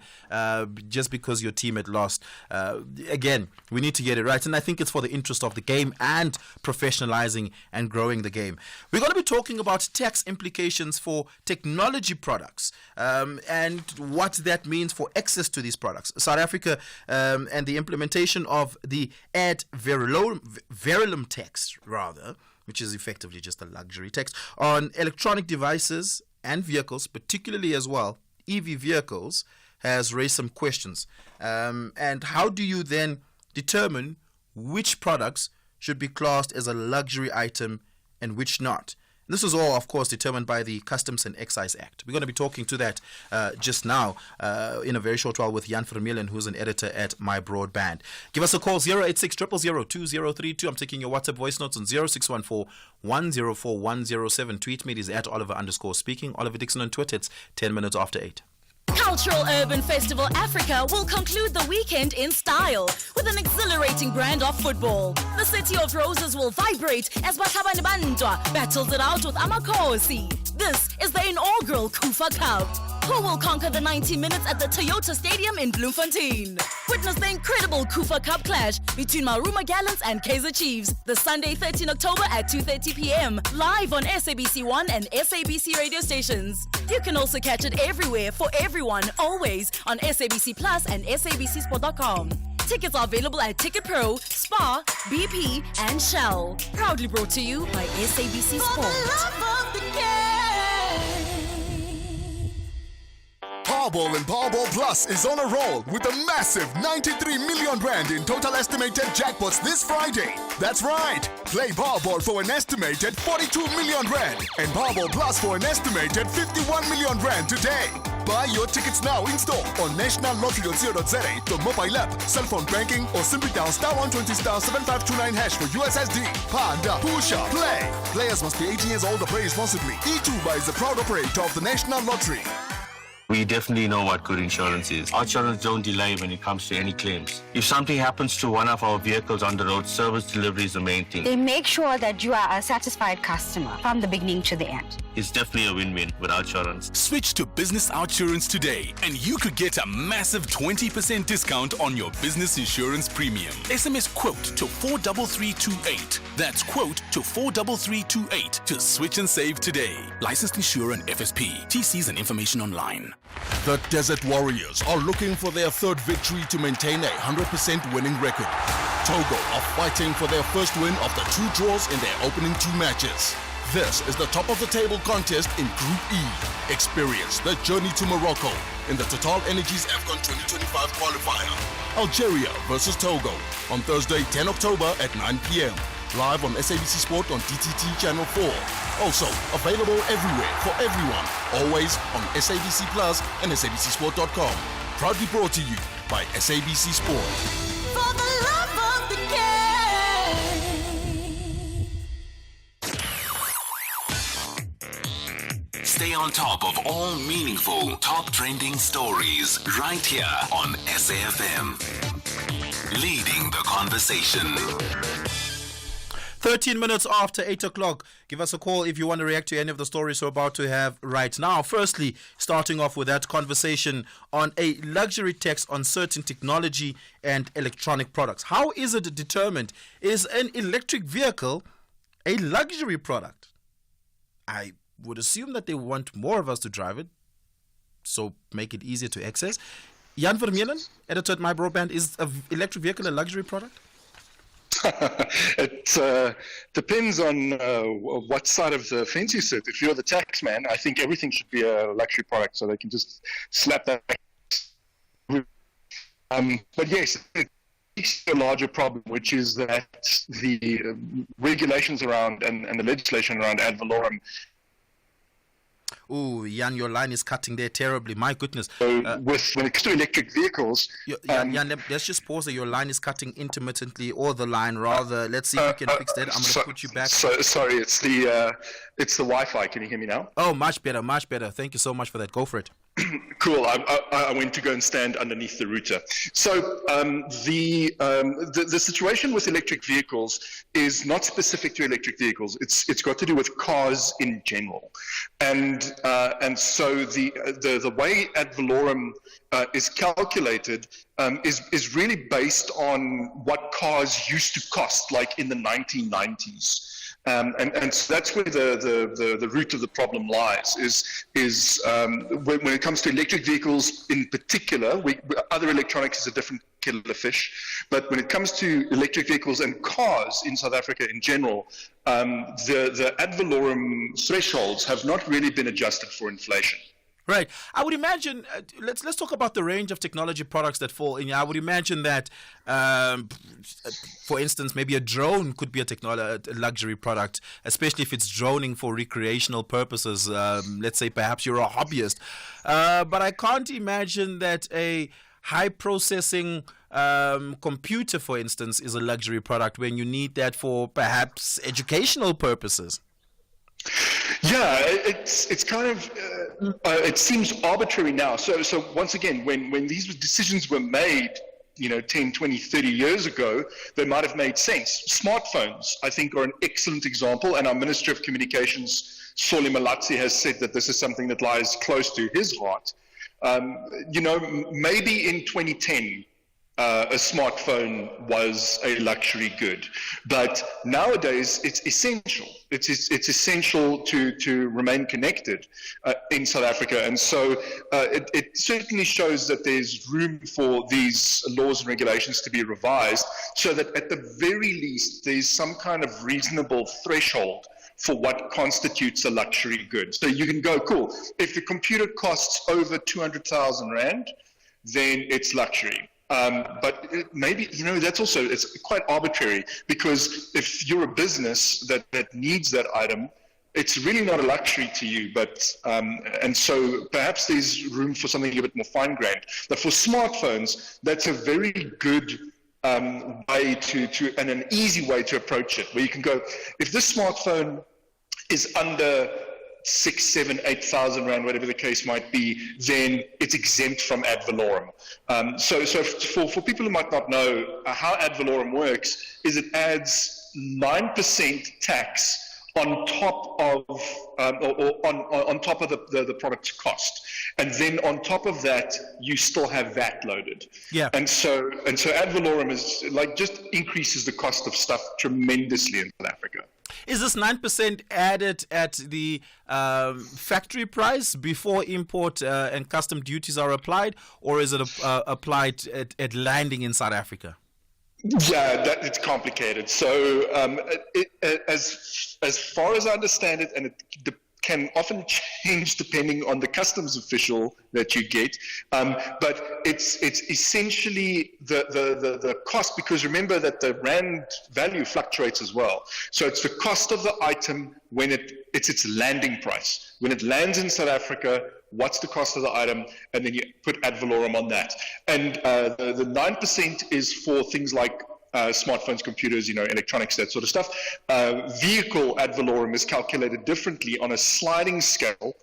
just because your team had lost. Again, we need to get it right. And I think it's for the interest of the game and professionalizing and growing the game. We're going to be talking about tax implications for technology products and what that means for access to these products. South Africa and the implementation of the ad valorem tax, rather, which is effectively just a luxury tax on electronic devices and vehicles, particularly as well EV vehicles, has raised some questions. And how do you then determine which products should be classed as a luxury item and which not? This is all, of course, determined by the Customs and Excise Act. We're going to be talking to that just now in a very short while with Jan Vermeulen, who's an editor at My Broadband. Give us a call, 086 000 2032. I'm taking your WhatsApp voice notes on 0614 104 107. Tweet me, it is at Oliver_speaking. Oliver Dickson on Twitter. It's 10 minutes after 8. Cultural Urban Festival Africa will conclude the weekend in style with an exhilarating brand of football. The City of Roses will vibrate as Bakhabane Bantwa battles it out with Amakosi. This is the inaugural Kufa Cup. Who will conquer the 90 minutes at the Toyota Stadium in Bloemfontein? Witness the incredible Kufa Cup clash between Maruma Gallants and Kaizer Chiefs this Sunday, 13 October at 2:30 p.m. live on SABC 1 and SABC radio stations. You can also catch it everywhere for everyone, always on SABC Plus and SABCsport.com. Tickets are available at Ticket Pro, Spar, BP, and Shell. Proudly brought to you by SABC Sport. Powerball and Powerball Plus is on a roll with a massive 93 million rand in total estimated jackpots this Friday. That's right. Play Powerball for an estimated 42 million rand and Powerball Plus for an estimated 51 million rand today. Buy your tickets now in store on nationallottery.co.za, the mobile app, cell phone banking, or simply dial *120 *7529# for USSD. Panda, Pusha, play. Players must be 18 years old or play responsibly. E2 is the proud operator of the National Lottery. We definitely know what good insurance is. Our insurance don't delay when it comes to any claims. If something happens to one of our vehicles on the road, service delivery is the main thing. They make sure that you are a satisfied customer from the beginning to the end. It's definitely a win-win with OutSurance. Switch to Business Outsurance today and you could get a massive 20% discount on your business insurance premium. SMS quote to 43328. That's quote to 43328 to switch and save today. Licensed insurer and FSP. TCs and information online. The Desert Warriors are looking for their third victory to maintain a 100% winning record. Togo are fighting for their first win of the 2 draws in their opening 2 matches. This is the top of the table contest in Group E. Experience the journey to Morocco in the Total Energies AFCON 2025 qualifier. Algeria versus Togo on Thursday, 10 October at 9 p.m. Live on SABC Sport on DTT Channel 4. Also available everywhere for everyone. Always on SABC Plus and SABCSport.com. Proudly brought to you by SABC Sport. For the love of the game. Stay on top of all meaningful, top trending stories right here on SAFM. Leading the conversation. 13 minutes after 8 o'clock. Give us a call if you want to react to any of the stories we're about to have right now. Firstly, starting off with that conversation on a luxury tax on certain technology and electronic products. How is it determined? Is an electric vehicle a luxury product? I would assume that they want more of us to drive it, so make it easier to access. Jan Vermeulen, editor at My Broadband, is an electric vehicle a luxury product? It depends on what side of the fence you sit. If you're the tax man, I think everything should be a luxury product, so they can just slap that. But yes, it's a larger problem, which is that the regulations around and the legislation around ad valorem. Oh, Jan, your line is cutting there terribly. My goodness. When it comes to electric vehicles... Jan, let's just pause there. Your line is cutting intermittently, or the line rather. Let's see if we can fix that. I'm going to put you back. Sorry, it's the Wi-Fi. Can you hear me now? Oh, much better, much better. Thank you so much for that. Go for it. Cool. I went to go and stand underneath the router. So the situation with electric vehicles is not specific to electric vehicles. It's got to do with cars in general, and so the way ad valorem is calculated is really based on what cars used to cost, like in the 1990s. And so that's where the root of the problem lies, is when it comes to electric vehicles in particular. Other electronics is a different kettle of fish, but when it comes to electric vehicles and cars in South Africa in general, the ad valorem thresholds have not really been adjusted for inflation. Right. I would imagine, let's talk about the range of technology products that fall in. I would imagine that, for instance, maybe a drone could be a luxury product, especially if it's droning for recreational purposes. Let's say perhaps you're a hobbyist. But I can't imagine that a high processing computer, for instance, is a luxury product when you need that for perhaps educational purposes. Yeah, it's kind of it seems arbitrary now. So once again, when these decisions were made, 10, 20, 30 years ago, they might have made sense. Smartphones, I think, are an excellent example, and our Minister of Communications, Soli Malatsi, has said that this is something that lies close to his heart. Maybe in 2010, a smartphone was a luxury good, but nowadays it's essential. It's essential to remain connected in South Africa, and so it certainly shows that there's room for these laws and regulations to be revised, so that at the very least there's some kind of reasonable threshold for what constitutes a luxury good. So you can go, cool, if the computer costs over 200,000 Rand, then it's luxury. But maybe, that's also, it's quite arbitrary, because if you're a business that needs that item, it's really not a luxury to you. But and so perhaps there's room for something a bit more fine-grained. But for smartphones, that's a very good way to and an easy way to approach it, where you can go, if this smartphone is under 6, 7, 8,000 Rand, whatever the case might be, then it's exempt from ad valorem. So for people who might not know how ad valorem works, is it adds 9% tax on top of on top of the product's cost, and then on top of that you still have VAT loaded. Yeah. And so ad valorem is like just increases the cost of stuff tremendously in South Africa. Is this 9% added at the factory price before import and custom duties are applied, or is it applied at landing in South Africa? Yeah, it's complicated. So as far as I understand it, and it can often change depending on the customs official that you get, but it's essentially the cost, because remember that the rand value fluctuates as well. So it's the cost of the item when it's its landing price. When it lands in South Africa, what's the cost of the item, and then you put ad valorem on that. And the 9% is for things like smartphones, computers, electronics, that sort of stuff. Vehicle ad valorem is calculated differently on a sliding scale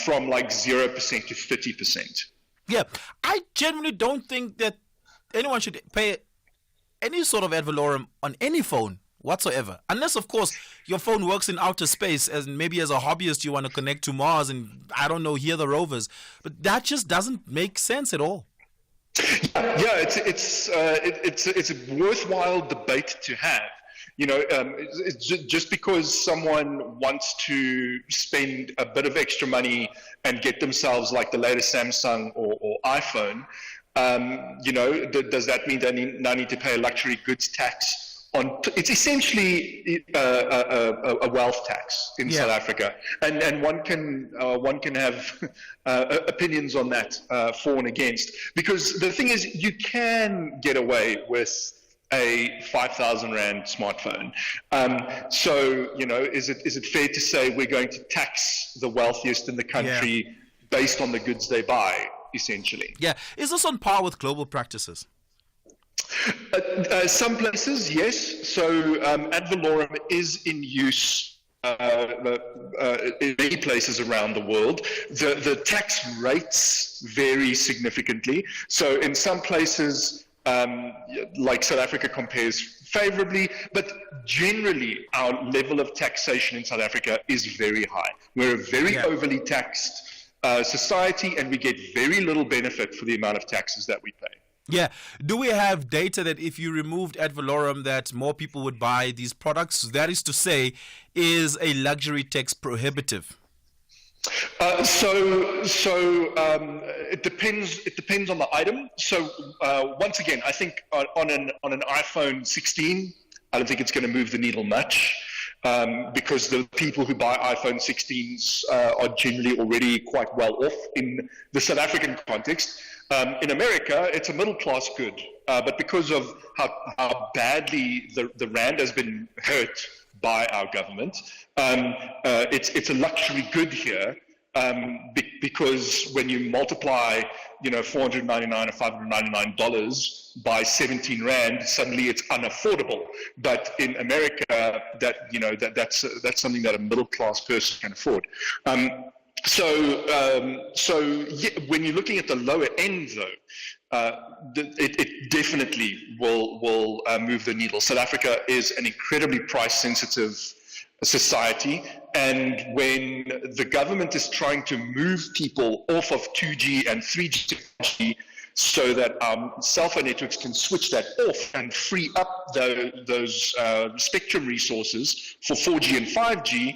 from like 0% to 30%. Yeah, I genuinely don't think that anyone should pay any sort of ad valorem on any phone whatsoever, unless of course your phone works in outer space, as maybe as a hobbyist you want to connect to Mars and I don't know, hear the rovers, but that just doesn't make sense at all. Yeah, it's a worthwhile debate to have. It's just because someone wants to spend a bit of extra money and get themselves like the latest Samsung or iPhone, does that mean they now need to pay a luxury goods tax? It's essentially a wealth tax in South Africa, and one can have opinions on that for and against, because the thing is you can get away with a 5,000 rand smartphone. So is it fair to say we're going to tax the wealthiest in the country based on the goods they buy, essentially? Yeah, is this on par with global practices? Some places, yes. So ad valorem is in use in many places around the world. The tax rates vary significantly. So in some places, like South Africa, compares favorably, but generally our level of taxation in South Africa is very high. We're a very overly taxed society, and we get very little benefit for the amount of taxes that we pay. Yeah. Do we have data that if you removed ad valorem that more people would buy these products? That is to say, is a luxury tax prohibitive? So it depends on the item. So once again, I think on an iPhone 16, I don't think it's going to move the needle much. Because the people who buy iPhone 16s are generally already quite well off in the South African context. In America, it's a middle-class good, but because of how badly the rand has been hurt by our government, it's a luxury good here. Because when you multiply, $499 or $599 by 17 rand, suddenly it's unaffordable. But in America, that's something that a middle class person can afford. So when you're looking at the lower end, though, it definitely will move the needle. South Africa is an incredibly price-sensitive society, and when the government is trying to move people off of 2G and 3G to 5G so that cell phone networks can switch that off and free up those spectrum resources for 4G and 5G,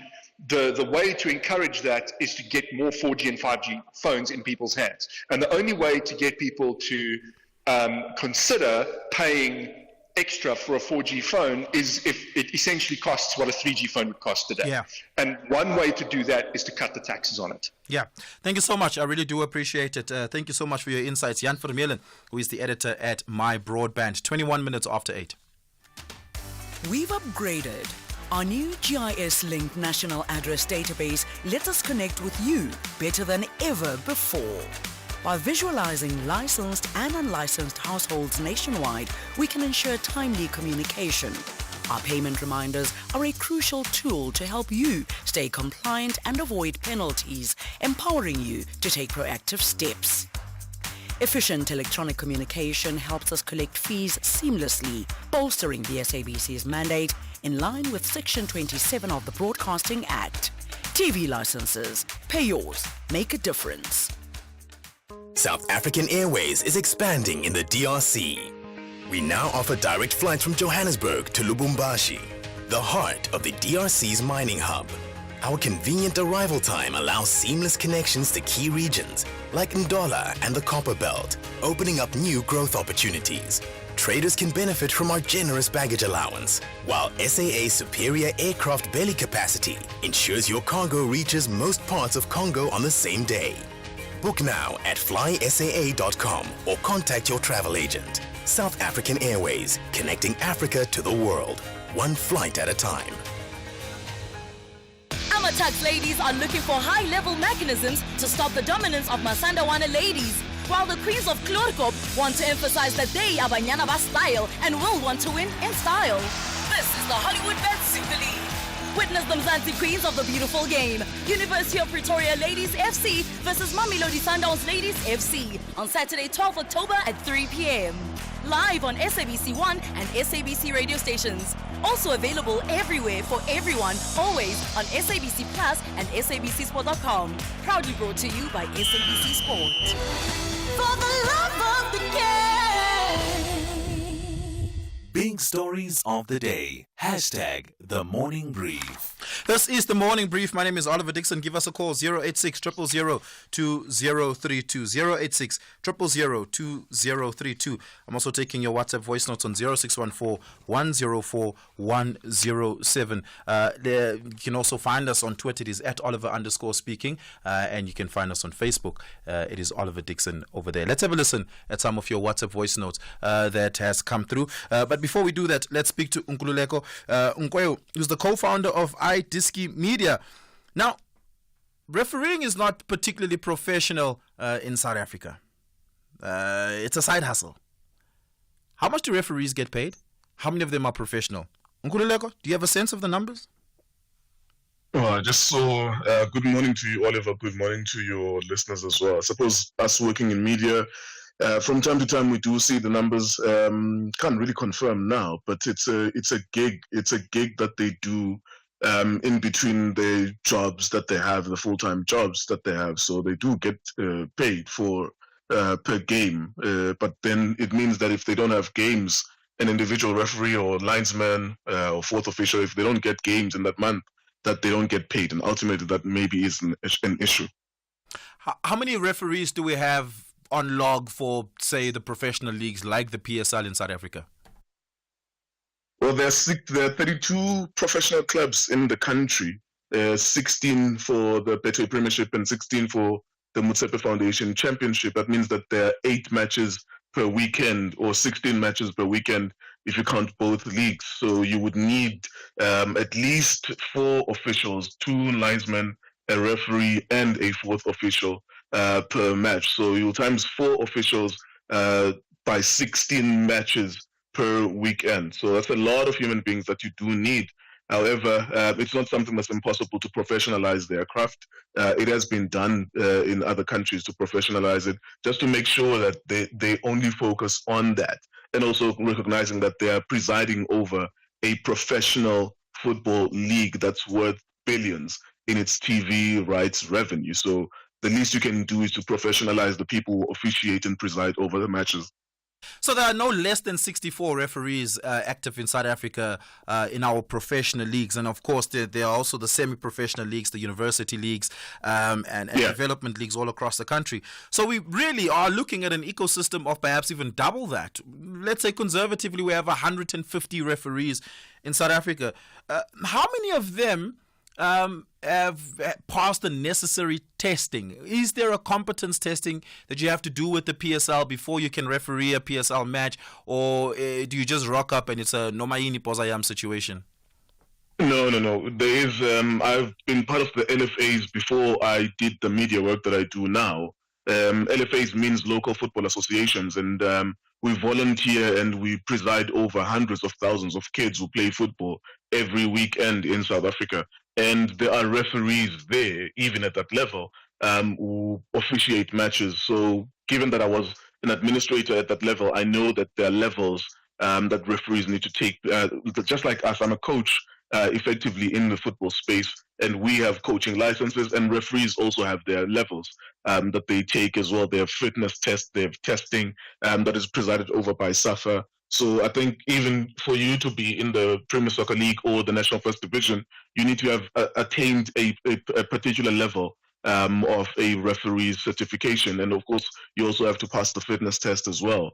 the way to encourage that is to get more 4G and 5G phones in people's hands. And the only way to get people to consider paying extra for a 4G phone is if it essentially costs what a 3G phone would cost today. Yeah. And one way to do that is to cut the taxes on it. Yeah. Thank you so much. I really do appreciate it. Thank you so much for your insights. Jan Vermeulen, who is the editor at My Broadband. 21 minutes after 8. We've upgraded. Our new GIS-linked national address database lets us connect with you better than ever before. By visualizing licensed and unlicensed households nationwide, we can ensure timely communication. Our payment reminders are a crucial tool to help you stay compliant and avoid penalties, empowering you to take proactive steps. Efficient electronic communication helps us collect fees seamlessly, bolstering the SABC's mandate in line with Section 27 of the Broadcasting Act. TV licenses. Pay yours. Make a difference. South African Airways is expanding in the DRC. We now offer direct flights from Johannesburg to Lubumbashi, the heart of the DRC's mining hub. Our convenient arrival time allows seamless connections to key regions like Ndola and the Copper Belt, opening up new growth opportunities. Traders can benefit from our generous baggage allowance, while SAA's superior aircraft belly capacity ensures your cargo reaches most parts of Congo on the same day. Book now at flysaa.com or contact your travel agent. South African Airways, connecting Africa to the world, one flight at a time. Amatax ladies are looking for high-level mechanisms to stop the dominance of Masandawana ladies, while the queens of Klorkop want to emphasize that they are Banyana Ba style and will want to win in style. This is the Hollywood Bet Super League. Witness the Mzansi Queens of the beautiful game. University of Pretoria Ladies FC versus Mamelodi Sundowns Ladies FC on Saturday, 12 October at 3 p.m. Live on SABC 1 and SABC radio stations. Also available everywhere for everyone, always on SABC Plus and SABCSport.com. Proudly brought to you by SABC Sport. For the love of the game. Big stories of the day. Hashtag the morning brief. This is the morning brief. My name is Oliver Dickson. Give us a call 086 000 2032 086 000 2032. I'm also taking your WhatsApp voice notes on 0614 104 107. You can also find us on Twitter. It is at Oliver_speaking. And you can find us on Facebook. It is Oliver Dickson over there. Let's have a listen at some of your WhatsApp voice notes that has come through. But before we do that, let's speak to Nkululeko Nkweo, who's the co-founder of iDiski Media. Now, refereeing is not particularly professional in South Africa. It's a side hustle. How much do referees get paid? How many of them are professional? Nkululeko, do you have a sense of the numbers? Oh, I just saw, good morning to you, Oliver. Good morning to your listeners as well. I suppose us working in media, from time to time we do see the numbers. Can't really confirm now, but it's a gig. It's a gig that they do in between the jobs that they have, the full-time jobs that they have. So they do get paid for per game. But then it means that if they don't have games, an individual referee or linesman or fourth official, if they don't get games in that month, that they don't get paid, and ultimately that maybe is an issue. How many referees do we have on log for, say, the professional leagues like the PSL in South Africa? Well, there are 32 professional clubs in the country, 16 for the Betway Premiership and 16 for the Motsepe Foundation Championship. That means that there are 8 matches per weekend or 16 matches per weekend if you count both leagues. So you would need at least 4 officials, 2 linesmen, a referee, and a fourth official per match. So you times 4 officials by 16 matches per weekend. So that's a lot of human beings that you do need. However, it's not something that's impossible to professionalize their craft. It has been done in other countries to professionalize it, just to make sure that they only focus on that, and also recognizing that they are presiding over a professional football league that's worth billions in its TV rights revenue. So the least you can do is to professionalize the people who officiate and preside over the matches. So there are no less than 64 referees active in South Africa in our professional leagues. And of course, there are also the semi-professional leagues, the university leagues, and development leagues all across the country. So we really are looking at an ecosystem of perhaps even double that. Let's say conservatively, we have 150 referees in South Africa. How many of them have passed the necessary testing? Is there a competence testing that you have to do with the PSL before you can referee a PSL match, or do you just rock up and it's a nomaini pozayam situation? No. There is. I've been part of the LFAs before I did the media work that I do now. LFAs means local football associations, and we volunteer and we preside over hundreds of thousands of kids who play football every weekend in South Africa. And there are referees there, even at that level, who officiate matches. So given that I was an administrator at that level, I know that there are levels that referees need to take. Just like us, I'm a coach effectively in the football space, and we have coaching licenses, and referees also have their levels that they take as well. They have fitness tests, they have testing that is presided over by SAFA. So I think even for you to be in the Premier Soccer League or the National First Division, you need to have attained a particular level of a referee's certification. And of course, you also have to pass the fitness test as well.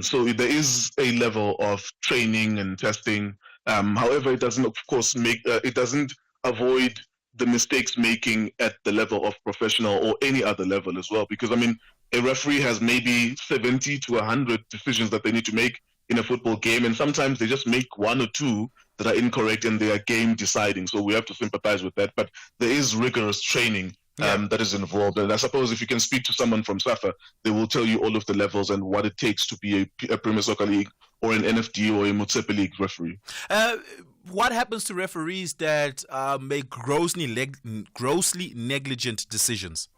So there is a level of training and testing. However, it doesn't, of course, it doesn't avoid the mistakes making at the level of professional or any other level as well. Because, I mean, a referee has maybe 70 to 100 decisions that they need to make in a football game, and sometimes they just make one or two that are incorrect and they are game deciding. So we have to sympathize with that. But there is rigorous training that is involved. And I suppose if you can speak to someone from SAFA, they will tell you all of the levels and what it takes to be a Premier Soccer League or an NFD or a Motsepe League referee. What happens to referees that make grossly negligent decisions?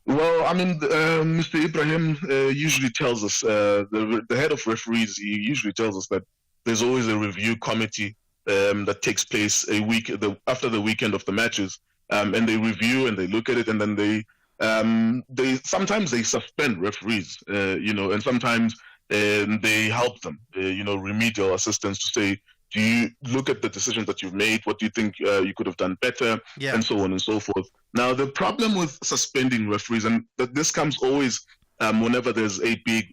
Well, I mean, Mr. Ibrahim usually tells us, the head of referees, he usually tells us that there's always a review committee that takes place after the weekend of the matches, and they review and they look at it, and then they sometimes they suspend referees, and sometimes they help them, remedial assistance to say, do you look at the decisions that you've made? What do you think you could have done better? And so on and so forth. Now, the problem with suspending referees, and that this comes always whenever there's a big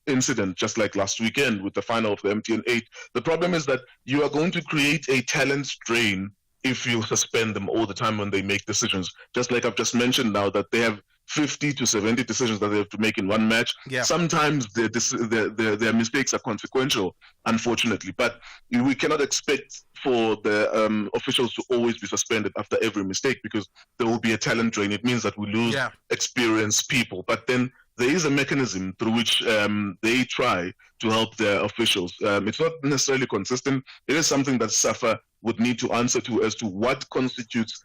incident, just like last weekend with the final of the MTN 8, the problem is that you are going to create a talent drain if you suspend them all the time when they make decisions. Just like I've just mentioned now, that they have 50 to 70 decisions that they have to make in one match. Sometimes their mistakes are consequential, unfortunately. But we cannot expect for the officials to always be suspended after every mistake, because there will be a talent drain. It means that we lose experienced people. But then there is a mechanism through which they try to help their officials. It's not necessarily consistent. It is something that SAFA would need to answer to as to what constitutes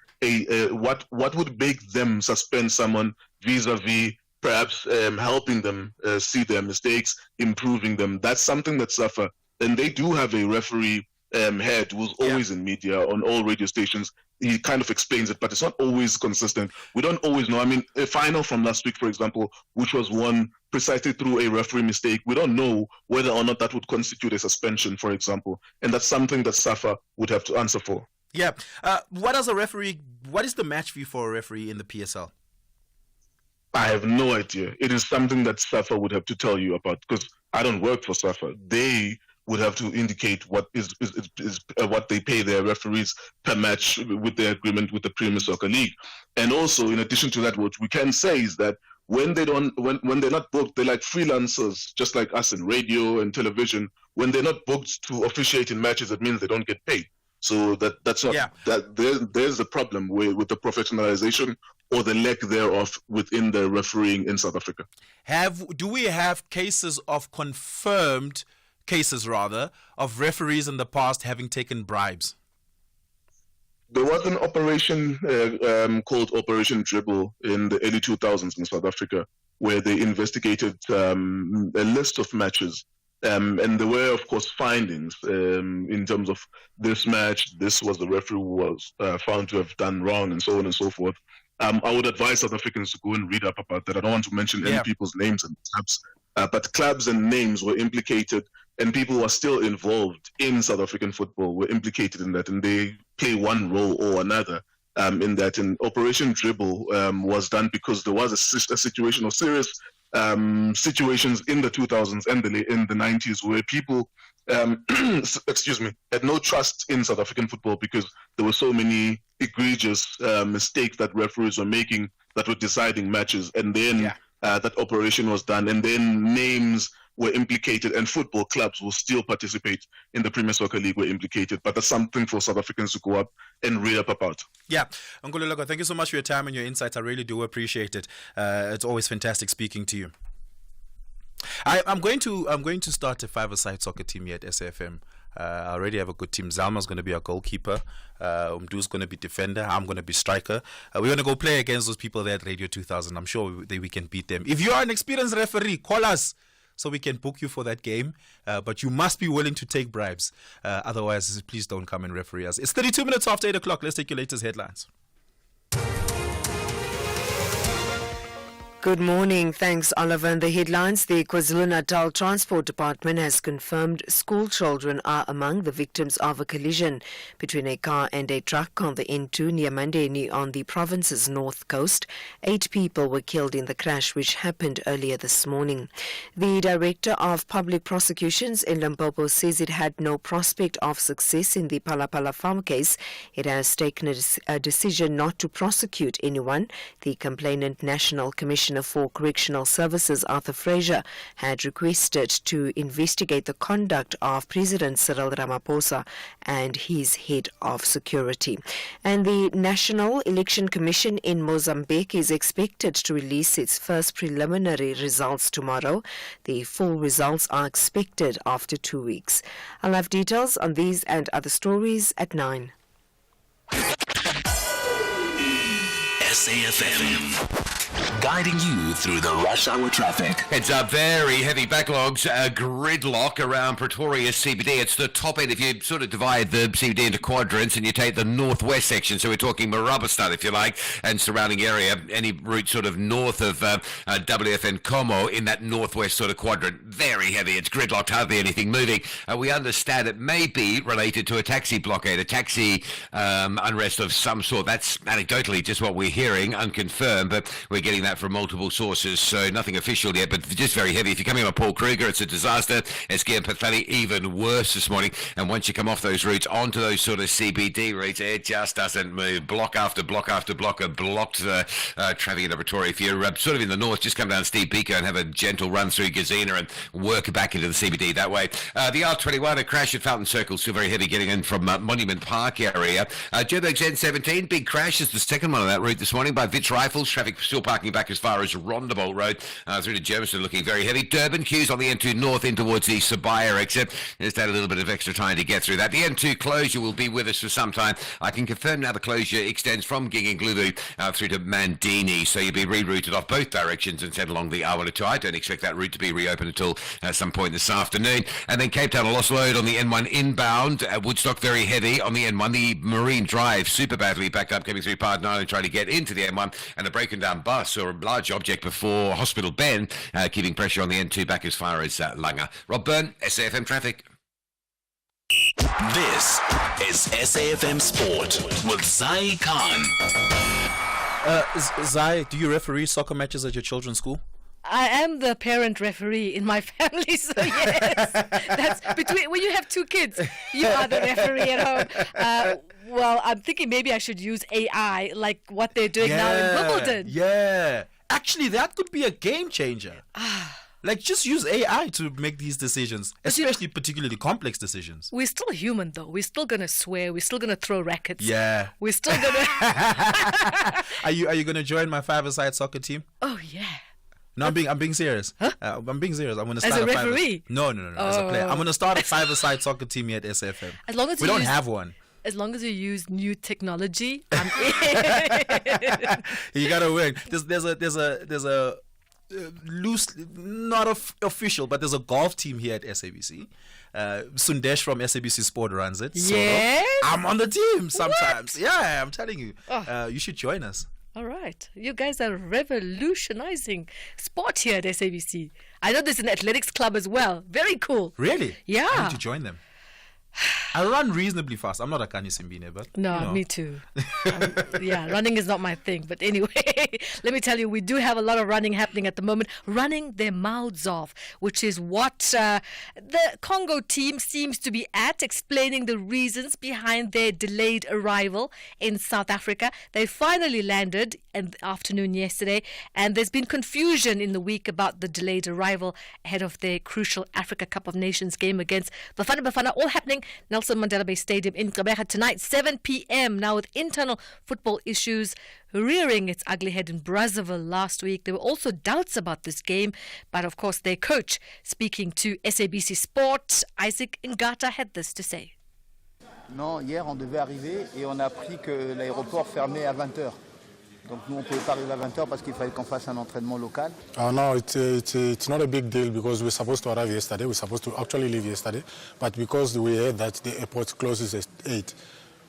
what would make them suspend someone vis-a-vis perhaps helping them see their mistakes, improving them. That's something that SAFA, and they do have a referee head who's always in media on all radio stations. He kind of explains it, but it's not always consistent. We don't always know. I mean, a final from last week, for example, which was won precisely through a referee mistake, we don't know whether or not that would constitute a suspension, for example. And that's something that SAFA would have to answer for. Yeah. What is the match fee for a referee in the PSL? I have no idea. It is something that SAFA would have to tell you about, because I don't work for SAFA. They would have to indicate what is what they pay their referees per match with their agreement with the Premier Soccer League. And also, in addition to that, what we can say is that when they're not booked, they're like freelancers, just like us in radio and television. When they're not booked to officiate in matches, it means they don't get paid. So that's not there's a problem with the professionalization or the lack thereof within the refereeing in South Africa. Do we have confirmed cases of referees in the past having taken bribes? There was an operation called Operation Dribble in the early 2000s in South Africa, where they investigated a list of matches. And there were, of course, findings in terms of this match. This was the referee who was found to have done wrong, and so on and so forth. I would advise South Africans to go and read up about that. I don't want to mention any people's names and clubs, but clubs and names were implicated, and people who are still involved in South African football were implicated in that, and they play one role or another in that. And Operation Dribble was done because there was a situation of serious situations in the 2000s and in the 90s where people had no trust in South African football because there were so many egregious mistakes that referees were making that were deciding matches. And then that operation was done, and then names were implicated, and football clubs will still participate in the Premier Soccer League were implicated. But that's something for South Africans to go up and read up about. Yeah. Nkululeko, thank you so much for your time and your insights. I really do appreciate it. It's always fantastic speaking to you. I'm going to start a five-a-side soccer team here at SAFM. I already have a good team. Zalma's going to be our goalkeeper. Umdu's going to be defender. I'm going to be striker. We're going to go play against those people there at Radio 2000. I'm sure we can beat them. If you are an experienced referee, call us. so we can book you for that game. But you must be willing to take bribes. Otherwise, please don't come and referee us. It's 32 minutes after 8 o'clock. Let's take your latest headlines. Good morning. Thanks, Oliver. And the headlines. The KwaZulu-Natal Transport Department has confirmed school children are among the victims of a collision between a car and a truck on the N2 near Mandeni on the province's north coast. 8 people were killed in the crash, which happened earlier this morning. The Director of Public Prosecutions in Limpopo says it had no prospect of success in the Palapala farm case. It has taken a decision not to prosecute anyone. The complainant, National Commissioner for Correctional Services Arthur Fraser, had requested to investigate the conduct of President Cyril Ramaphosa and his head of security. And the National Election Commission in Mozambique is expected to release its first preliminary results tomorrow. The full results are expected after 2 weeks. I'll have details on these and other stories at 9. SAFM. Guiding you through the rush hour traffic. It's a very heavy backlogs, gridlock around Pretoria CBD. It's the top end. If you sort of divide the CBD into quadrants and you take the northwest section, so we're talking Marabastad, if you like, and surrounding area, any route sort of north of WF and Como in that northwest sort of quadrant, very heavy. It's gridlocked, hardly anything moving. We understand it may be related to a taxi blockade, a taxi unrest of some sort. That's anecdotally just what we're hearing, unconfirmed, but we're getting that from multiple sources, so nothing official yet, but just very heavy. If you're coming on Paul Kruger, it's a disaster. Eskia and Pathani, even worse this morning. And once you come off those routes onto those sort of CBD routes, it just doesn't move. Block after block after block of blocked traffic into Pretoria. If you're sort of in the north, just come down Steve Biko and have a gentle run through Gazina and work back into the CBD that way. The R21, a crash at Fountain Circle, still very heavy getting in from Monument Park area. Joburg's N17, big crash is the second one on that route this morning by Vitz Rifles. Traffic still parking back as far as Rondebolt Road through to Germiston, looking very heavy. Durban queues on the N2 north in towards the Sabaya exit. Just had a little bit of extra time to get through that. The N2 closure will be with us for some time. I can confirm now the closure extends from Gingingluvu through to Mandini, so you'll be rerouted off both directions and sent along the R102. I don't expect that route to be reopened until some point this afternoon. And then Cape Town, a lost load on the N1 inbound. Woodstock very heavy on the N1. The Marine Drive super badly backed up coming through Part 9 and trying to get into the N1, and a broken down bus or a large object before Hospital Bend, keeping pressure on the N2 back as far as Langa. Rob Byrne, SAFM Traffic. This is SAFM Sport with Zai Khan. Zai, do you referee soccer matches at your children's school? I am the parent referee in my family, so yes. That's between when you have 2 kids, you are the referee at home. Well, I'm thinking maybe I should use AI like what they're doing now in Wimbledon. Yeah. Actually, that could be a game changer. Like, just use AI to make these decisions, especially particularly complex decisions. We're still human, though. We're still going to swear. We're still going to throw rackets. Yeah. We're still going to... Are you going to join my 5-a-side soccer team? Oh, yeah. No, I'm being serious. Huh? I'm being serious. I'm going to start as a referee? No, as a player. I'm going to start a 5-a-side soccer team here at SFM. As long as we don't have one. As long as you use new technology, I'm in. You gotta win. There's a loose, not official, but there's a golf team here at SABC. Sundesh from SABC Sport runs it. Yes. So I'm on the team sometimes. What? Yeah, I'm telling you. You should join us. All right. You guys are revolutionizing sport here at SABC. I know there's an athletics club as well. Very cool. Really? Yeah. I need to join them. I run reasonably fast. I'm not a Kani Simbine, but no, me too. Yeah, running is not my thing. But anyway, let me tell you, we do have a lot of running happening at the moment. Running their mouths off, which is what the Congo team seems to be at, explaining the reasons behind their delayed arrival in South Africa. They finally landed in the afternoon yesterday, and there's been confusion in the week about the delayed arrival ahead of their crucial Africa Cup of Nations game against Bafana, all happening Nelson Mandela Bay Stadium in Gqeberha tonight, 7 p.m. Now, with internal football issues rearing its ugly head in Brazzaville last week, there were also doubts about this game. But of course, their coach, speaking to SABC Sport, Isaac Ngata, had this to say. Non, hier on devait arriver et on a appris que l'aéroport fermait à 20h. Donc nous, on ne pouvait pas arriver à 20h parce qu'il fallait qu'on fasse un entraînement local. No, it's not a big deal because we're supposed to arrive yesterday. We're supposed to actually leave yesterday. But because we heard that the airport closes at 8,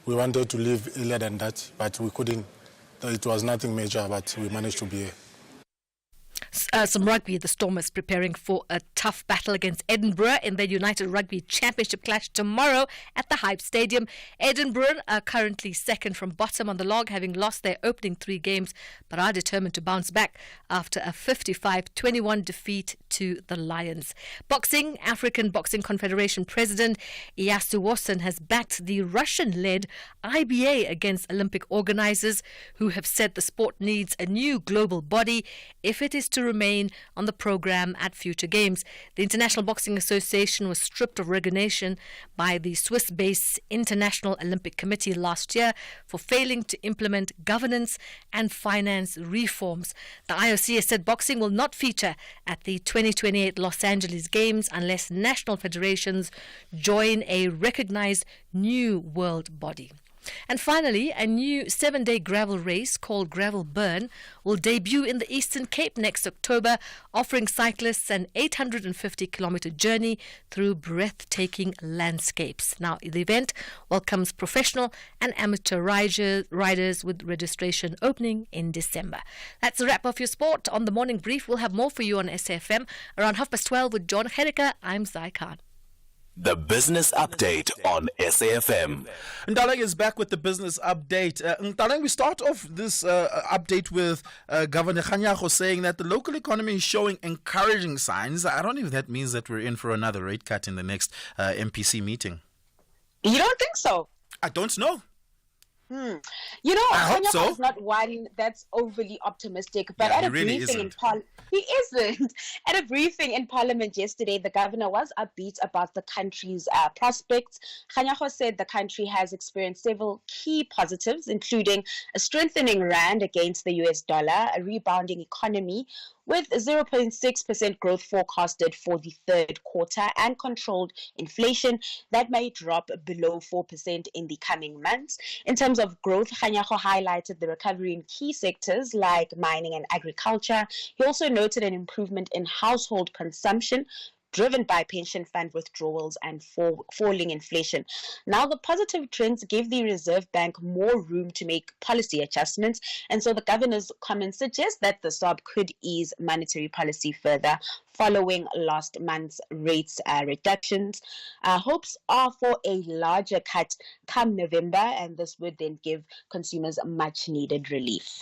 we wanted to leave earlier than that, but we couldn't. It was nothing major, but we managed to be here. Some rugby. The Stormers preparing for a tough battle against Edinburgh in their United Rugby Championship clash tomorrow at the Hype Stadium. Edinburgh are currently second from bottom on the log, having lost their opening 3 games, but are determined to bounce back after a 55-21 defeat to the Lions. Boxing. African Boxing Confederation President Iyasu Wasson has backed the Russian-led IBA against Olympic organisers, who have said the sport needs a new global body if it is to remain on the program at future games. The International Boxing Association was stripped of recognition by the Swiss-based International Olympic Committee last year for failing to implement governance and finance reforms. The IOC has said boxing will not feature at the 2028 Los Angeles Games unless national federations join a recognized new world body. And finally, a new 7-day gravel race called Gravel Burn will debut in the Eastern Cape next October, offering cyclists an 850-kilometre journey through breathtaking landscapes. Now, the event welcomes professional and amateur riders with registration opening in December. That's a wrap of your sport on the Morning Brief. We'll have more for you on SAFM around 12:30 with John Gericke. I'm Zai Khan. The Business Update on SAFM. Ntaleng is back with the business update. Ntaleng, we start off this update with Governor Kganyago saying that the local economy is showing encouraging signs. I don't know if that means that we're in for another rate cut in the next MPC meeting. You don't think so? I don't know. You know, I hope so. is not one that's overly optimistic, but Yeah, at he a really briefing in isn't. he isn't. At a briefing in Parliament yesterday, the governor was upbeat about the country's prospects. Kganyago said the country has experienced several key positives, including a strengthening rand against the US dollar, a rebounding economy with 0.6% growth forecasted for the third quarter, and controlled inflation that may drop below 4% in the coming months. In terms of growth, Kganyago highlighted the recovery in key sectors like mining and agriculture. He also noted an improvement in household consumption, driven by pension fund withdrawals and falling inflation. Now, the positive trends give the Reserve Bank more room to make policy adjustments, and so the governor's comments suggest that the SARB could ease monetary policy further following last month's rates reductions. Hopes are for a larger cut come November, and this would then give consumers much needed relief.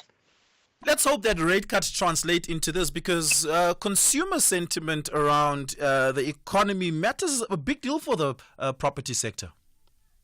Let's hope that rate cuts translate into this, because consumer sentiment around the economy matters a big deal for the property sector.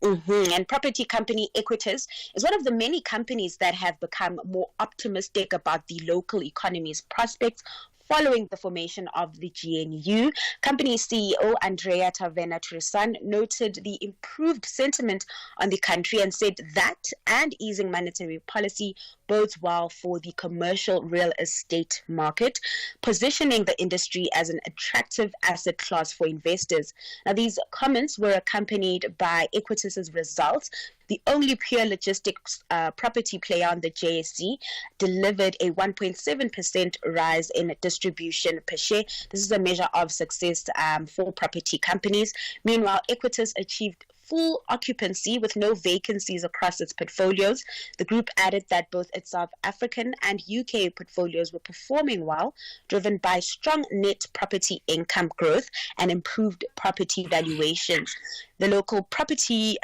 And property company Equitas is one of the many companies that have become more optimistic about the local economy's prospects following the formation of the GNU. Company CEO Andrea Taverna-Tresan noted the improved sentiment on the country and said that and easing monetary policy bodes well for the commercial real estate market, positioning the industry as an attractive asset class for investors. Now, these comments were accompanied by Equitas' results. The only pure logistics property player on the JSE delivered a 1.7% rise in distribution per share. This is a measure of success for property companies. Meanwhile, Equitas achieved full occupancy with no vacancies across its portfolios. The group added that both its South African and UK portfolios were performing well, driven by strong net property income growth and improved property valuations. The local property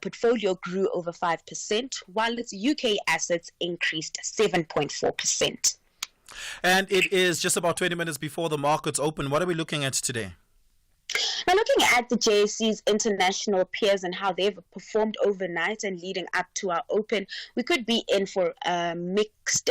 portfolio grew over 5%, while its UK assets increased 7.4%. And it is just about 20 minutes before the markets open. What are we looking at today? Now, looking at the JSE's international peers and how they've performed overnight and leading up to our open, we could be in for a mixed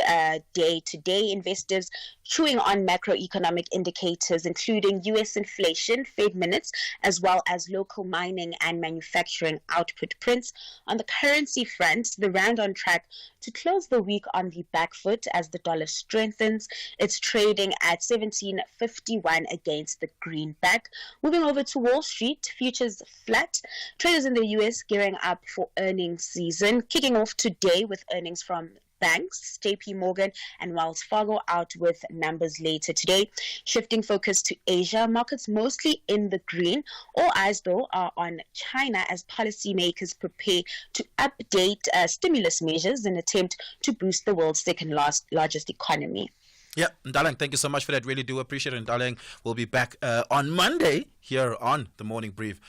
day today. Investors chewing on macroeconomic indicators, including U.S. inflation, Fed minutes, as well as local mining and manufacturing output prints. On the currency front, the rand on track to close the week on the back foot as the dollar strengthens. It's trading at 17.51 against the greenback. Moving over to Wall Street, futures flat. Traders in the U.S. gearing up for earnings season, kicking off today with earnings from banks, JP Morgan and Wells Fargo out with numbers later today. Shifting focus to Asia, markets mostly in the green. All eyes, though, are on China as policymakers prepare to update stimulus measures in an attempt to boost the world's second largest economy. Yeah, Ndalang, thank you so much for that. Really do appreciate it. Ndalang will be back on Monday here on the Morning Brief,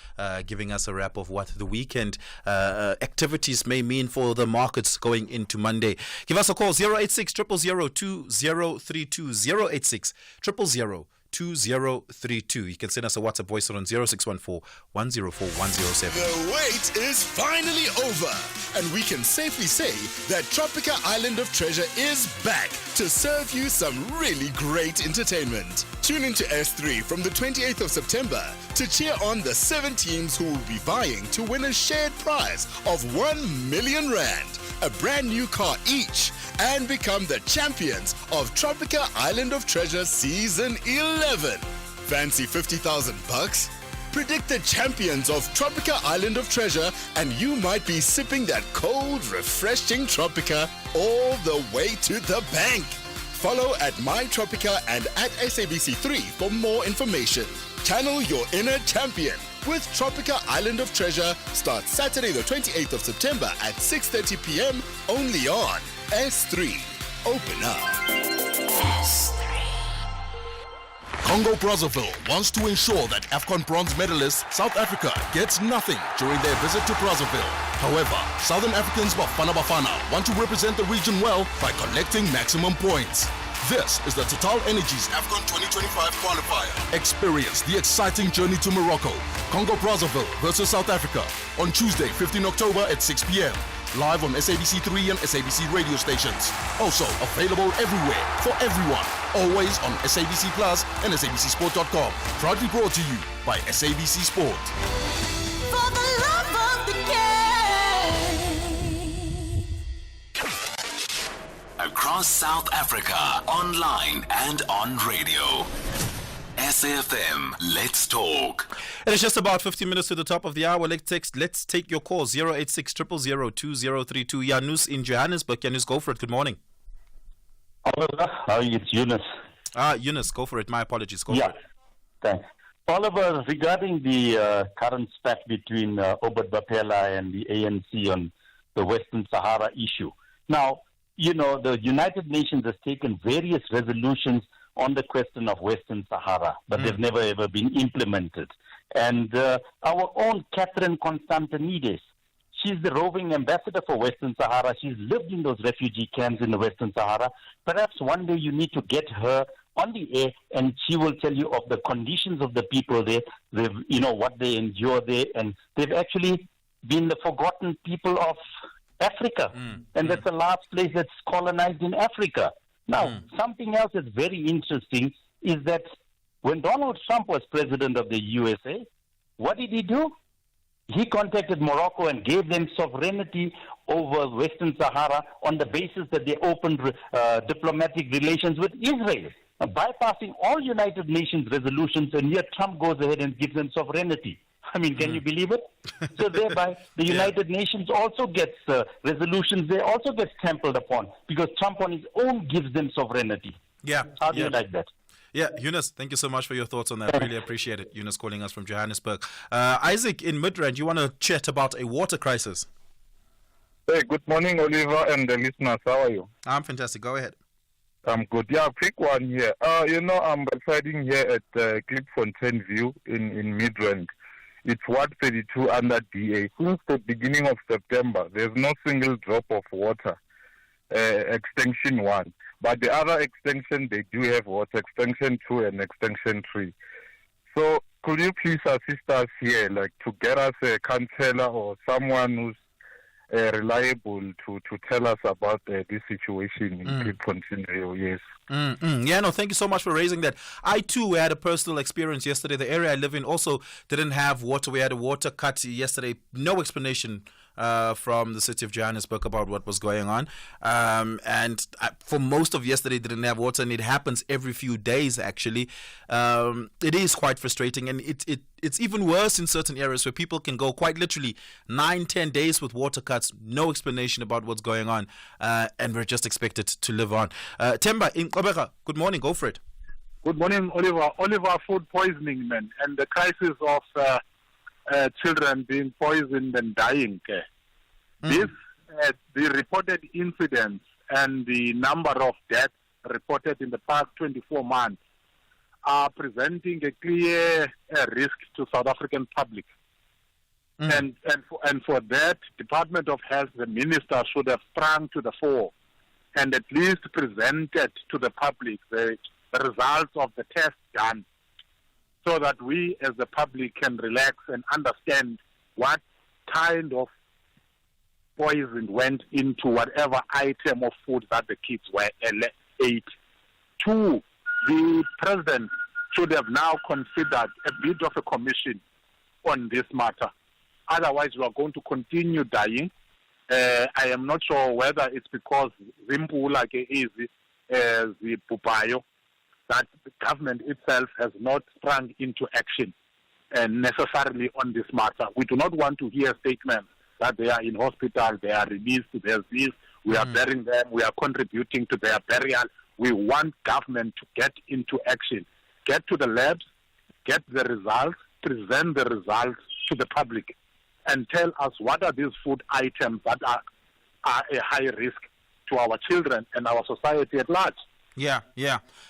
giving us a wrap of what the weekend activities may mean for the markets going into Monday. Give us a call, 086 000 2032, 086 000 2032. You can send us a WhatsApp voice on 0614 104 107. The wait is finally over, and we can safely say that Tropica Island of Treasure is back to serve you some really great entertainment. Tune into S3 from the 28th of September to cheer on the 7 teams who will be vying to win a shared prize of 1 million rand, a brand new car each, and become the champions of Tropica Island of Treasure Season 11. Fancy 50,000 bucks? Predict the champions of Tropica Island of Treasure and you might be sipping that cold, refreshing Tropica all the way to the bank. Follow at MyTropica and at SABC3 for more information. Channel your inner champion with Tropica Island of Treasure starts Saturday the 28th of September at 6:30 p.m. only on S3. Open up. S3. Congo Brazzaville wants to ensure that AFCON bronze medalist South Africa gets nothing during their visit to Brazzaville. However, Southern Africans Bafana Bafana want to represent the region well by collecting maximum points. This is the Total Energies AFCON 2025 qualifier. Experience the exciting journey to Morocco, Congo Brazzaville versus South Africa on Tuesday, 15 October at 6 p.m. Live on SABC3 and SABC radio stations. Also available everywhere for everyone. Always on SABC Plus and SABCSport.com. Proudly brought to you by SABC Sport. For the love of the game. Across South Africa, online and on radio. SAFM, let's talk. It is just about 15 minutes to the top of the hour. Let's take your call, 086 000 2032. Janus in Johannesburg. Janus, go for it. Good morning. Oliver, how are you? It's Eunice. Eunice, go for it. My apologies. Go for it. Thanks. Oliver, regarding the current spat between Obed Bapela and the ANC on the Western Sahara issue. Now, you know, the United Nations has taken various resolutions on the question of Western Sahara, but they've never ever been implemented. And our own Catherine Constantinides, she's the roving ambassador for Western Sahara. She's lived in those refugee camps in the Western Sahara. Perhaps one day you need to get her on the air and she will tell you of the conditions of the people there, you know, what they endure there. And they've actually been the forgotten people of Africa. And that's the last place that's colonized in Africa. Now, something else that's very interesting is that when Donald Trump was president of the USA, what did he do? He contacted Morocco and gave them sovereignty over Western Sahara on the basis that they opened diplomatic relations with Israel, bypassing all United Nations resolutions, and yet Trump goes ahead and gives them sovereignty. I mean, can you believe it? So thereby, the United Nations also gets resolutions, they also get trampled upon because Trump on his own gives them sovereignty. Yeah. How do you like that? Yeah, Eunice, thank you so much for your thoughts on that. Really appreciate it. Eunice calling us from Johannesburg. Isaac in Midrand, you want to chat about a water crisis? Hey, good morning, Oliver and the listeners. How are you? I'm fantastic. Go ahead. I'm good. Yeah, quick one here. You know, I'm residing here at Klipfontein View in Midrand. It's Ward 32 under DA. Since the beginning of September, there's no single drop of water. Extension 1. But the other extension, they do have water, extension 2 and extension 3. So could you please assist us here, like to get us a councillor or someone who's reliable to tell us about this situation in Klipfontein View? Yes. Yeah, no, thank you so much for raising that. I too had a personal experience yesterday. The area I live in also didn't have water. We had a water cut yesterday. No explanation from the city of Johannesburg about what was going on. And for most of yesterday, they didn't have water, and it happens every few days, actually. It is quite frustrating, and it's even worse in certain areas where people can go quite literally 9-10 days with water cuts, no explanation about what's going on, and we're just expected to live on. Temba in Kobeka, good morning, go for it. Good morning, Oliver. Oliver, food poisoning, man, and the crisis of children being poisoned and dying. This, the reported incidents and the number of deaths reported in the past 24 months are presenting a clear risk to South African public. And for that, Department of Health, the minister should have sprung to the fore and at least presented to the public the results of the test done, so that we as the public can relax and understand what kind of poison went into whatever item of food that the kids were ate. Two, the president should have now considered a bit of a commission on this matter. Otherwise, we are going to continue dying. I am not sure whether it's because Zimpula is the Pupayo, that the government itself has not sprung into action necessarily on this matter. We do not want to hear statements that they are in hospital, they are released, there's this, we are burying them, we are contributing to their burial. We want government to get into action, get to the labs, get the results, present the results to the public, and tell us what are these food items that are a high risk to our children and our society at large. Yeah.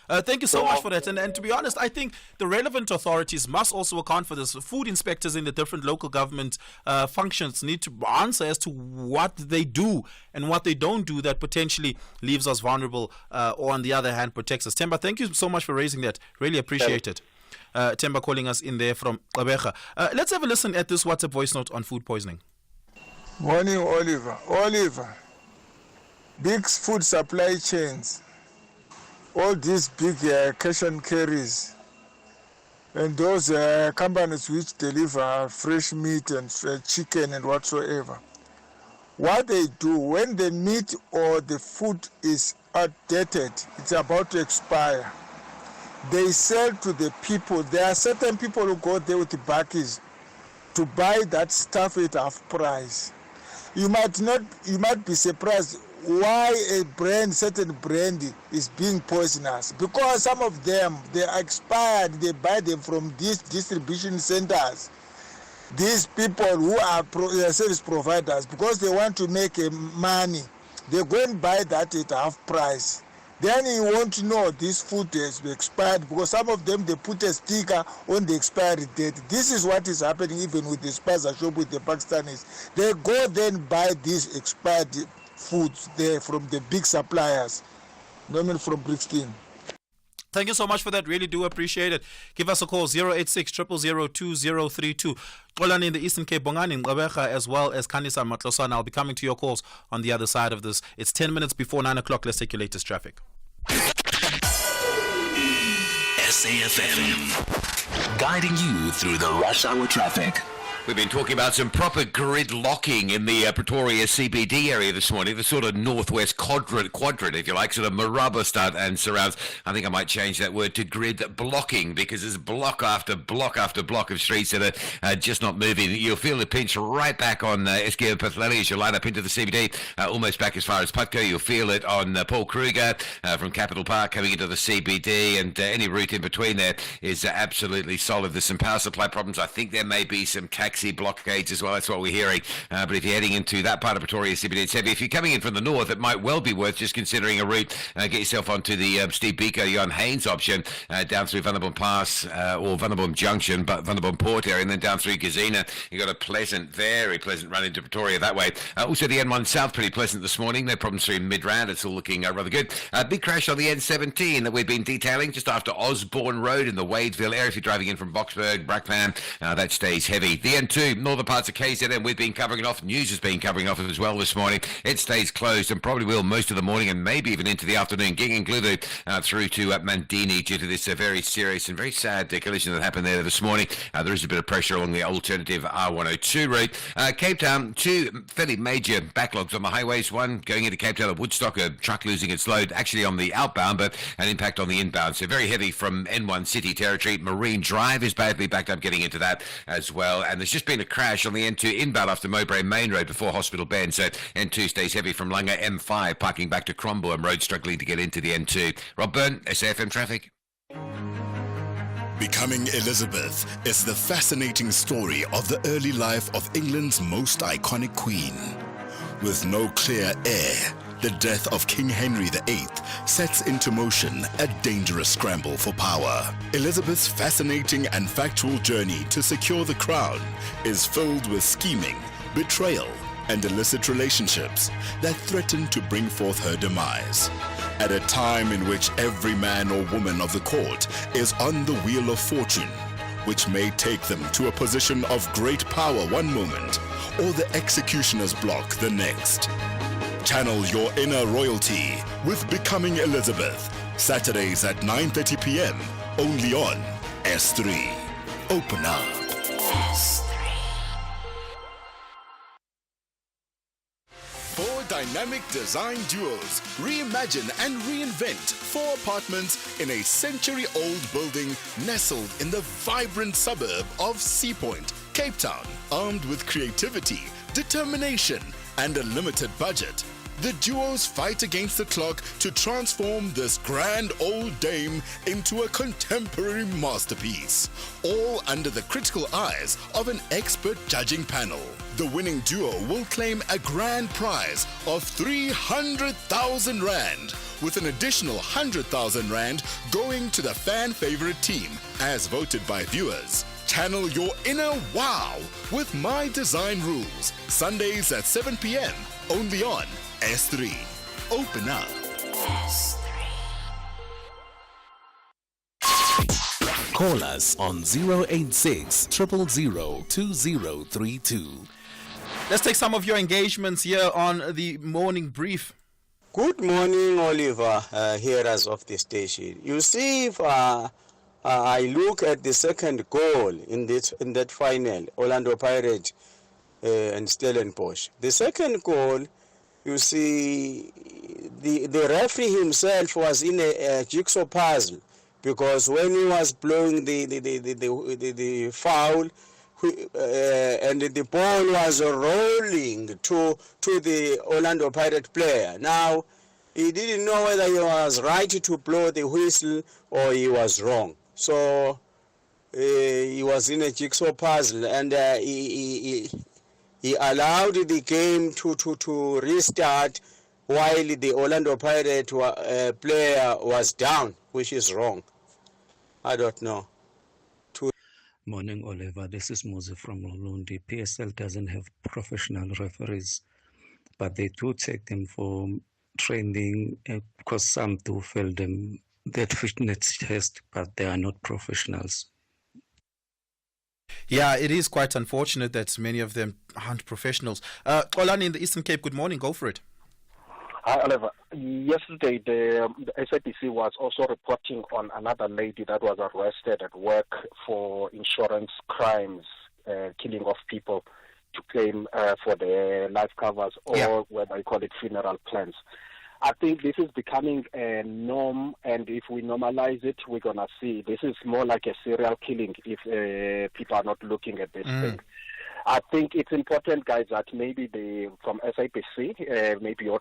Thank you so much for that. And to be honest, I think the relevant authorities must also account for this. Food inspectors in the different local government functions need to answer as to what they do and what they don't do that potentially leaves us vulnerable or on the other hand protects us. Temba, thank you so much for raising that. Really appreciate it. Temba calling us in there from Kabeja. Let's have a listen at this WhatsApp voice note on food poisoning. Morning, Oliver. Big food supply chains. All these big cash and carries and those companies which deliver fresh meat and chicken and whatsoever. What they do, when the meat or the food is outdated, it's about to expire, they sell to the people. There are certain people who go there with the bakkies to buy that stuff at half price. You might be surprised why a certain brand is being poisonous, because some of them, they are expired, they buy them from these distribution centers. These people who are service providers, because they want to make money, they go and buy that at half price. Then you want to know this food has expired, because some of them, they put a sticker on the expiry date. This is what is happening even with the spice shop with the Pakistanis. They go then buy these expired foods there from the big suppliers, normally from Brixton. Thank you so much for that. Really do appreciate it. Give us a call, 086 000 2032. Olani in the Eastern Cape, Bongani in Kabeja, as well as Kanisa Matlosana. I'll be coming to your calls on the other side of this. It's 10 minutes before 9 o'clock. Let's take your latest traffic. SAFM, guiding you through the rush hour traffic. We've been talking about some proper grid locking in the Pretoria CBD area this morning, the sort of northwest quadrant, if you like, sort of Marabastad and surrounds. I think I might change that word to grid blocking, because there's block after block after block of streets that are just not moving. You'll feel the pinch right back on Eskia Pathleli as you line up into the CBD, almost back as far as Putco. You'll feel it on Paul Kruger from Capital Park coming into the CBD, and any route in between there is absolutely solid. There's some power supply problems. I think there may be some taxi blockades as well. That's what we're hearing. But if you're heading into that part of Pretoria CBD, it's heavy. If you're coming in from the north, it might well be worth just considering a route. Get yourself onto the Steve Biko, Johan Haynes option, down through Vanderbilt Pass or Vanderbilt Junction, but Vanderbilt Port area, and then down through Gazina. You've got a very pleasant run into Pretoria that way. Also, the N1 South, pretty pleasant this morning. No problems through Midrand. It's all looking rather good. Big crash on the N17 that we've been detailing just after Osborne Road in the Wadeville area. If you're driving in from Boksburg, Brakpan, that stays heavy. The N2, northern parts of KZN. We've been covering it off. News has been covering off as well this morning. It stays closed and probably will most of the morning and maybe even into the afternoon. Ging Ngluvu through to Mandini due to this very serious and very sad collision that happened there this morning. There is a bit of pressure along the alternative R102 route. Cape Town, two fairly major backlogs on the highways. One going into Cape Town at Woodstock, a truck losing its load actually on the outbound, but an impact on the inbound. So very heavy from N1 City territory. Marine Drive is badly backed up getting into that as well. And there's just been a crash on the N2 inbound after Mowbray Main Road before Hospital Bend. So N2 stays heavy from Langa. M5 parking back to Crombourne Road, struggling to get into the N2. Rob Byrne, SAFM Traffic. Becoming Elizabeth is the fascinating story of the early life of England's most iconic queen. With no clear heir, the death of King Henry VIII sets into motion a dangerous scramble for power. Elizabeth's fascinating and factual journey to secure the crown is filled with scheming, betrayal, and illicit relationships that threaten to bring forth her demise. At a time in which every man or woman of the court is on the wheel of fortune, which may take them to a position of great power one moment, or the executioner's block the next. Channel your inner royalty with Becoming Elizabeth, Saturdays at 9:30 p.m. only on S3. Open up. S3. Four dynamic design duos reimagine and reinvent 4 apartments in a century-old building nestled in the vibrant suburb of Sea Point, Cape Town. Armed with creativity, determination, and a limited budget, the duos fight against the clock to transform this grand old dame into a contemporary masterpiece, all under the critical eyes of an expert judging panel. The winning duo will claim a grand prize of 300,000 Rand, with an additional 100,000 Rand going to the fan favorite team, as voted by viewers. Channel your inner wow with My Design Rules, Sundays at 7 p.m. only on S3. Open up. S3. Call us on 086 000 2032. Let's take some of your engagements here on the morning brief. Good morning, Oliver, hearers of the station. You see, if I look at the second goal in that final, Orlando Pirates and Stellenbosch. The second goal, you see, the referee himself was in a jigsaw puzzle, because when he was blowing the foul, and the ball was rolling to the Orlando Pirate player. Now, he didn't know whether he was right to blow the whistle or he was wrong. So he was in a jigsaw puzzle, and he allowed the game to restart while the Orlando Pirate player was down, which is wrong. I don't know. Morning, Oliver. This is Moses from Ulundi. PSL doesn't have professional referees, but they do take them for training because some do fail them that fitness test, but they are not professionals. Yeah, it is quite unfortunate that many of them aren't professionals. Olani in the Eastern Cape, good morning. Go for it. Hi, Oliver. Yesterday, the SABC was also reporting on another lady that was arrested at work for insurance crimes, killing of people to claim for their life covers, or whether you call it funeral plans. I think this is becoming a norm, and if we normalize it, we're going to see this is more like a serial killing if people are not looking at this thing. I think it's important, guys, that maybe from SABC, maybe your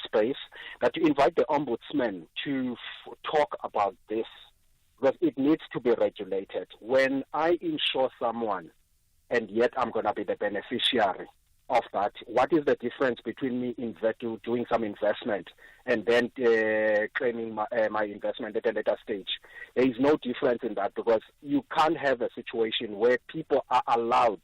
space, that you invite the ombudsman to talk about this, because it needs to be regulated. When I insure someone, and yet I'm going to be the beneficiary of that, what is the difference between me doing some investment and then claiming my investment at a later stage? There is no difference in that, because you can't have a situation where people are allowed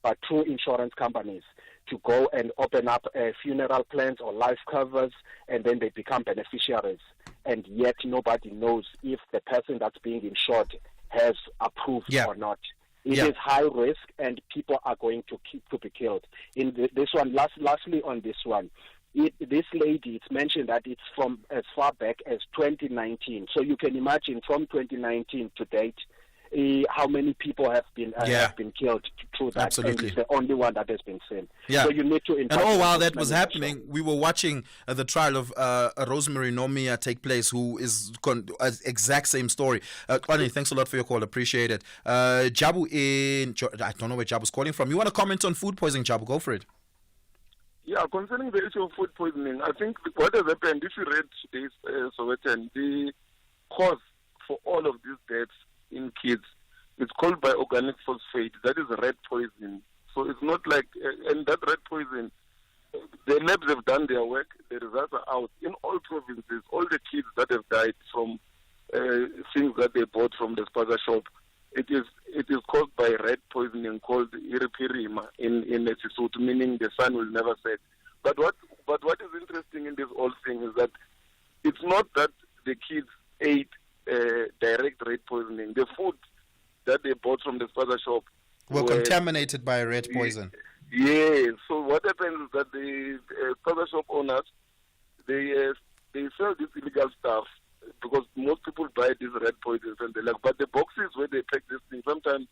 by true insurance companies to go and open up funeral plans or life covers, and then they become beneficiaries, and yet nobody knows if the person that's being insured has approved or not. It is high risk, and people are going to be killed. In this one, lastly on this one, this lady, it's mentioned that it's from as far back as 2019. So you can imagine from 2019 to date, how many people have been killed through that. Absolutely. And it's the only one that has been seen. Yeah. So you need to. And all while that was happening, we were watching the trial of Rosemary Nomia take place, who is exact same story. Kwani, thanks a lot for your call. Appreciate it. Jabu I don't know where Jabu's calling from. You want to comment on food poisoning, Jabu? Go for it. Yeah, concerning the issue of food poisoning, I think what has happened, if you read today's Sowetan, the cause for all of these deaths in kids, it's called by organic phosphate. That is rat poison. So it's not like, and that rat poison, the labs have done their work, the results are out. In all provinces, all the kids that have died from things that they bought from the spaza shop, it is caused by rat poisoning called iripirima in Sesotho, meaning the sun will never set. But what is interesting in this whole thing is that it's not that the kids ate direct rat poisoning. The food that they bought from the spaza shop were contaminated by rat poison. Yeah. So what happens is that the spaza shop owners, they sell this illegal stuff because most people buy these rat poisons and they like. But the boxes where they pack this thing, sometimes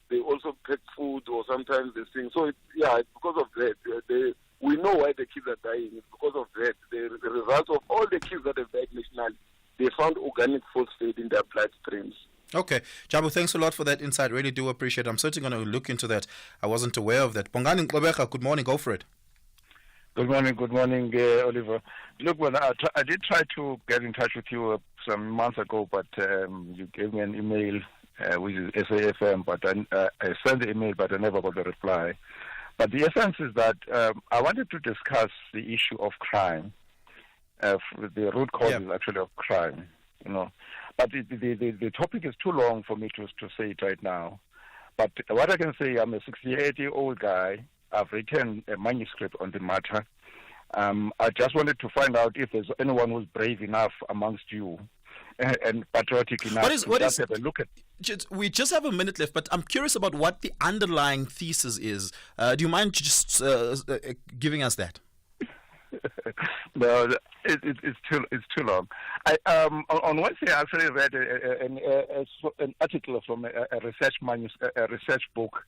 they also pack food or sometimes they sing. So it's because of that. We know why the kids are dying. It's because of that. The result of all the kids that have died nationally, they found organic phosphate in their bloodstreams. Okay. Jabu, thanks a lot for that insight. Really do appreciate it. I'm certainly going to look into that. I wasn't aware of that. Bongani Nqobeka, good morning. Go for it. Good morning, Oliver. Look, I did try to get in touch with you some months ago, but you gave me an email, which is SAFM, but I sent the email, but I never got a reply. But the essence is that I wanted to discuss the issue of crime. The root causes actually of crime, But the topic is too long for me to say it right now. But what I can say, I'm a 68-year-old guy. I've written a manuscript on the matter. I just wanted to find out if there's anyone who's brave enough amongst you and patriotic enough to have a look at. We just have a minute left, but I'm curious about what the underlying thesis is. Do you mind just giving us that? No, it's too long. On Wednesday, I actually read an article from a research book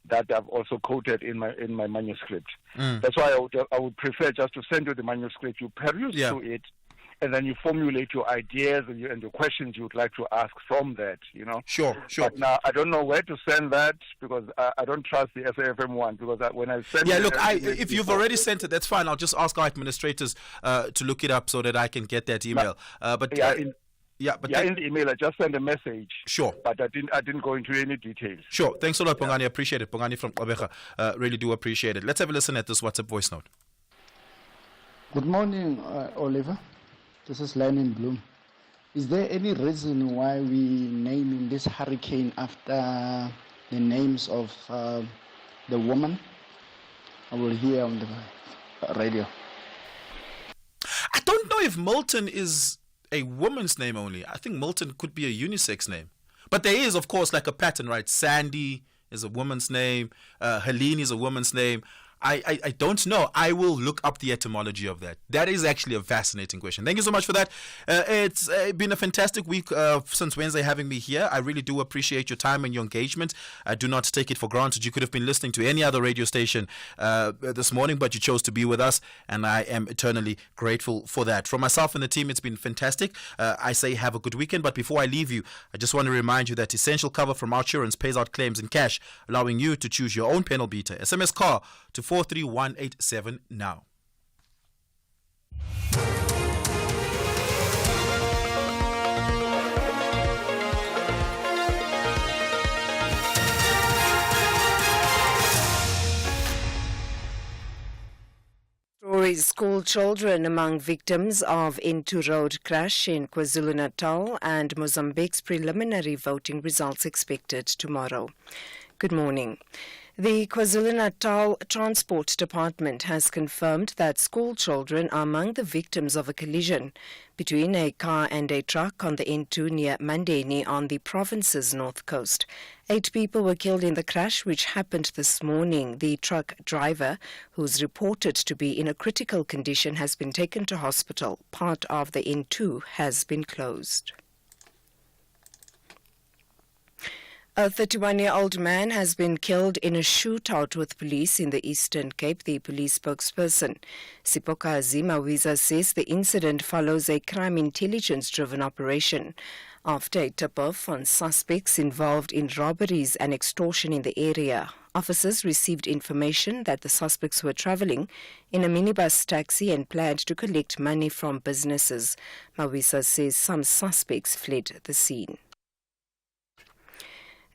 that I've also quoted in my manuscript. That's why I would prefer just to send you the manuscript. You peruse through it, and then you formulate your ideas and your questions you would like to ask from that. Sure. But now I don't know where to send that because I don't trust the SAFM one because when I send if you've already sent it, that's fine. I'll just ask our administrators to look it up so that I can get that email. In the email, I just sent a message. Sure. But I didn't go into any details. Sure. Thanks a lot, Bongani. Appreciate it. Bongani from Nqobeka. Really do appreciate it. Let's have a listen at this WhatsApp voice note. Good morning, Oliver. This is Lennon Bloom. Is there any reason why we naming this hurricane after the names of the woman? I will hear on the radio. I don't know if Milton is a woman's name only. I think Milton could be a unisex name. But there is, of course, like a pattern, right? Sandy is a woman's name. Helene is a woman's name. I don't know. I will look up the etymology of that. That is actually a fascinating question. Thank you so much for that. It's been a fantastic week since Wednesday having me here. I really do appreciate your time and your engagement. I do not take it for granted. You could have been listening to any other radio station this morning, but you chose to be with us, and I am eternally grateful for that. From myself and the team, it's been fantastic. I say have a good weekend, but before I leave you, I just want to remind you that Essential Cover from Outsurance pays out claims in cash, allowing you to choose your own panel beater. SMS CAR to 43187 now. Stories: school children among victims of Into Road crash in KwaZulu-Natal, and Mozambique's preliminary voting results expected tomorrow. Good morning. The KwaZulu-Natal Transport Department has confirmed that school children are among the victims of a collision between a car and a truck on the N2 near Mandeni on the province's north coast. 8 people were killed in the crash, which happened this morning. The truck driver, who's reported to be in a critical condition, has been taken to hospital. Part of the N2 has been closed. A 31-year-old man has been killed in a shootout with police in the Eastern Cape, the police spokesperson. Sipoka Zimawiza says the incident follows a crime intelligence-driven operation after a tip-off on suspects involved in robberies and extortion in the area. Officers received information that the suspects were travelling in a minibus taxi and planned to collect money from businesses. Mawiza says some suspects fled the scene.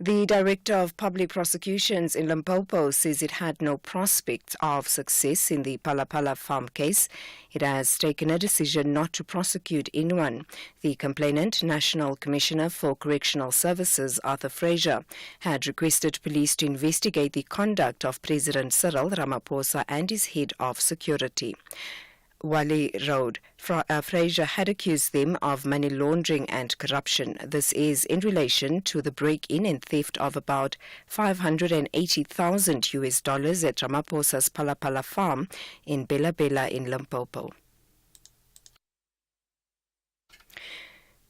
The Director of Public Prosecutions in Limpopo says it had no prospect of success in the Palapala farm case. It has taken a decision not to prosecute anyone. The complainant, National Commissioner for Correctional Services, Arthur Fraser, had requested police to investigate the conduct of President Cyril Ramaphosa and his head of security. Wally Road. Fraser had accused them of money laundering and corruption. This is in relation to the break-in and theft of about $580,000 at Ramaphosa's Palapala farm in Bela Bela in Limpopo.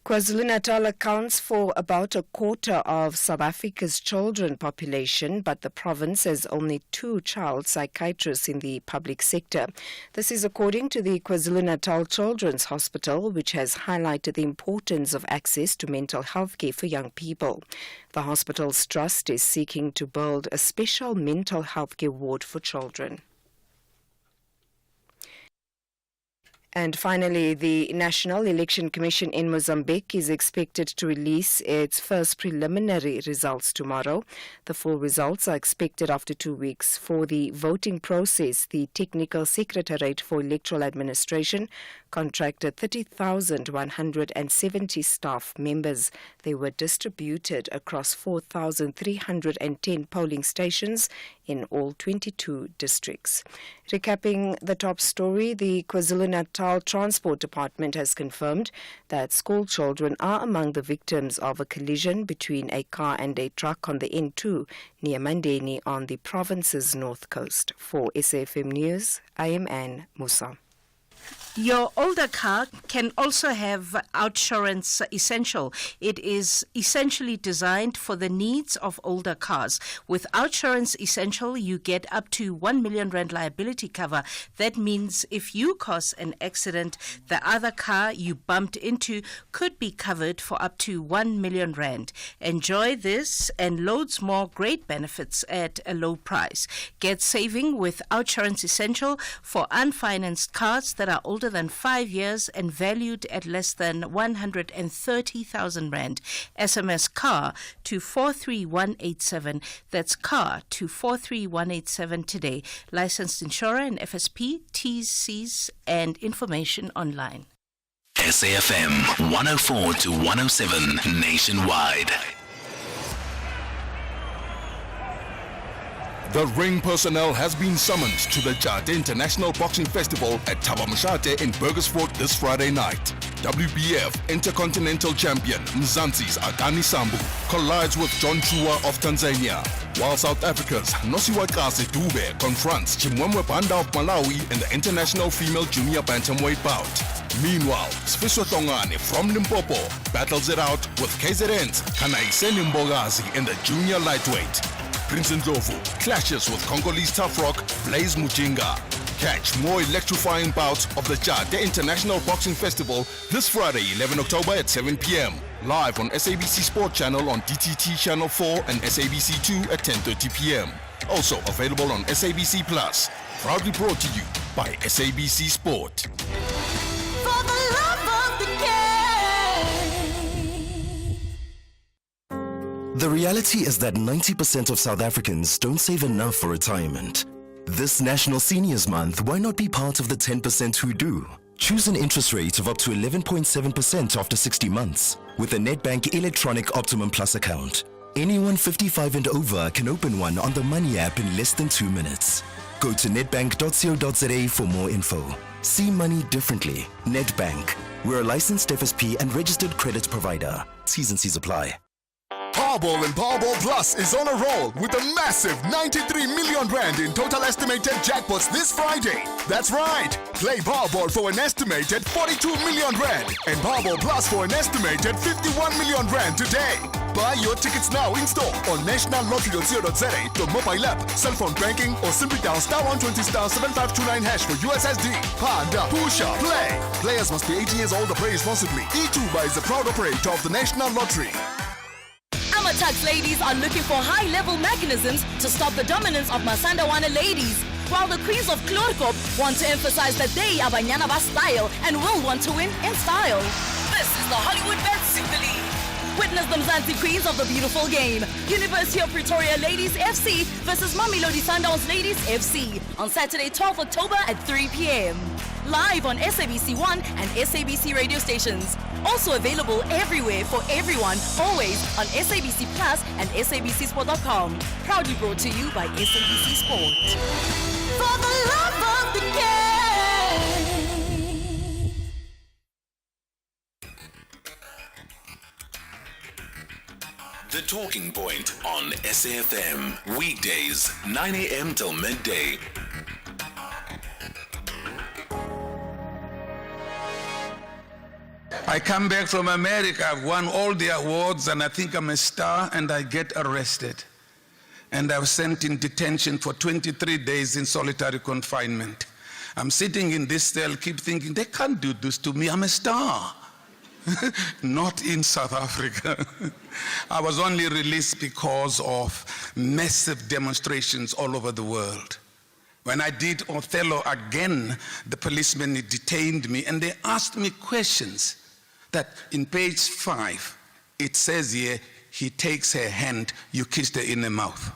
KwaZulu-Natal accounts for about a quarter of South Africa's children population, but the province has only 2 child psychiatrists in the public sector. This is according to the KwaZulu-Natal Children's Hospital, which has highlighted the importance of access to mental health care for young people. The hospital's trust is seeking to build a special mental health care ward for children. And finally, the National Election Commission in Mozambique is expected to release its first preliminary results tomorrow. The full results are expected after 2 weeks. For the voting process, the Technical Secretariat for Electoral Administration contracted 30,170 staff members. They were distributed across 4,310 polling stations in all 22 districts. Recapping the top story, the KwaZulu-Natal Transport Department has confirmed that school children are among the victims of a collision between a car and a truck on the N2 near Mandeni on the province's north coast. For SAFM News, I am Anne Musa. Your older car can also have Outsurance Essential. It is essentially designed for the needs of older cars. With Outsurance Essential, you get up to 1 million rand liability cover. That means if you cause an accident, the other car you bumped into could be covered for up to 1 million rand. Enjoy this and loads more great benefits at a low price. Get saving with Outsurance Essential for unfinanced cars that are older than 5 years and valued at less than 130,000 rand. SMS CAR to 43187. That's CAR to 43187 today. Licensed insurer and FSP, TCs and information online. SAFM 104 to 107 nationwide. The ring personnel has been summoned to the Jade International Boxing Festival at Tabamshate in Burgersfort this Friday night. WBF Intercontinental Champion Mzansi's Adani Sambu collides with John Chua of Tanzania, while South Africa's Nosiwakase Dube confronts Chimwemwe Banda of Malawi in the International Female Junior Bantamweight bout. Meanwhile, Sfiso Tongane from Limpopo battles it out with KZN's Kanaiseni Mbogazi in the junior lightweight. Prince Ndlovu clashes with Congolese tough rock Blaise Mujinga. Catch more electrifying bouts of the Jade International Boxing Festival this Friday, 11 October at 7 p.m. Live on SABC Sport Channel on DTT Channel 4 and SABC 2 at 10:30 p.m. Also available on SABC Plus. Proudly brought to you by SABC Sport. For the love of the The reality is that 90% of South Africans don't save enough for retirement. This National Seniors Month, why not be part of the 10% who do? Choose an interest rate of up to 11.7% after 60 months with a Nedbank Electronic Optimum Plus account. Anyone 55 and over can open one on the Money app in less than 2 minutes. Go to netbank.co.za for more info. See money differently. Netbank. We're a licensed FSP and registered credit provider. T's and C's apply. Powerball and Powerball Plus is on a roll with a massive 93 million rand in total estimated jackpots this Friday. That's right. Play Powerball for an estimated 42 million rand and Powerball Plus for an estimated 51 million rand today. Buy your tickets now in store on nationallottery.co.za, the mobile app, cell phone banking, or simply dial *120 *7529# for USSD. Panda, Pusha, play. Players must be 18 years old or play responsibly. E2 is a proud operator of the National Lottery. Amatax ladies are looking for high-level mechanisms to stop the dominance of Masandawana ladies, while the queens of Klorkop want to emphasize that they are Banyana Ba style and will want to win in style. This is the Hollywood Bet Super League. Witness the Mzansi Queens of the beautiful game. University of Pretoria Ladies FC versus Mamelodi Sundowns Ladies FC on Saturday, 12th October at 3 p.m. Live on SABC 1 and SABC radio stations. Also available everywhere for everyone, always on SABC Plus and SABCSport.com. Proudly brought to you by SABC Sport. For the love of the game. The Talking Point on SAFM. Weekdays, 9 a.m. till midday. I come back from America, I've won all the awards and I think I'm a star, and I get arrested. And I was sent in detention for 23 days in solitary confinement. I'm sitting in this cell, keep thinking, they can't do this to me, I'm a star. Not in South Africa. I was only released because of massive demonstrations all over the world. When I did Othello again, the policemen detained me and they asked me questions that in page 5, it says here, he takes her hand, you kissed her in the mouth.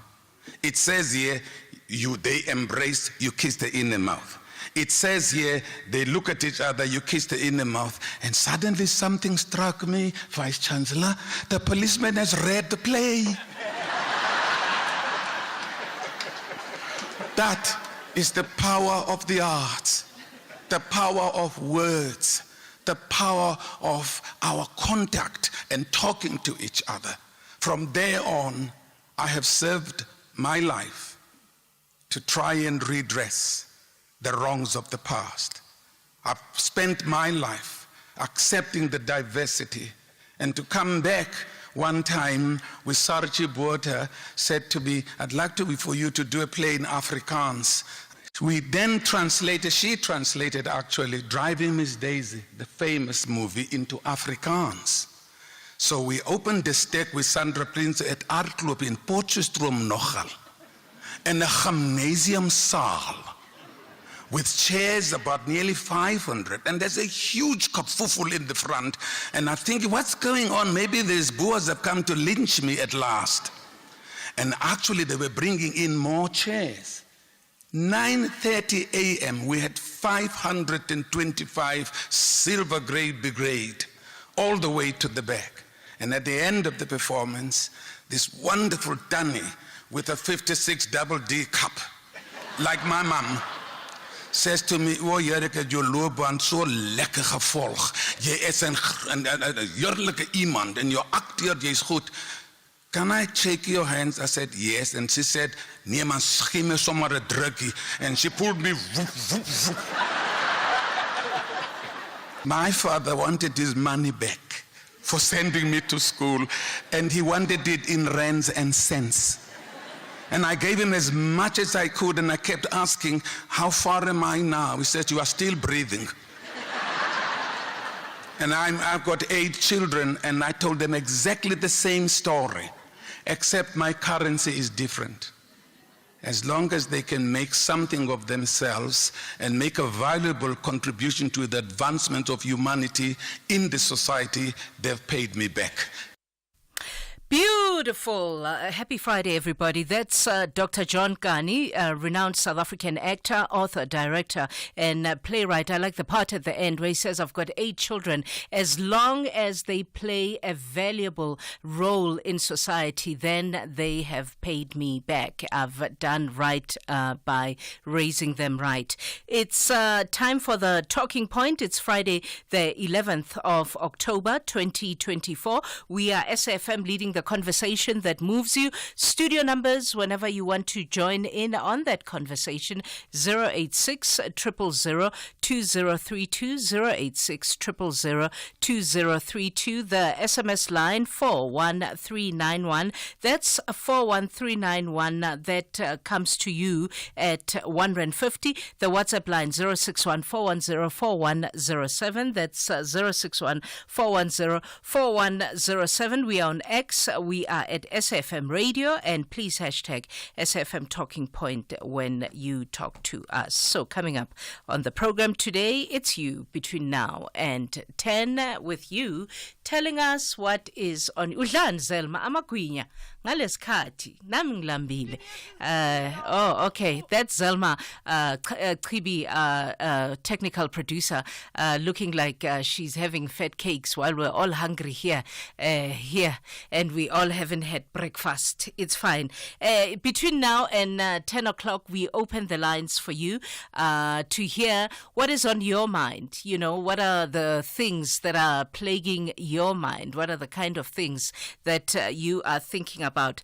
It says here, they embraced, you kissed her in the mouth. It says here, they look at each other, you kissed her in the mouth, and suddenly something struck me, Vice Chancellor, the policeman has read the play. That is the power of the arts, the power of words, the power of our contact and talking to each other. From there on, I have served my life to try and redress the wrongs of the past. I've spent my life accepting the diversity, and to come back one time with Sarchi Botha said to me, I'd like for you to do a play in Afrikaans. We then she translated actually Driving Miss Daisy, the famous movie, into Afrikaans. So we opened the stake with Sandra Prince at Artklub in Potchefstroom nogal, in a gymnasium saal, with chairs about nearly 500, and there's a huge kerfuffle in the front, and I think, what's going on? Maybe these Boers have come to lynch me at last. And actually they were bringing in more chairs. 9:30 a.m., we had 525 silver grade brigade all the way to the back. And at the end of the performance, this wonderful Danny with a 56 double D cup, like my mom, says to me, "Oh, Jerike, jou loopbaan so lekker gevolg. Jy is 'n heerlike iemand en jou acteur, jy's goed. Can I shake your hands?" I said, "Yes." And she said, "Nee man, gee me sommer 'n drukkie." And she pulled me. My father wanted his money back for sending me to school, and he wanted it in rands and cents. And I gave him as much as I could, and I kept asking, "How far am I now?" He said, "You are still breathing." And I've got 8 children, and I told them exactly the same story, except my currency is different. As long as they can make something of themselves and make a valuable contribution to the advancement of humanity in the society, they've paid me back. Beautiful. Beautiful. Happy Friday, everybody. That's Dr. John Gani, a renowned South African actor, author, director, and playwright. I like the part at the end where he says, I've got 8 children. As long as they play a valuable role in society, then they have paid me back. I've done right by raising them right. It's time for the talking point. It's Friday, the 11th of October, 2024. We are SFM leading the conversation that moves you. Studio numbers, whenever you want to join in on that conversation, 086 000 2032, 086 000 2032. The SMS line 41391. That's 41391. That comes to you at 150. The WhatsApp line 061 410 4107. That's 061 410 4107. We are on X. We are at SFM Radio, and please hashtag SFM Talking Point when you talk to us. So coming up on the program today, it's you between now and 10 with you telling us what is on. Udlan Zelma Amagwinya ngalesikhathi nami ngilambile. Oh, okay. That's Zelma Tribi, technical producer, looking like she's having fat cakes while we're all hungry here, and we all haven't had breakfast. It's fine. Between now and 10 o'clock, we open the lines for you to hear what is on your mind. You know, what are the things that are plaguing your mind? What are the kind of things that you are thinking about?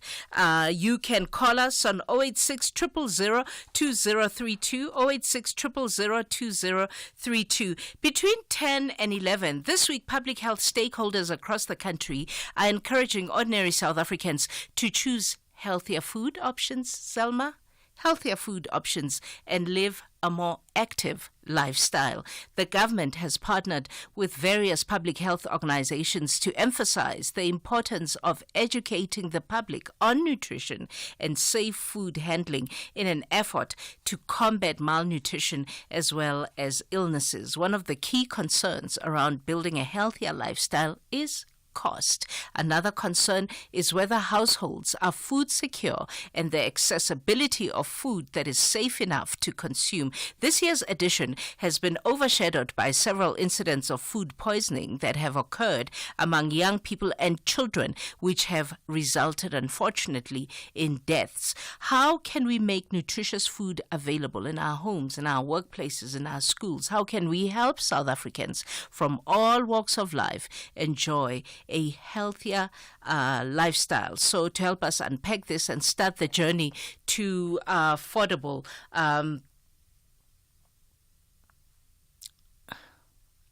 You can call us on 086 000 2032, 086 000 2032. Between 10 and 11, this week, public health stakeholders across the country are encouraging ordinary South Africans to choose healthier food options, Selma, healthier food options, and live a more active lifestyle. The government has partnered with various public health organizations to emphasize the importance of educating the public on nutrition and safe food handling in an effort to combat malnutrition as well as illnesses. One of the key concerns around building a healthier lifestyle is cost. Another concern is whether households are food secure and the accessibility of food that is safe enough to consume. This year's edition has been overshadowed by several incidents of food poisoning that have occurred among young people and children, which have resulted, unfortunately, in deaths. How can we make nutritious food available in our homes, in our workplaces, in our schools? How can we help South Africans from all walks of life enjoy a healthier lifestyle? So to help us unpack this and start the journey to affordable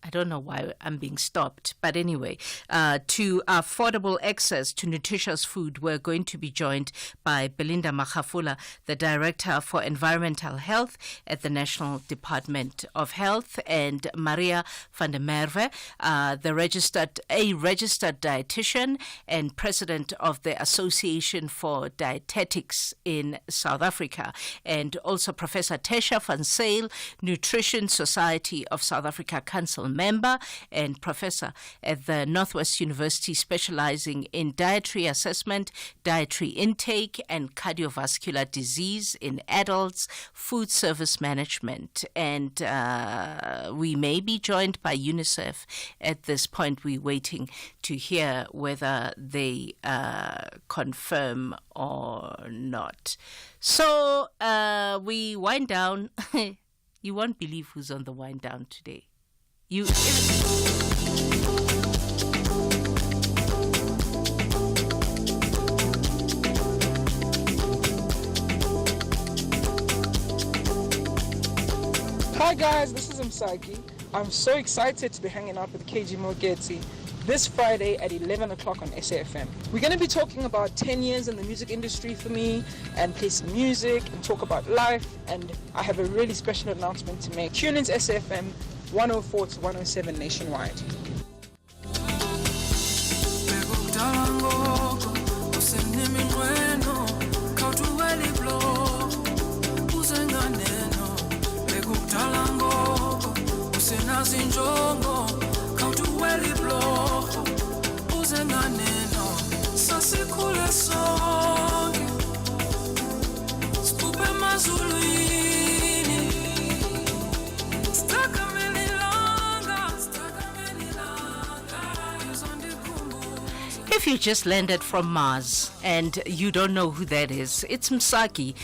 I don't know why I'm being stopped, but anyway, to affordable access to nutritious food, we're going to be joined by Belinda Magafula, the Director for Environmental Health at the National Department of Health, and Maria van der Merwe, a registered dietitian and President of the Association for Dietetics in South Africa, and also Professor Tesha van Zyl, Nutrition Society of South Africa Council member and professor at the Northwest University, specializing in dietary assessment, dietary intake, and cardiovascular disease in adults, food service management. And we may be joined by UNICEF at this point. We're waiting to hear whether they confirm or not. So we wind down. You won't believe who's on the wind down today. Hi guys, this is Msaki. I'm so excited to be hanging out with KG Mogeti this Friday at 11 o'clock on SAFM. We're going to be talking about 10 years in the music industry for me, and play some music and talk about life, and I have a really special announcement to make. Tune into SAFM 104 to 107 nationwide. Sasikule you just landed from Mars and you don't know who that is, it's Msaki,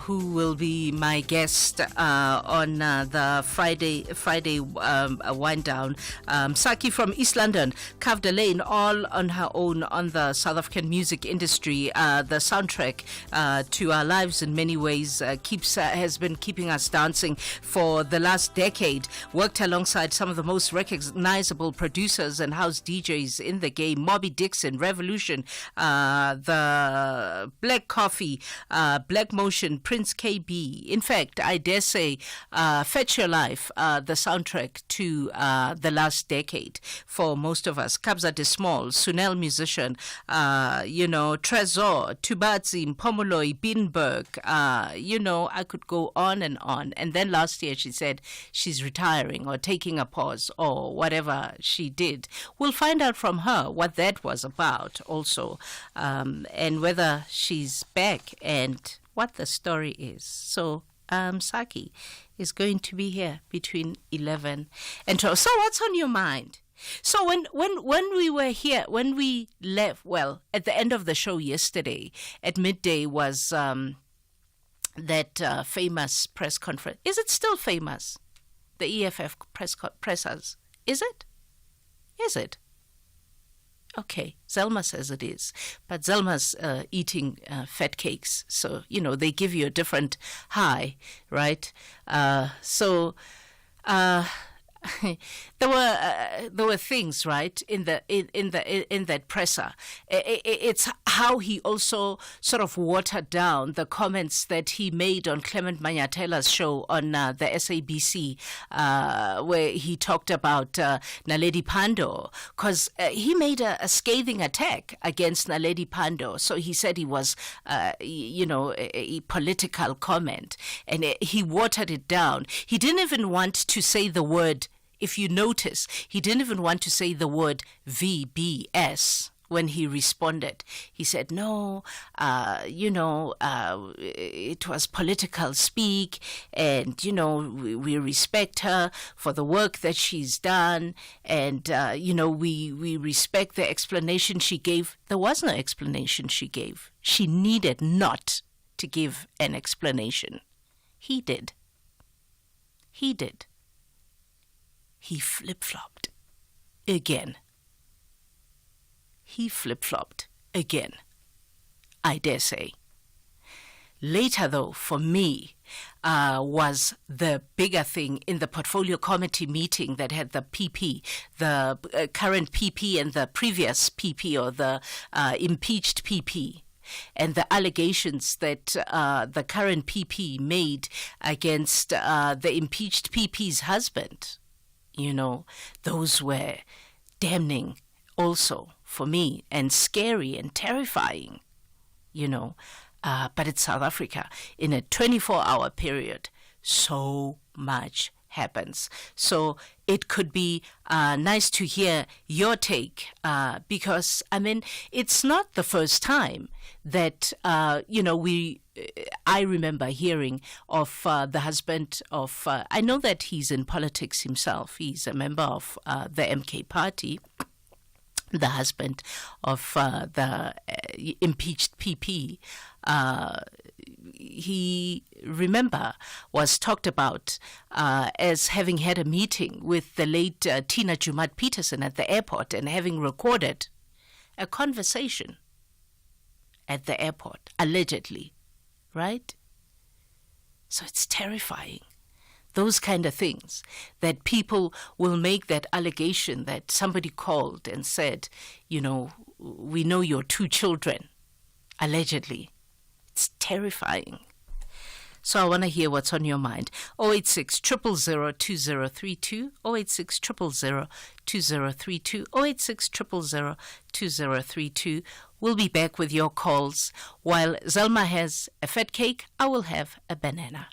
who will be my guest on the Friday wind down. Msaki from East London carved a lane all on her own on the South African music industry. The soundtrack to our lives in many ways has been keeping us dancing for the last decade. Worked alongside some of the most recognizable producers and house DJs in the game: Moby Dickson, Revolution, the Black Coffee, Black Motion, Prince KB. In fact, I dare say, Fetch Your Life, the soundtrack to the last decade for most of us. Kabza De Small, Sunel musician, Trezor, Tubatsi, Pomoloi, Binberg, I could go on. And then last year she said she's retiring or taking a pause or whatever she did. We'll find out from her what that was about also, and whether she's back and what the story is. So Saki is going to be here between 11 and 12. So what's on your mind? So when we were here, when we left, well, at the end of the show yesterday at midday was that famous press conference. Is it still famous? The EFF pressers. Is it? Is it? Okay, Zelma says it is. But Zelma's eating fat cakes. So, they give you a different high, right? There were things, right, in that presser. It's how he also sort of watered down the comments that he made on Clement Manyatela's show on the SABC, where he talked about Naledi Pandor, because he made a scathing attack against Naledi Pandor. So he said he was, a political comment, and he watered it down. He didn't even want to say the word. If you notice, he didn't even want to say the word VBS when he responded. He said, no, it was political speak, and, we respect her for the work that she's done, and, we respect the explanation she gave. There was no explanation she gave. She needed not to give an explanation. He did. He flip-flopped again. He flip-flopped again, I dare say. Later, though, for me, was the bigger thing in the portfolio committee meeting that had the PP, the current PP and the previous PP, or the impeached PP. And the allegations that the current PP made against the impeached PP's husband. Those were damning also for me, and scary and terrifying, but it's South Africa. In a 24-hour period, so much happens. So it could be nice to hear your take, because, it's not the first time that, I remember hearing of the husband of, I know that he's in politics himself. He's a member of the MK party, the husband of the impeached PP. He, remember, was talked about as having had a meeting with the late Tina Jumat Peterson at the airport, and having recorded a conversation at the airport, allegedly, right? So it's terrifying. Those kind of things, that people will make that allegation that somebody called and said, we know your 2 children, allegedly. It's terrifying. So I want to hear what's on your mind. 086 000 2032, 086 000 2032, 086 000 2032. We'll be back with your calls. While Zelma has a fat cake, I will have a banana.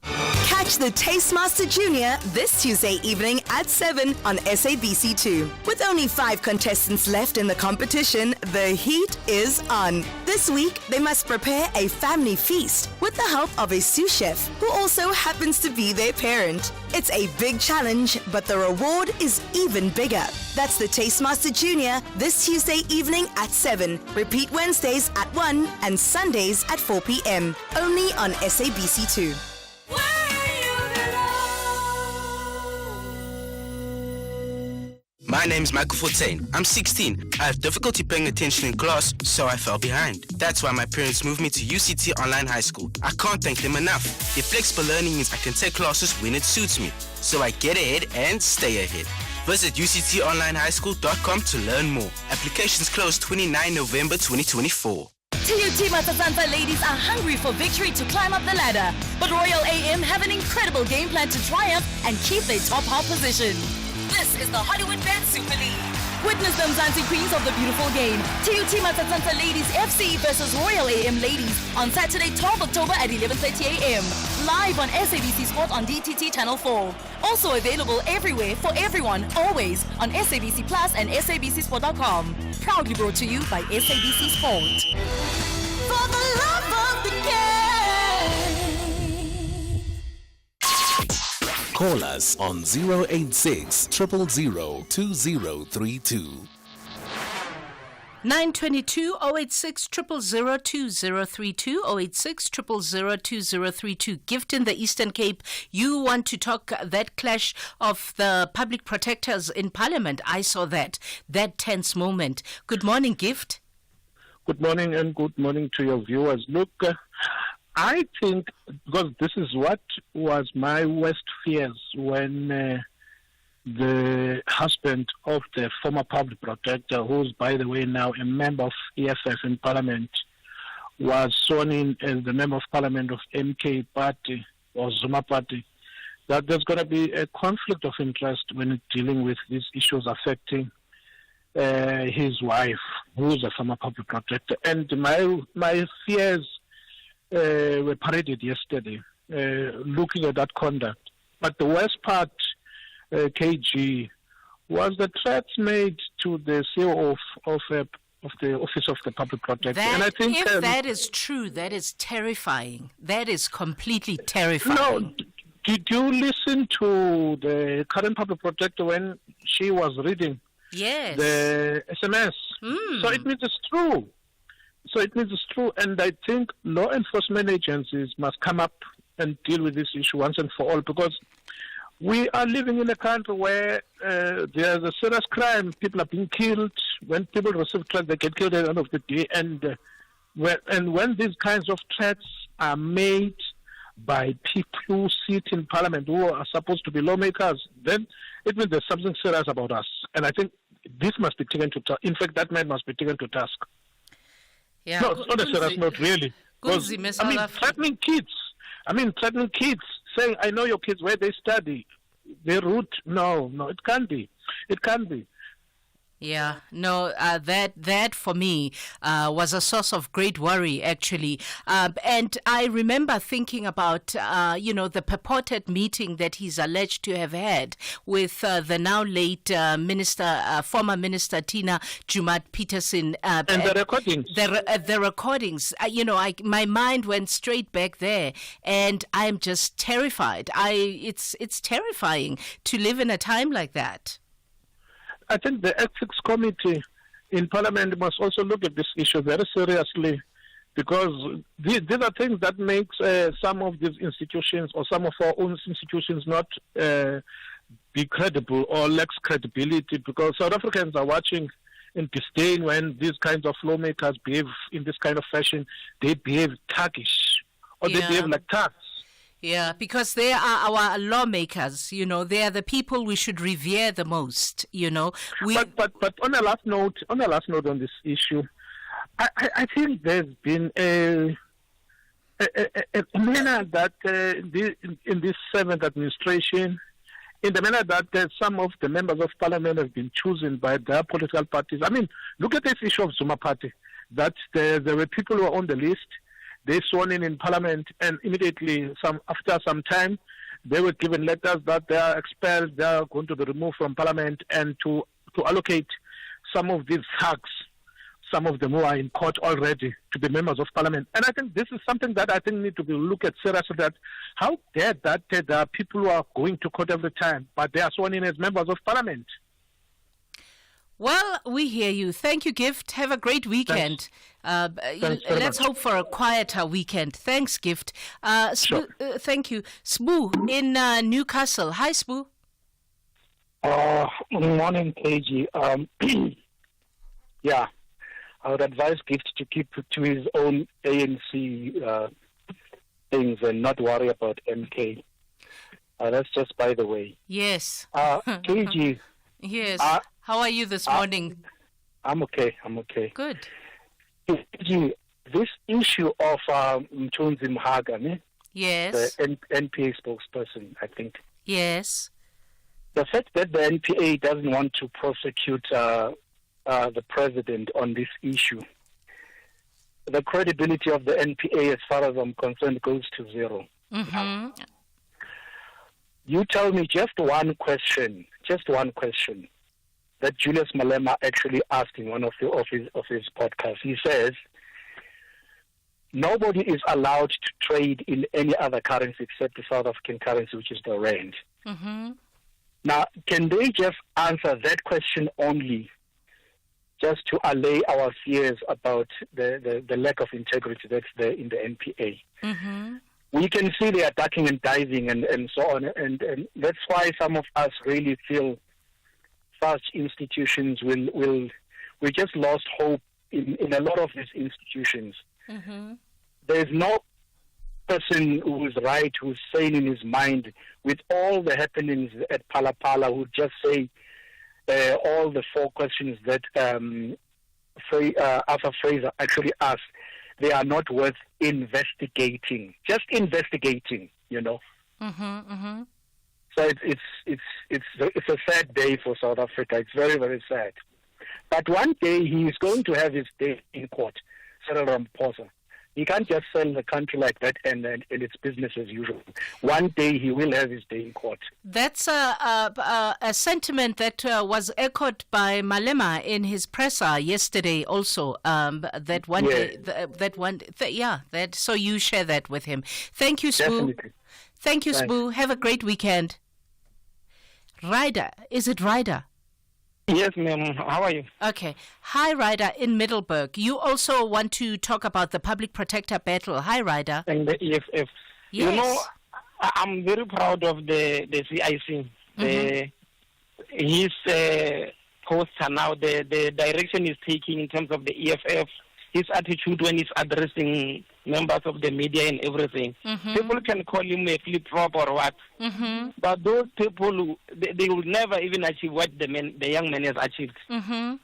Catch the Tastemaster Junior this Tuesday evening at 7 on SABC2. With only 5 contestants left in the competition, the heat is on. This week, they must prepare a family feast with the help of a sous chef who also happens to be their parent. It's a big challenge, but the reward is even bigger. That's the Tastemaster Junior this Tuesday evening at 7. Repeat Wednesdays at 1 and Sundays at 4 p.m. Only on SABC2. My name's Michael Fontaine. I'm 16. I have difficulty paying attention in class, so I fell behind. That's why my parents moved me to UCT Online High School. I can't thank them enough. Their flexible learning means I can take classes when it suits me, so I get ahead and stay ahead. Visit uctonlinehighschool.com to learn more. Applications close 29 November 2024. TUT Matasanta ladies are hungry for victory to climb up the ladder, but Royal AM have an incredible game plan to triumph and keep their top half position. This is the Hollywood Bet Super League. Witness them dancing queens of the beautiful game. TUT Matasanta Ladies FC versus Royal AM Ladies on Saturday, 12 October at 11:30 a.m. Live on SABC Sport on DTT Channel 4. Also available everywhere for everyone, always on SABC Plus and SABCSport.com. Proudly brought to you by SABC Sport. For the love of the game. Call us on 086 000 2032. 922 086 000 2032 086 000 2032. Gift in the Eastern Cape. You want to talk that clash of the public protectors in Parliament. I saw that tense moment. Good morning, Gift. Good morning, and good morning to your viewers. Look, I think, because this is what was my worst fears when the husband of the former public protector, who's, by the way, now a member of EFF in Parliament, was sworn in as the member of Parliament of MK Party or Zuma Party, that there's going to be a conflict of interest when dealing with these issues affecting his wife, who's a former public protector. And my fears were paraded yesterday, looking at that conduct. But the worst part, KG, was the threats made to the CEO of the Office of the Public Protector. And I think if that is true, that is terrifying. That is completely terrifying. No, did you listen to the current public protector when she was reading the SMS? So it means it's true. And I think law enforcement agencies must come up and deal with this issue once and for all, because we are living in a country where there's a serious crime. People are being killed. When people receive threats, they get killed at the end of the day. And when these kinds of threats are made by people who sit in Parliament, who are supposed to be lawmakers, then it means there's something serious about us. And I think this must be taken to task. In fact, that man must be taken to task. Yeah. No, it's not a serious note, really. Threatening kids, saying, I know your kids, where they study, their route. No, it can't be. It can't be. Yeah, no, that for me was a source of great worry, actually. And I remember thinking about, the purported meeting that he's alleged to have had with the now late former Minister Tina Jumaat-Peterson. And the recordings. The recordings. My mind went straight back there, and I'm just terrified. It's terrifying to live in a time like that. I think the Ethics Committee in Parliament must also look at this issue very seriously, because these are things that makes some of these institutions or some of our own institutions not be credible or lacks credibility, because South Africans are watching in disdain when these kinds of lawmakers behave in this kind of fashion. They behave thuggish, or they behave like thugs. Yeah, because they are our lawmakers, they are the people we should revere the most, But on a last note on this issue, I think there's been a manner that in this seventh administration, in the manner that some of the members of Parliament have been chosen by their political parties. I mean, look at this issue of Zuma Party, that there were people who were on the list. they sworn in Parliament, and immediately, after some time, they were given letters that they are expelled, they are going to be removed from Parliament, and to allocate some of these thugs, some of them who are in court already, to be members of Parliament. And I think this is something that I think need to be looked at seriously, that how dare that there are people who are going to court every time, but they are sworn in as members of Parliament. Well, we hear you. Thank you, Gift. Have a great weekend. Let's hope for a quieter weekend. Thanks, Gift. Sure. Thank you. Sbu in Newcastle. Hi, Sbu. Good morning, KG. Yeah, I would advise Gift to keep to his own ANC things and not worry about MK. That's just by the way. Yes. KG. Yes. How are you this morning? I'm okay. Good. KG, this issue of Mthunzi Mhaga, yes, the NPA spokesperson, I think. Yes. The fact that the NPA doesn't want to prosecute the president on this issue, the credibility of the NPA, as far as I'm concerned, goes to zero. Mm-hmm. You tell me just one question that Julius Malema actually asked in one of his podcasts. He says, nobody is allowed to trade in any other currency except the South African currency, which is the rand. Mm-hmm. Now, can they just answer that question only, just to allay our fears about the lack of integrity that's there in the NPA? Mm-hmm. We can see they are ducking and diving and so on, and that's why some of us really feel such institutions we just lost hope in a lot of these institutions. Mm-hmm. There's no person who is right, who's sane in his mind, with all the happenings at Pala who just say all the four questions that Arthur Fraser actually asked. They are not worth investigating. Just investigating, you know. Mm-hmm, mm-hmm. So it's a sad day for South Africa. It's very, very sad. But one day he is going to have his day in court, Cyril Ramaphosa. He can't just sell the country like that and it's business as usual. One day he will have his day in court. That's a sentiment that was echoed by Malema in his presser yesterday also, that one day, so you share that with him. Thank you, Sbu. Definitely. Thank you, Thanks. Sbu. Have a great weekend. Ryder, is it Ryder? Yes, ma'am. How are you? Okay. Hi, Ryder in Middleburg. You also want to talk about the public protector battle. Hi, Ryder. And the EFF. Yes. You know, I'm very proud of the CIC. His poster now, the direction he's taking in terms of the EFF, his attitude when he's addressing members of the media and everything. Mm-hmm. People can call him a flip-flop or what. Mm-hmm. But those people, they will never even achieve what the young man has achieved. Mm-hmm.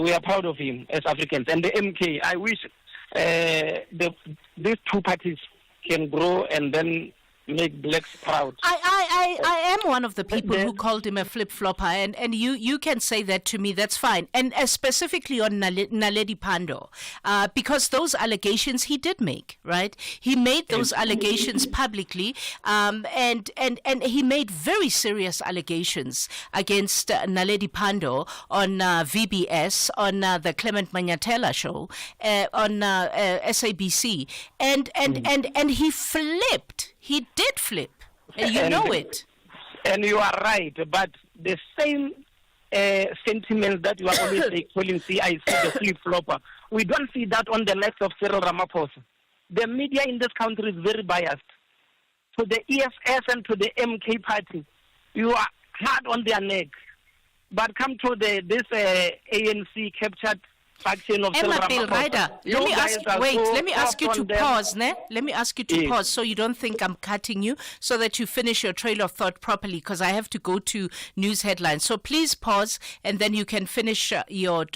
We are proud of him as Africans. And the MK, I wish these two parties can grow and then make blacks proud. I am one of the people who called him a flip-flopper, and you can say that to me, that's fine. And specifically on Naledi Pandor, because those allegations he did make, right? He made those allegations publicly, and he made very serious allegations against Naledi Pandor on VBS, on the Clement Manyatela show, on SABC, and he flipped. He did flip. And you know it. And you are right, but the same sentiment that you are always calling CIC, the flip-flopper, we don't see that on the likes of Cyril Ramaphosa. The media in this country is very biased. To the EFF and to the MK party, you are hard on their neck. But come to this ANC captured faction of Cyril Ramaphosa. Let me ask you to pause, ne? Let me ask you to pause so you don't think I'm cutting you, so that you finish your trail of thought properly, because I have to go to news headlines. So please pause, and then you can finish your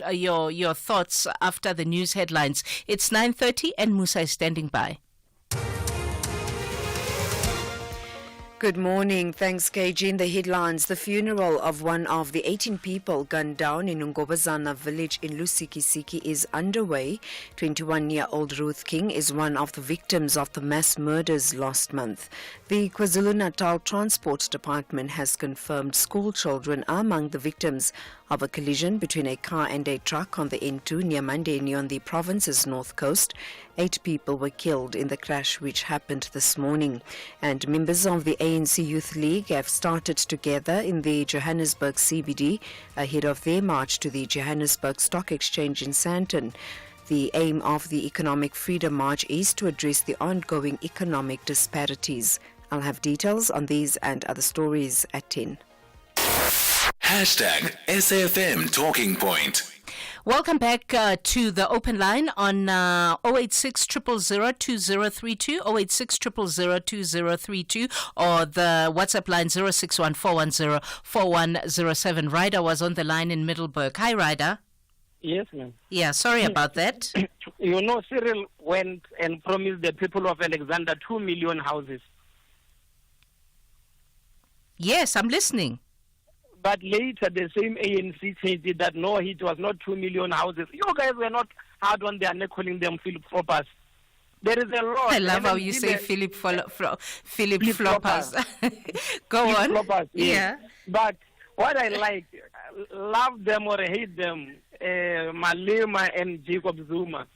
thoughts after the news headlines. It's 9:30, and Musa is standing by. Good morning. Thanks, KG. In the headlines, the funeral of one of the 18 people gunned down in Ngobazana village in Lusikisiki is underway. 21-year-old Ruth King is one of the victims of the mass murders last month. The KwaZulu-Natal Transport Department has confirmed school children are among the victims of a collision between a car and a truck on the N2 near Mandeni on the province's north coast. 8 people were killed in the crash which happened this morning. And members of the ANC Youth League have started together in the Johannesburg CBD ahead of their march to the Johannesburg Stock Exchange in Sandton. The aim of the Economic Freedom March is to address the ongoing economic disparities. I'll have details on these and other stories at 10. Hashtag SAFM Talking Point. Welcome back to the open line on 086 000 2032, 086 000 2032, or the WhatsApp line 0614104107. Ryder was on the line in Middleburg. Hi, Ryder. Yes, ma'am. Yeah, sorry about that. You know, Cyril went and promised the people of Alexander 2 million houses. Yes, I'm listening. But later, the same ANC changed it that no, it was not 2 million houses. You guys were not hard on their neck calling them Philip Floppers. There is a law. I love how you say Philip Floppers. Go on. Floppers, yeah. Yes. But what I like, love them or hate them, Malema and Jacob Zuma,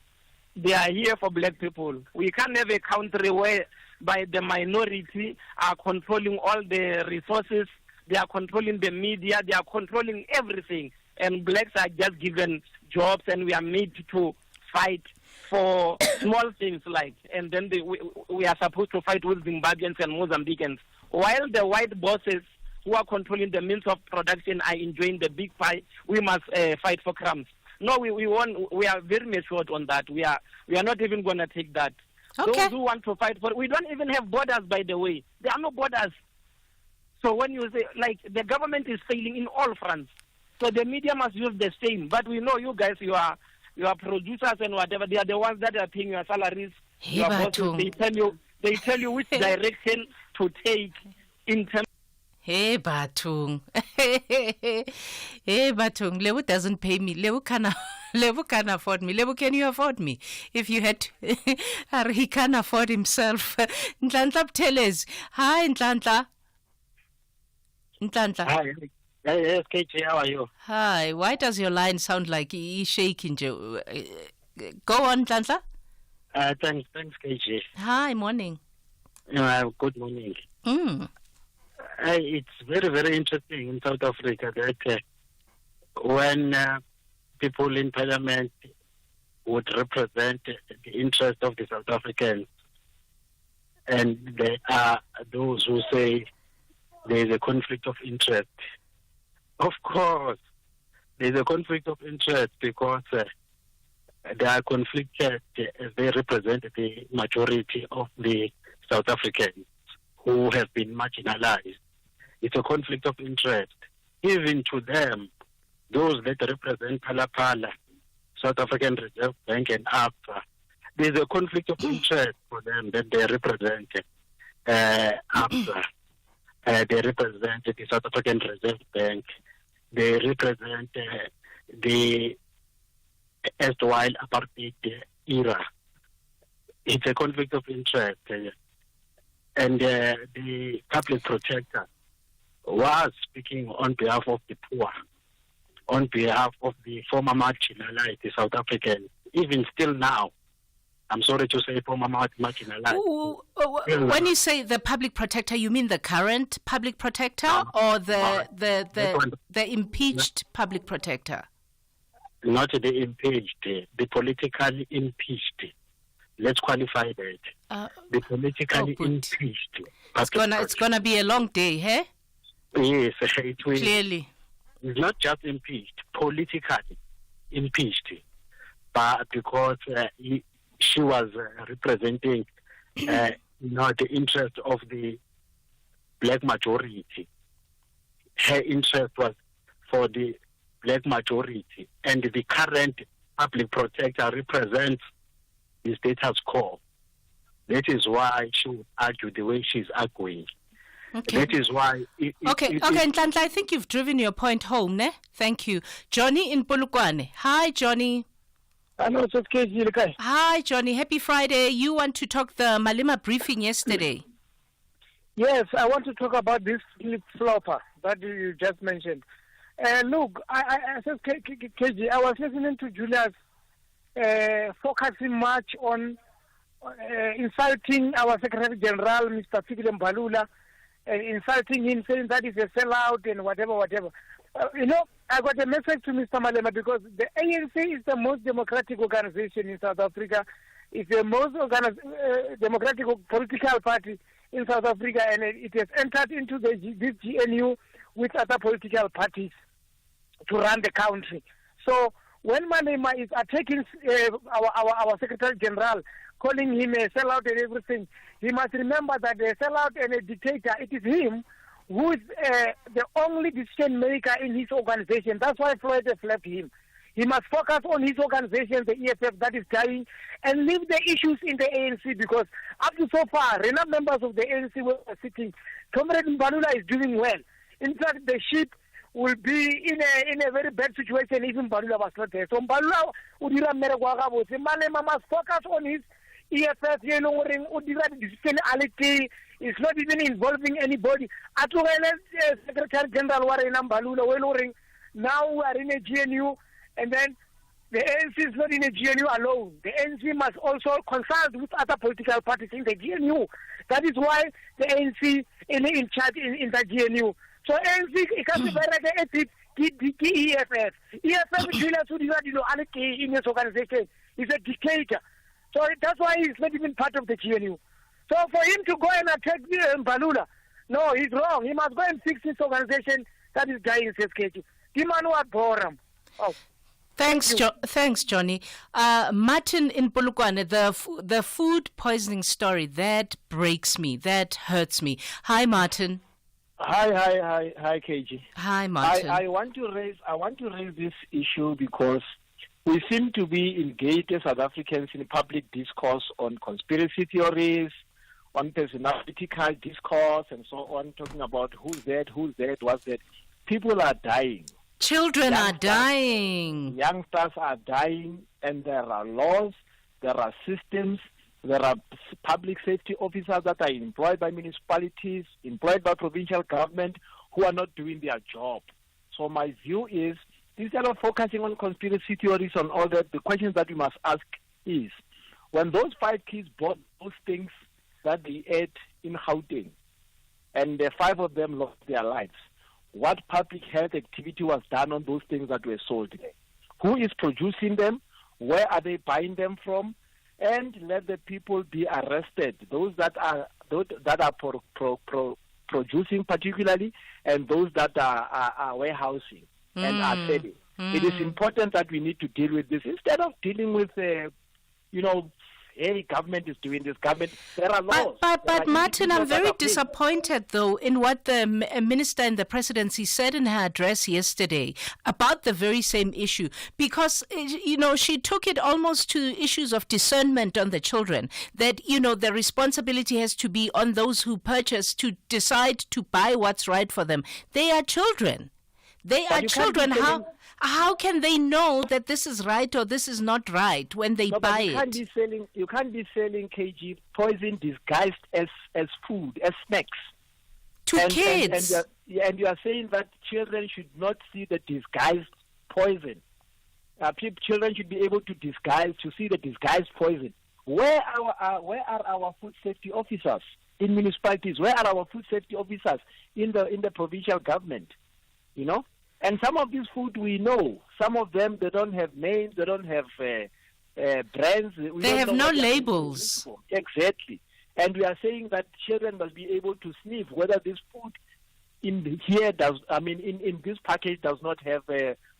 they are here for black people. We can't have a country where by the minority are controlling all the resources. They are controlling the media. They are controlling everything. And blacks are just given jobs, and we are made to fight for small things like, and then we are supposed to fight with Zimbabweans and Mozambicans. While the white bosses who are controlling the means of production are enjoying the big pie, we must fight for crumbs. No, we are very matured on that. We are not even going to take that. Okay. Those who want to fight for, we don't even have borders, by the way. There are no borders. So when you say, like, the government is failing in all fronts, so the media must use the same. But we know you guys, you are producers and whatever. They are the ones that are paying your salaries. Your bosses, they tell you which direction to take in terms. Hey, Batung. Hey, Batung. Lewu doesn't pay me. Lewu can afford me. Lewu, can you afford me? If you had, he can't afford himself. Ntlantla Pteles. Hi, Ntlantla. Ntlantla. Hi. Yes, KJ, how are you? Hi. Why does your line sound like he's shaking, Joe? Go on, Ntlantla. Thanks, KJ. Hi, morning. Good morning. It's very, very interesting in South Africa that when people in Parliament would represent the interest of the South Africans, and there are those who say there is a conflict of interest. Of course, there is a conflict of interest because they are conflicted as they represent the majority of the South Africans who have been marginalized. It's a conflict of interest. Even to them, those that represent Phala, South African Reserve Bank and ABSA, there's a conflict of interest for them that they represent ABSA. They represent the South African Reserve Bank. They represent the erstwhile apartheid era. It's a conflict of interest. And the public protector was speaking on behalf of the poor, on behalf of the former marginalized South Africans, even still now. I'm sorry to say former marginalized. When you say the public protector, you mean the current public protector or the impeached public protector? Not the impeached, the politically impeached. Let's qualify that. The politically impeached. It's gonna be a long day, hey? Yes, it will. Clearly. Not just impeached, politically impeached. But because she was representing the interest of the black majority. Her interest was for the black majority. And the current public protector represents the status quo. That is why she would argue the way she's arguing. Okay. That is why. Okay, Nhlanhla, I think you've driven your point home, ne? Thank you. Johnny in Polokwane. Hi, Johnny. Hello, it's okay. Hi, Johnny. Happy Friday. You want to talk the Malema briefing yesterday? Yes, I want to talk about this flip-flopper that you just mentioned. Look, I said, KG, I was listening to Julius focusing much on insulting our Secretary General, Mr. Fikile Mbalula, insulting him, saying that he's a sellout and whatever. I got a message to Mr. Malema because the ANC is the most democratic organization in South Africa. It's the most democratic political party in South Africa, and it has entered into this GNU with other political parties to run the country. So when Malema is attacking our Secretary General, calling him a sellout and everything, he must remember that a sellout and a dictator, it is him who is the only decision maker in his organization. That's why Floyd has left him. He must focus on his organization, the EFF, that is dying, and leave the issues in the ANC, because up to so far, enough members of the ANC were sitting. Comrade Mbalula is doing well. In fact, the ship will be in a very bad situation if Mbalula was not there. So Mbalula Malema must focus on his EFF, it's not even involving anybody. Secretary General Mbalula, now we are in a GNU, and then the ANC is not in a GNU alone. The ANC must also consult with other political parties in the GNU. That is why the ANC is in charge in the GNU. So ANC can be very EFF. EFF in his organization is a dictator. So that's why he's not even part of the GNU. So for him to go and attack Mbalula, no, he's wrong. He must go and fix his organization that is dying, says KG. Oh. Thanks, Johnny. Martin in Polokwane, the food poisoning story, that breaks me, that hurts me. Hi, Martin. Hi, KG. Hi, Martin. I want to raise this issue because we seem to be engaged as South Africans in public discourse on conspiracy theories, on personality discourse, and so on, talking about who's dead, what's dead. People are dying. Children are dying. Youngsters are dying, and there are laws, there are systems, there are public safety officers that are employed by municipalities, employed by provincial government, who are not doing their job. So my view is, instead of focusing on conspiracy theories and all that, the questions that we must ask is, when those 5 kids bought those things that they ate in Gauteng, and the 5 of them lost their lives, what public health activity was done on those things that were sold there? Who is producing them? Where are they buying them from? And let the people be arrested, those that are producing particularly, and those that are warehousing and are selling. It is important that we need to deal with this instead of dealing with, hey, government is doing this, government, there are laws. But Martin, I'm very disappointed, though, in what the minister in the presidency said in her address yesterday about the very same issue, because, she took it almost to issues of discernment on the children, that, the responsibility has to be on those who purchase to decide to buy what's right for them. They are children. They are children. How can they know that this is right or this is not right when they buy it? You can't be selling KG poison disguised as food, as snacks. To kids. And you are saying that children should not see the disguised poison. Children should be able to see the disguised poison. Where are our food safety officers in municipalities? Where are our food safety officers in the provincial government? And some of these food we know. Some of them, they don't have names, they don't have brands. They have no labels. Exactly. And we are saying that children must be able to sniff whether this food in this package does not have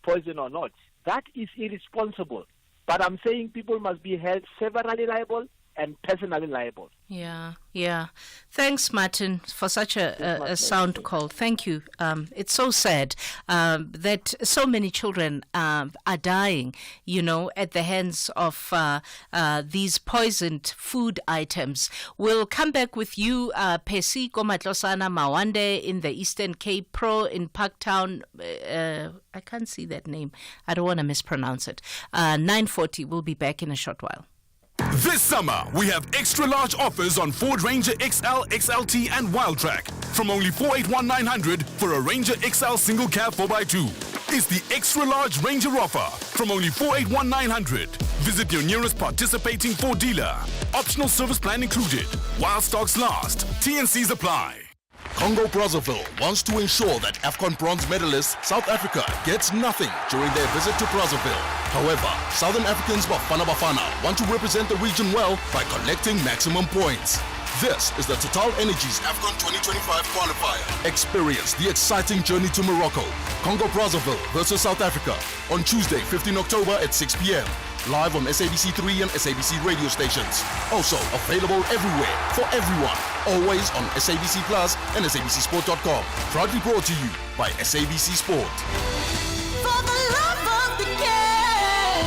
poison or not. That is irresponsible. But I'm saying people must be held severally liable and personally liable. Yeah. Thanks, Martin, for such a sound call. Thank you. It's so sad that so many children are dying, at the hands of these poisoned food items. We'll come back with you, Pesi Komatlosana Mawande in the Eastern Cape, Pro in Parktown. I can't see that name. I don't want to mispronounce it. 9:40. We'll be back in a short while. This summer, we have extra large offers on Ford Ranger XL, XLT and Wildtrak from only 481,900 for a Ranger XL single cab 4x2. It's the extra large Ranger offer from only 481,900. Visit your nearest participating Ford dealer. Optional service plan included. While stocks last. T&Cs apply. Congo Brazzaville wants to ensure that AFCON bronze medalist South Africa gets nothing during their visit to Brazzaville. However, Southern Africans Bafana Bafana want to represent the region well by collecting maximum points. This is the Total Energies AFCON 2025 qualifier. Experience the exciting journey to Morocco. Congo Brazzaville versus South Africa on Tuesday, 15 October at 6 p.m. Live on SABC3 and SABC radio stations. Also available everywhere for everyone. Always on SABC Plus and SABCSport.com. Proudly brought to you by SABC Sport. For the love of the game.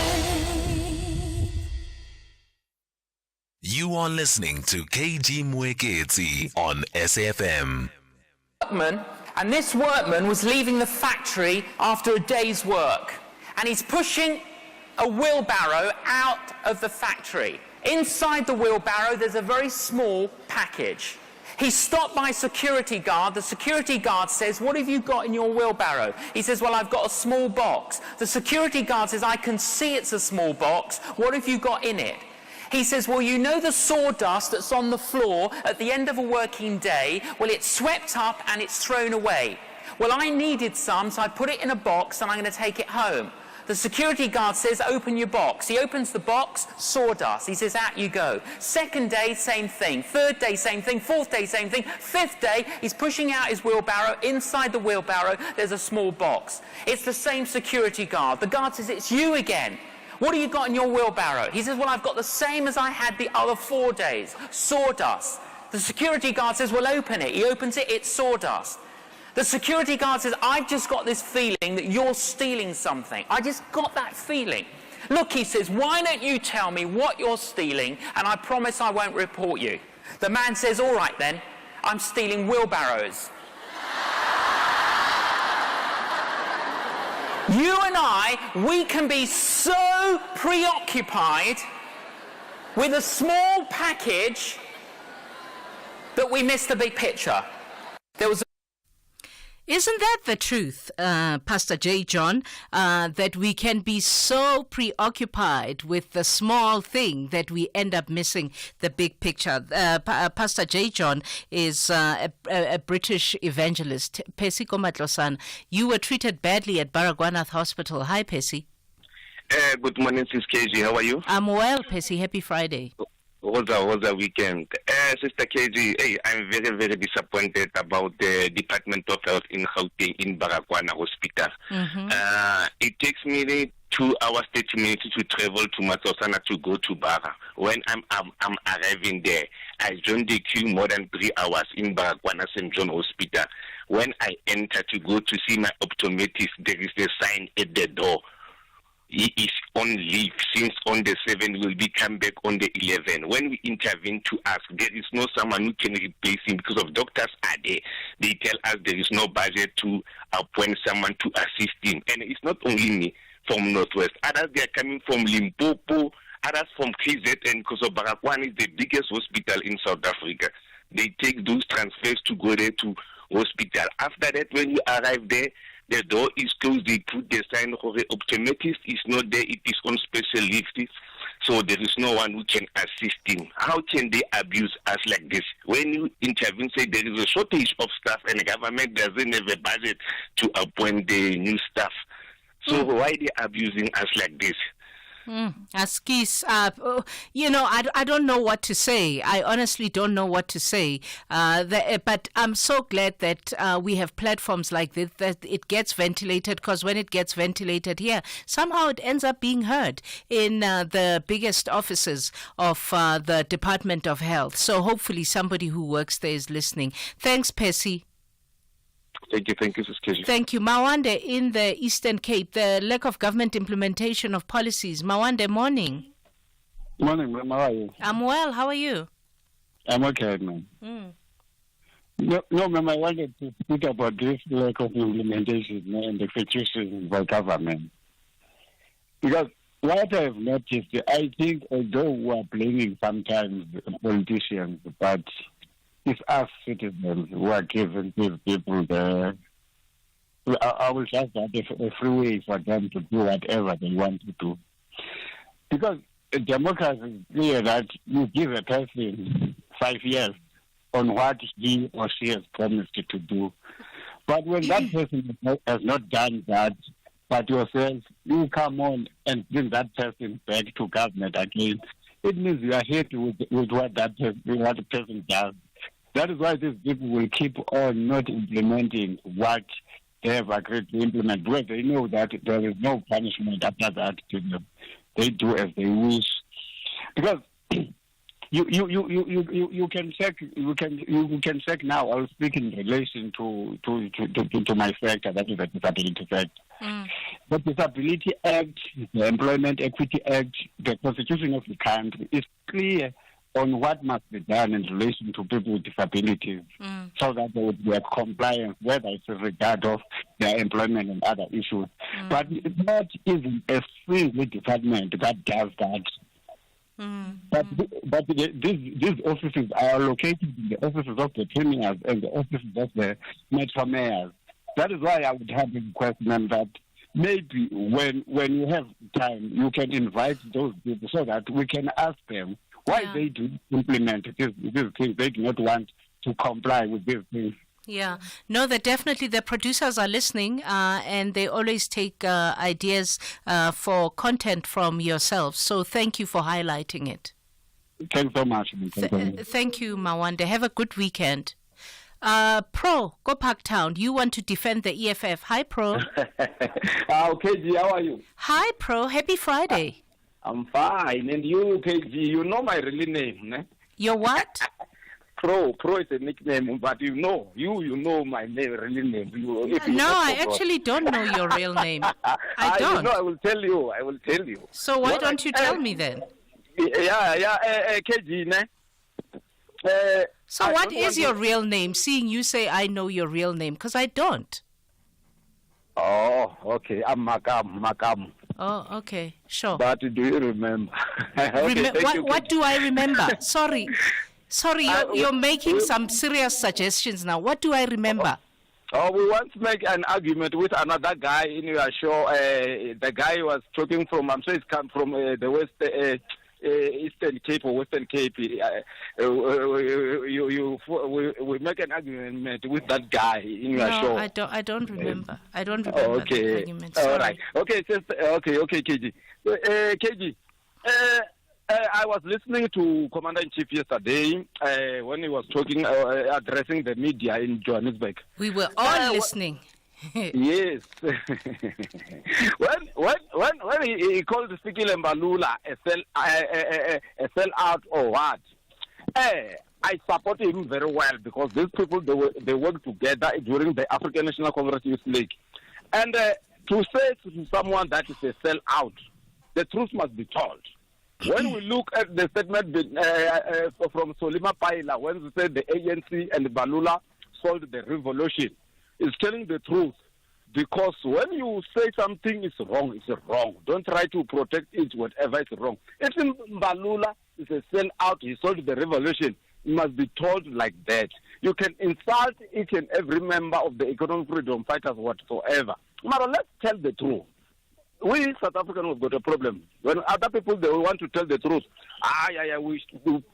You are listening to KG Mwekezi on SAFM. And this workman was leaving the factory after a day's work. And he's pushing a wheelbarrow out of the factory. Inside the wheelbarrow, there's a very small package. He's stopped by a security guard. The security guard says, "What have you got in your wheelbarrow?" He says, "Well, I've got a small box." The security guard says, "I can see it's a small box. What have you got in it?" He says, "Well, you know the sawdust that's on the floor at the end of a working day? Well, it's swept up and it's thrown away. Well, I needed some, so I put it in a box and I'm going to take it home." The security guard says, "Open your box." He opens the box, sawdust. He says, "Out you go." Second day, same thing. Third day, same thing. Fourth day, same thing. Fifth day, he's pushing out his wheelbarrow. Inside the wheelbarrow, there's a small box. It's the same security guard. The guard says, "It's you again. What have you got in your wheelbarrow?" He says, "Well, I've got the same as I had the other 4 days, sawdust." The security guard says, "Well, open it." He opens it, it's sawdust. The security guard says, "I've just got this feeling that you're stealing something. I just got that feeling." "Look," he says, "why don't you tell me what you're stealing and I promise I won't report you." The man says, "All right then, I'm stealing wheelbarrows." You and I, we can be so preoccupied with a small package that we miss the big picture. There was Isn't that the truth, Pastor J. John, that we can be so preoccupied with the small thing that we end up missing the big picture? Pastor J. John is a British evangelist. Pesi Komatlosan, you were treated badly at Baragwanath Hospital. Hi, Pesi. Good morning, Sis KG. How are you? I'm well, Pesi. Happy Friday. Was a weekend. Sister KG, hey, I'm very, very disappointed about the Department of Health in Gauteng in Baragwana Hospital. It takes me 2 hours, 30 minutes to travel to Matosana to go to Bara. When I'm arriving there, I joined the queue more than 3 hours in Baragwana St. John Hospital. When I enter to go to see my optometrist, there is a sign at the door. He is on leave since on the 7th, will be come back on the 11th. When we intervene to ask, there is no someone who can replace him because of doctors are there. They tell us there is no budget to appoint someone to assist him. And it's not only me from Northwest. Others, they are coming from Limpopo, others from KZN because of Baragwana is the biggest hospital in South Africa. They take those transfers to go there to hospital. After that, when you arrive there, the door is closed. They put the sign for the optometrist is not there. It is on special leave. So there is no one who can assist him. How can they abuse us like this? When you intervene, say there is a shortage of staff and the government doesn't have a budget to appoint the new staff. So why are they abusing us like this? Askis, I don't know what to say. I honestly don't know what to say. But I'm so glad that we have platforms like this, that it gets ventilated, because when it gets ventilated here, somehow it ends up being heard in the biggest offices of the Department of Health. So hopefully somebody who works there is listening. Thanks, Percy. Thank you, Sister. Thank you. Mawande in the Eastern Cape, the lack of government implementation of policies. Mawande, morning. Morning, ma'am. How are you? I'm well. How are you? I'm okay, ma'am. No, ma'am, I wanted to speak about this lack of implementation and the execution by government. Because what I've noticed, I think although we are blaming sometimes politicians, but it's us citizens who are giving these people I will just have a free way for them to do whatever they want to do. Because democracy is clear that you give a person 5 years on what he or she has promised to do. But when that person has not done that, but yourself, you come on and bring that person back to government again, it means you are happy with what the person does. That is why these people will keep on not implementing what they have agreed to implement, because they know that there is no punishment after that to them. They do as they wish. Because you can check now. I'll speak in relation to my sector, that is the Disability Sector. The Disability Act, the Employment Equity Act, the Constitution of the country is clear on what must be done in relation to people with disabilities, so that there would be a compliance, whether it's in regard of their employment and other issues. But that isn't a single department that does that. But these offices are located in the offices of the premiers and the offices of the metro mayors. That is why I would have a question that maybe when you have time, you can invite those people so that we can ask them why they do implement these things. They do not want to comply with these things. Yeah. No, that definitely the producers are listening, and they always take ideas for content from yourselves. So thank you for highlighting it. Thanks so much. Thank you, Mawande. Have a good weekend. Pro, go Parktown. You want to defend the EFF. Hi, Pro. KG, how are you? Hi, Pro. Happy Friday. I'm fine. And you, KG, you know my real name, ne? Your what? Pro is a nickname, but you know my real name. I actually don't know your real name. I don't. I will tell you. So why don't you tell me then? KG, ne? So what is your real name, seeing you say I know your real name? Because I don't. Oh, okay. I'm Makam. Oh, okay. Sure. But do you remember? What do I remember? Sorry, you're making some serious suggestions now. What do I remember? We once make an argument with another guy in your show. The guy was talking from, I'm sure it's come from the West, Eastern Cape or Western Cape. We make an argument with that guy in your show. I don't remember. I don't remember the argument. Sorry. All right. Okay, KG. KG. I was listening to Commander-in-Chief yesterday when he was talking, addressing the media in Johannesburg. We were all listening. Yes. when he called Fikile Mbalula a sellout or what, I support him very well, because these people, they work together during the African National Congress Youth League. And to say to someone that is a sellout, the truth must be told. When we look at the statement from Solima Paila, when he said the ANC and Balula sold the revolution, is telling the truth, because when you say something is wrong, it's wrong. Don't try to protect it, whatever is wrong. If Mbalula is a sellout, he sold the revolution, it must be told like that. You can insult each and every member of the economic freedom fighters whatsoever. But let's tell the truth. We South Africans have got a problem. When other people, they want to tell the truth.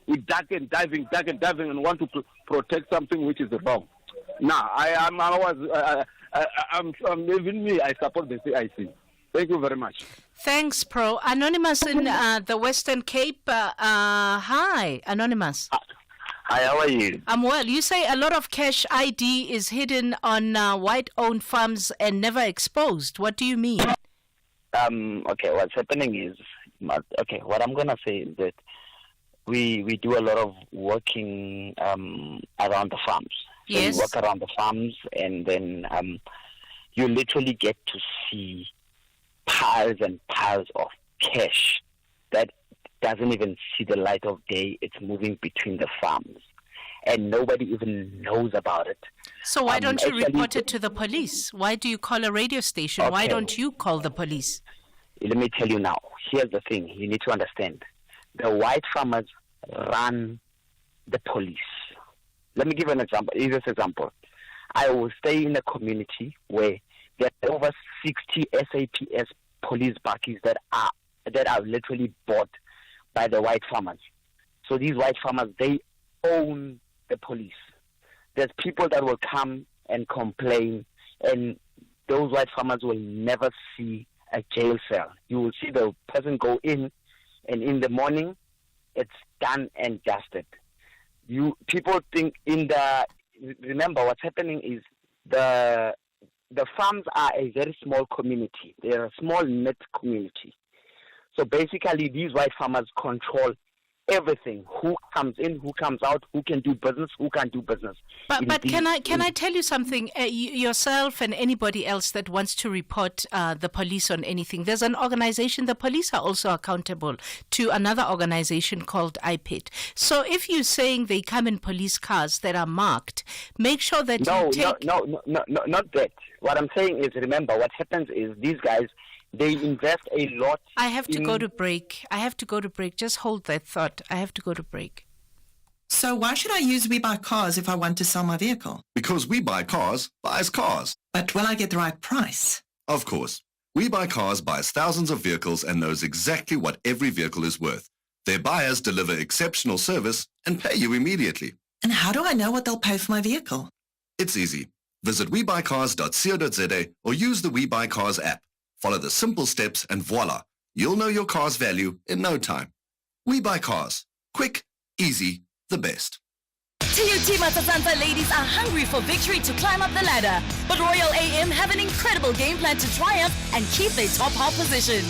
We diving and want to protect something which is wrong. Now, even me, I support the CIC. Thank you very much. Thanks, Pro. Anonymous in the Western Cape. Hi, Anonymous. Hi, how are you? I'm well. You say a lot of cash ID is hidden on white-owned farms and never exposed. What do you mean? Okay, what's happening is, what I'm going to say is that we do a lot of working around the farms. So Yes. we work around the farms, and then you literally get to see piles and piles of cash that doesn't even see the light of day. It's moving between the farms, and nobody even knows about it. So why don't you actually- report it to the police? Why do you call a radio station? Why Okay. don't you call the police? Let me tell you now. Here's the thing. You need to understand. The white farmers run the police. Let me give you an example. Easiest example. I will stay in a community where there are over 60 SAPS police bakkies that are literally bought by the white farmers. So these white farmers, they own the police. There's people that will come and complain, and those white farmers will never see a jail cell. You will see the person go in, and in the morning, it's done and dusted. People think remember what's happening is the farms are a very small community. They're a small knit community. So basically, these white farmers control everything. Who comes in, who comes out, who can do business, who can't do business. But can I tell you something? Yourself and anybody else that wants to report the police on anything, there's an organization. The police are also accountable to another organization called IPID. So if you're saying they come in police cars that are marked, make sure that you take. No, not that. What I'm saying is, remember, what happens is these guys, they invest a lot. I have to go to break. Just hold that thought. I have to go to break. So why should I use We Buy Cars if I want to sell my vehicle? Because We Buy Cars buys cars. But will I get the right price? Of course. We Buy Cars buys thousands of vehicles and knows exactly what every vehicle is worth. Their buyers deliver exceptional service and pay you immediately. And how do I know what they'll pay for my vehicle? It's easy. Visit webuycars.co.za or use the We Buy Cars app. Follow the simple steps and voila, you'll know your car's value in no time. We Buy Cars. Quick, easy, the best. TUT Matatanta ladies are hungry for victory to climb up the ladder, but Royal AM have an incredible game plan to triumph and keep their top half position.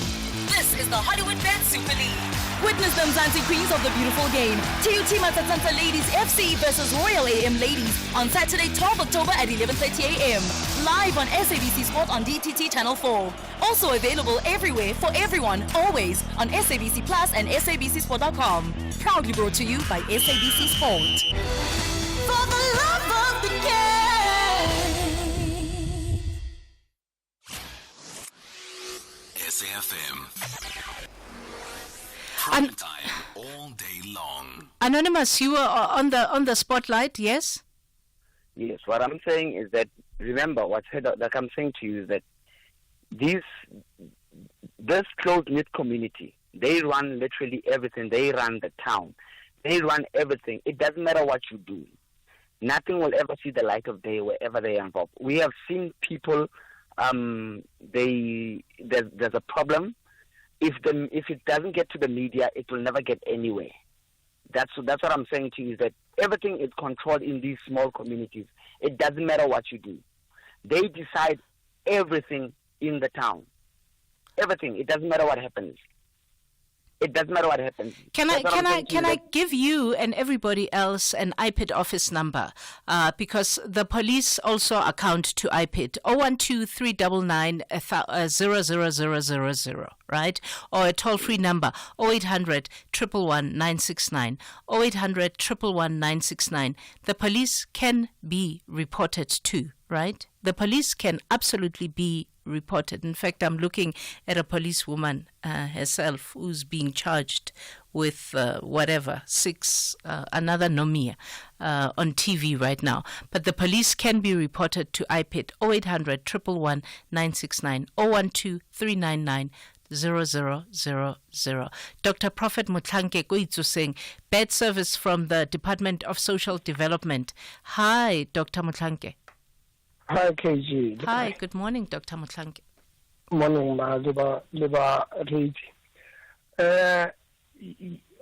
This is the Hollywood Bet Super League. Witness the Mzansi Queens of the beautiful game. TUT Matatanta Ladies FC versus Royal AM Ladies on Saturday, 12 October at 11:30 a.m. Live on SABC Sport on DTT Channel 4. Also available everywhere for everyone, always on SABC Plus and SABCSport.com. Proudly brought to you by SABC Sport. For the love of the game. SAFM. Prime time all day long. Anonymous, you were on the spotlight, yes? Yes, what I'm saying is that, remember, like I'm saying to you is that this close-knit community, they run literally everything. They run the town. They run everything. It doesn't matter what you do. Nothing will ever see the light of day wherever they are involved. We have seen people, there's a problem. If it doesn't get to the media, it will never get anywhere. That's what I'm saying to you, is that everything is controlled in these small communities. It doesn't matter what you do. They decide everything in the town. Everything. It doesn't matter what happens. It doesn't matter what happens. Can I give you and everybody else an IPID office number? Because the police also account to IPID. 012-399-00000, right? Or a toll-free number, 0800-111-969, 0800-111-969. The police can be reported to, right? The police can absolutely be reported. In fact, I'm looking at a policewoman herself who's being charged with another nomia on TV right now. But the police can be reported to IPID 0800-111-969 012-399-0000. Dr. Prophet Mutlanke Koitsu saying, bad service from the Department of Social Development. Hi, Dr. Mutlanke. Hi, KG. Hi, good morning, Dr. Mutlanke. Morning, ma. Liba Reid.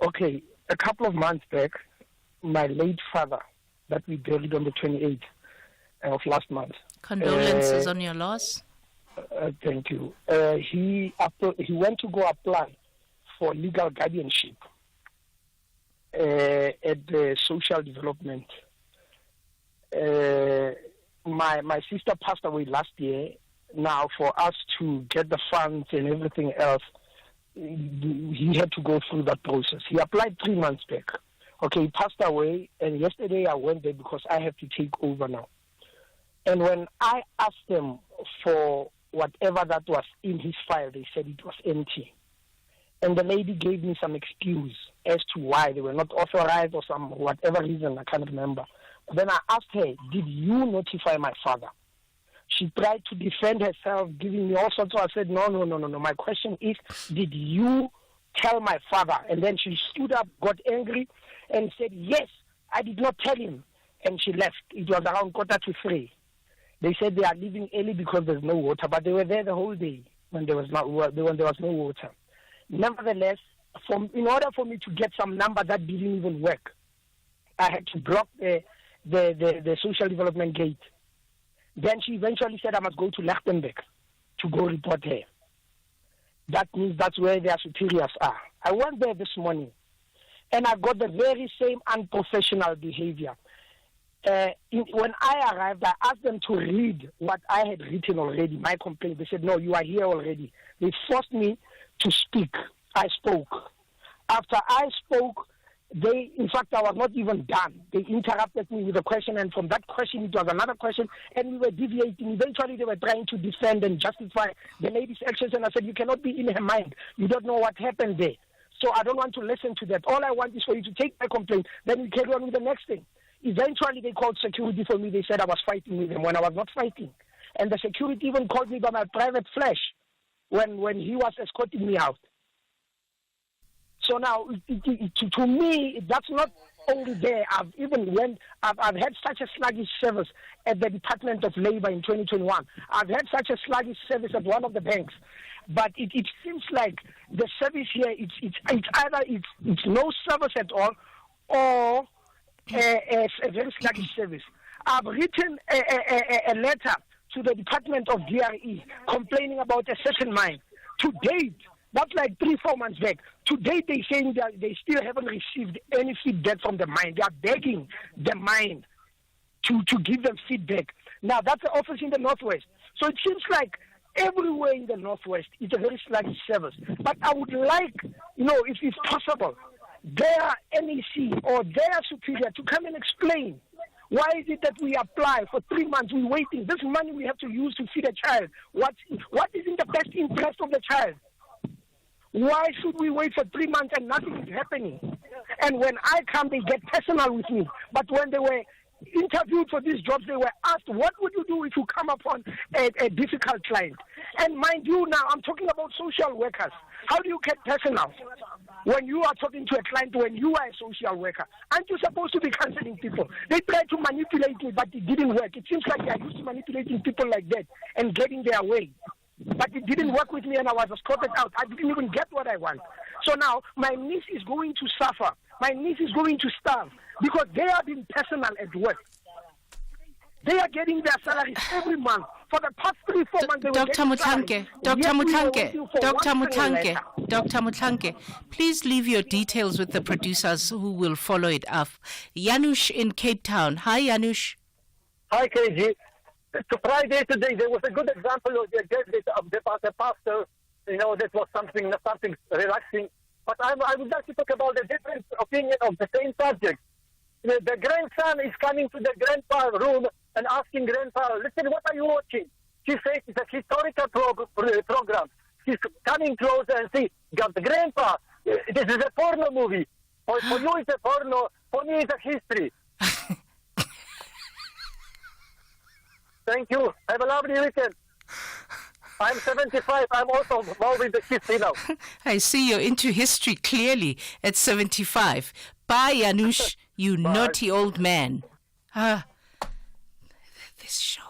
Okay, a couple of months back, my late father, that we buried on the 28th of last month. Condolences on your loss. Thank you. He went to go apply for legal guardianship at the social development. My sister passed away last year. Now, for us to get the funds and everything else, he had to go through that process. He applied 3 months back. Okay, he passed away, and yesterday I went there because I have to take over now. And when I asked them for whatever that was in his file, they said it was empty. And the lady gave me some excuse as to why they were not authorized or some whatever reason, I can't remember. But then I asked her, did you notify my father? She tried to defend herself, giving me all sorts of, I said, no. My question is, did you tell my father? And then she stood up, got angry, and said, yes, I did not tell him. And she left. It was around 2:45. They said they are leaving early because there's no water, but they were there the whole day when there was no water. Nevertheless, in order for me to get some number that didn't even work, I had to block the social development gate. Then she eventually said I must go to Lichtenberg to go report her. That means that's where their superiors are. I went there this morning, and I got the very same unprofessional behavior. When I arrived, I asked them to read what I had written already, my complaint. They said, no, you are here already. They forced me to speak. I spoke. After I spoke, in fact, I was not even done. They interrupted me with a question, and from that question, it was another question, and we were deviating. Eventually, they were trying to defend and justify the lady's actions, and I said, you cannot be in her mind. You don't know what happened there. So I don't want to listen to that. All I want is for you to take my complaint, then we carry on with the next thing. Eventually, they called security for me. They said I was fighting with them when I was not fighting. And the security even called me by my private flash when he was escorting me out. So now, to me, that's not only there. I've had such a sluggish service at the Department of Labor in 2021. I've had such a sluggish service at one of the banks. But it seems like the service here, it's either no service at all or a very sluggish service. I've written a letter to the Department of DRE complaining about a certain mine. To date, that's like 3-4 months back. To date, they're saying that they still haven't received any feedback from the mine. They are begging the mine to give them feedback. Now, that's the office in the Northwest. So it seems like everywhere in the Northwest, it's a very sluggish service. But I would like, if it's possible, their NEC or their superior to come and explain why is it that we apply for 3 months, we're waiting. This money we have to use to feed a child. What is in the best interest of the child? Why should we wait for 3 months and nothing is happening? And when I come, they get personal with me. But when they were interviewed for these jobs, they were asked, what would you do if you come upon a difficult client? And mind you, now I'm talking about social workers. How do you get personal when you are talking to a client when you are a social worker? Aren't you supposed to be counseling people? They tried to manipulate me, but it didn't work. It seems like they are used to manipulating people like that and getting their way. But it didn't work with me, and I was escorted out. I didn't even get what I want. So now my niece is going to suffer. My niece is going to starve because they are being personal at work. They are getting their salaries every month. For the past 3-4 months, they were getting salaries. Dr. Mutlanke, please leave your details with the producers who will follow it up. Janusz in Cape Town. Hi, Janusz. Hi, KG. To Friday today, there was a good example of the pastor. That was something relaxing. But I would like to talk about a different opinion of the same subject. The grandson is coming to the grandpa room and asking grandpa, listen, what are you watching? She says it's a historical program. She's coming closer and see, the grandpa, this is a porno movie. For you it's a porno, for me it's a history. Thank you. Have a lovely weekend. I'm 75. I'm also involved in the history now. I see you're into history clearly at 75. Bye, Janusz, you naughty old man. This show.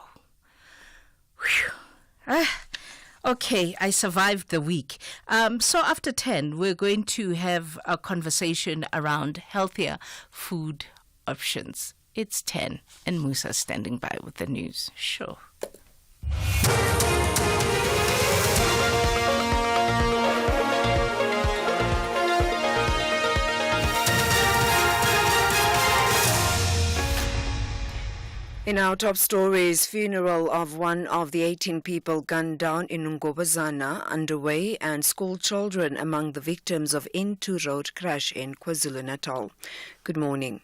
Okay, I survived the week. So after 10, we're going to have a conversation around healthier food options. It's 10, and Musa's standing by with the news. Sure. In our top stories, funeral of one of the 18 people gunned down in Ngobazana underway, and school children among the victims of N2 road crash in KwaZulu-Natal. Good morning.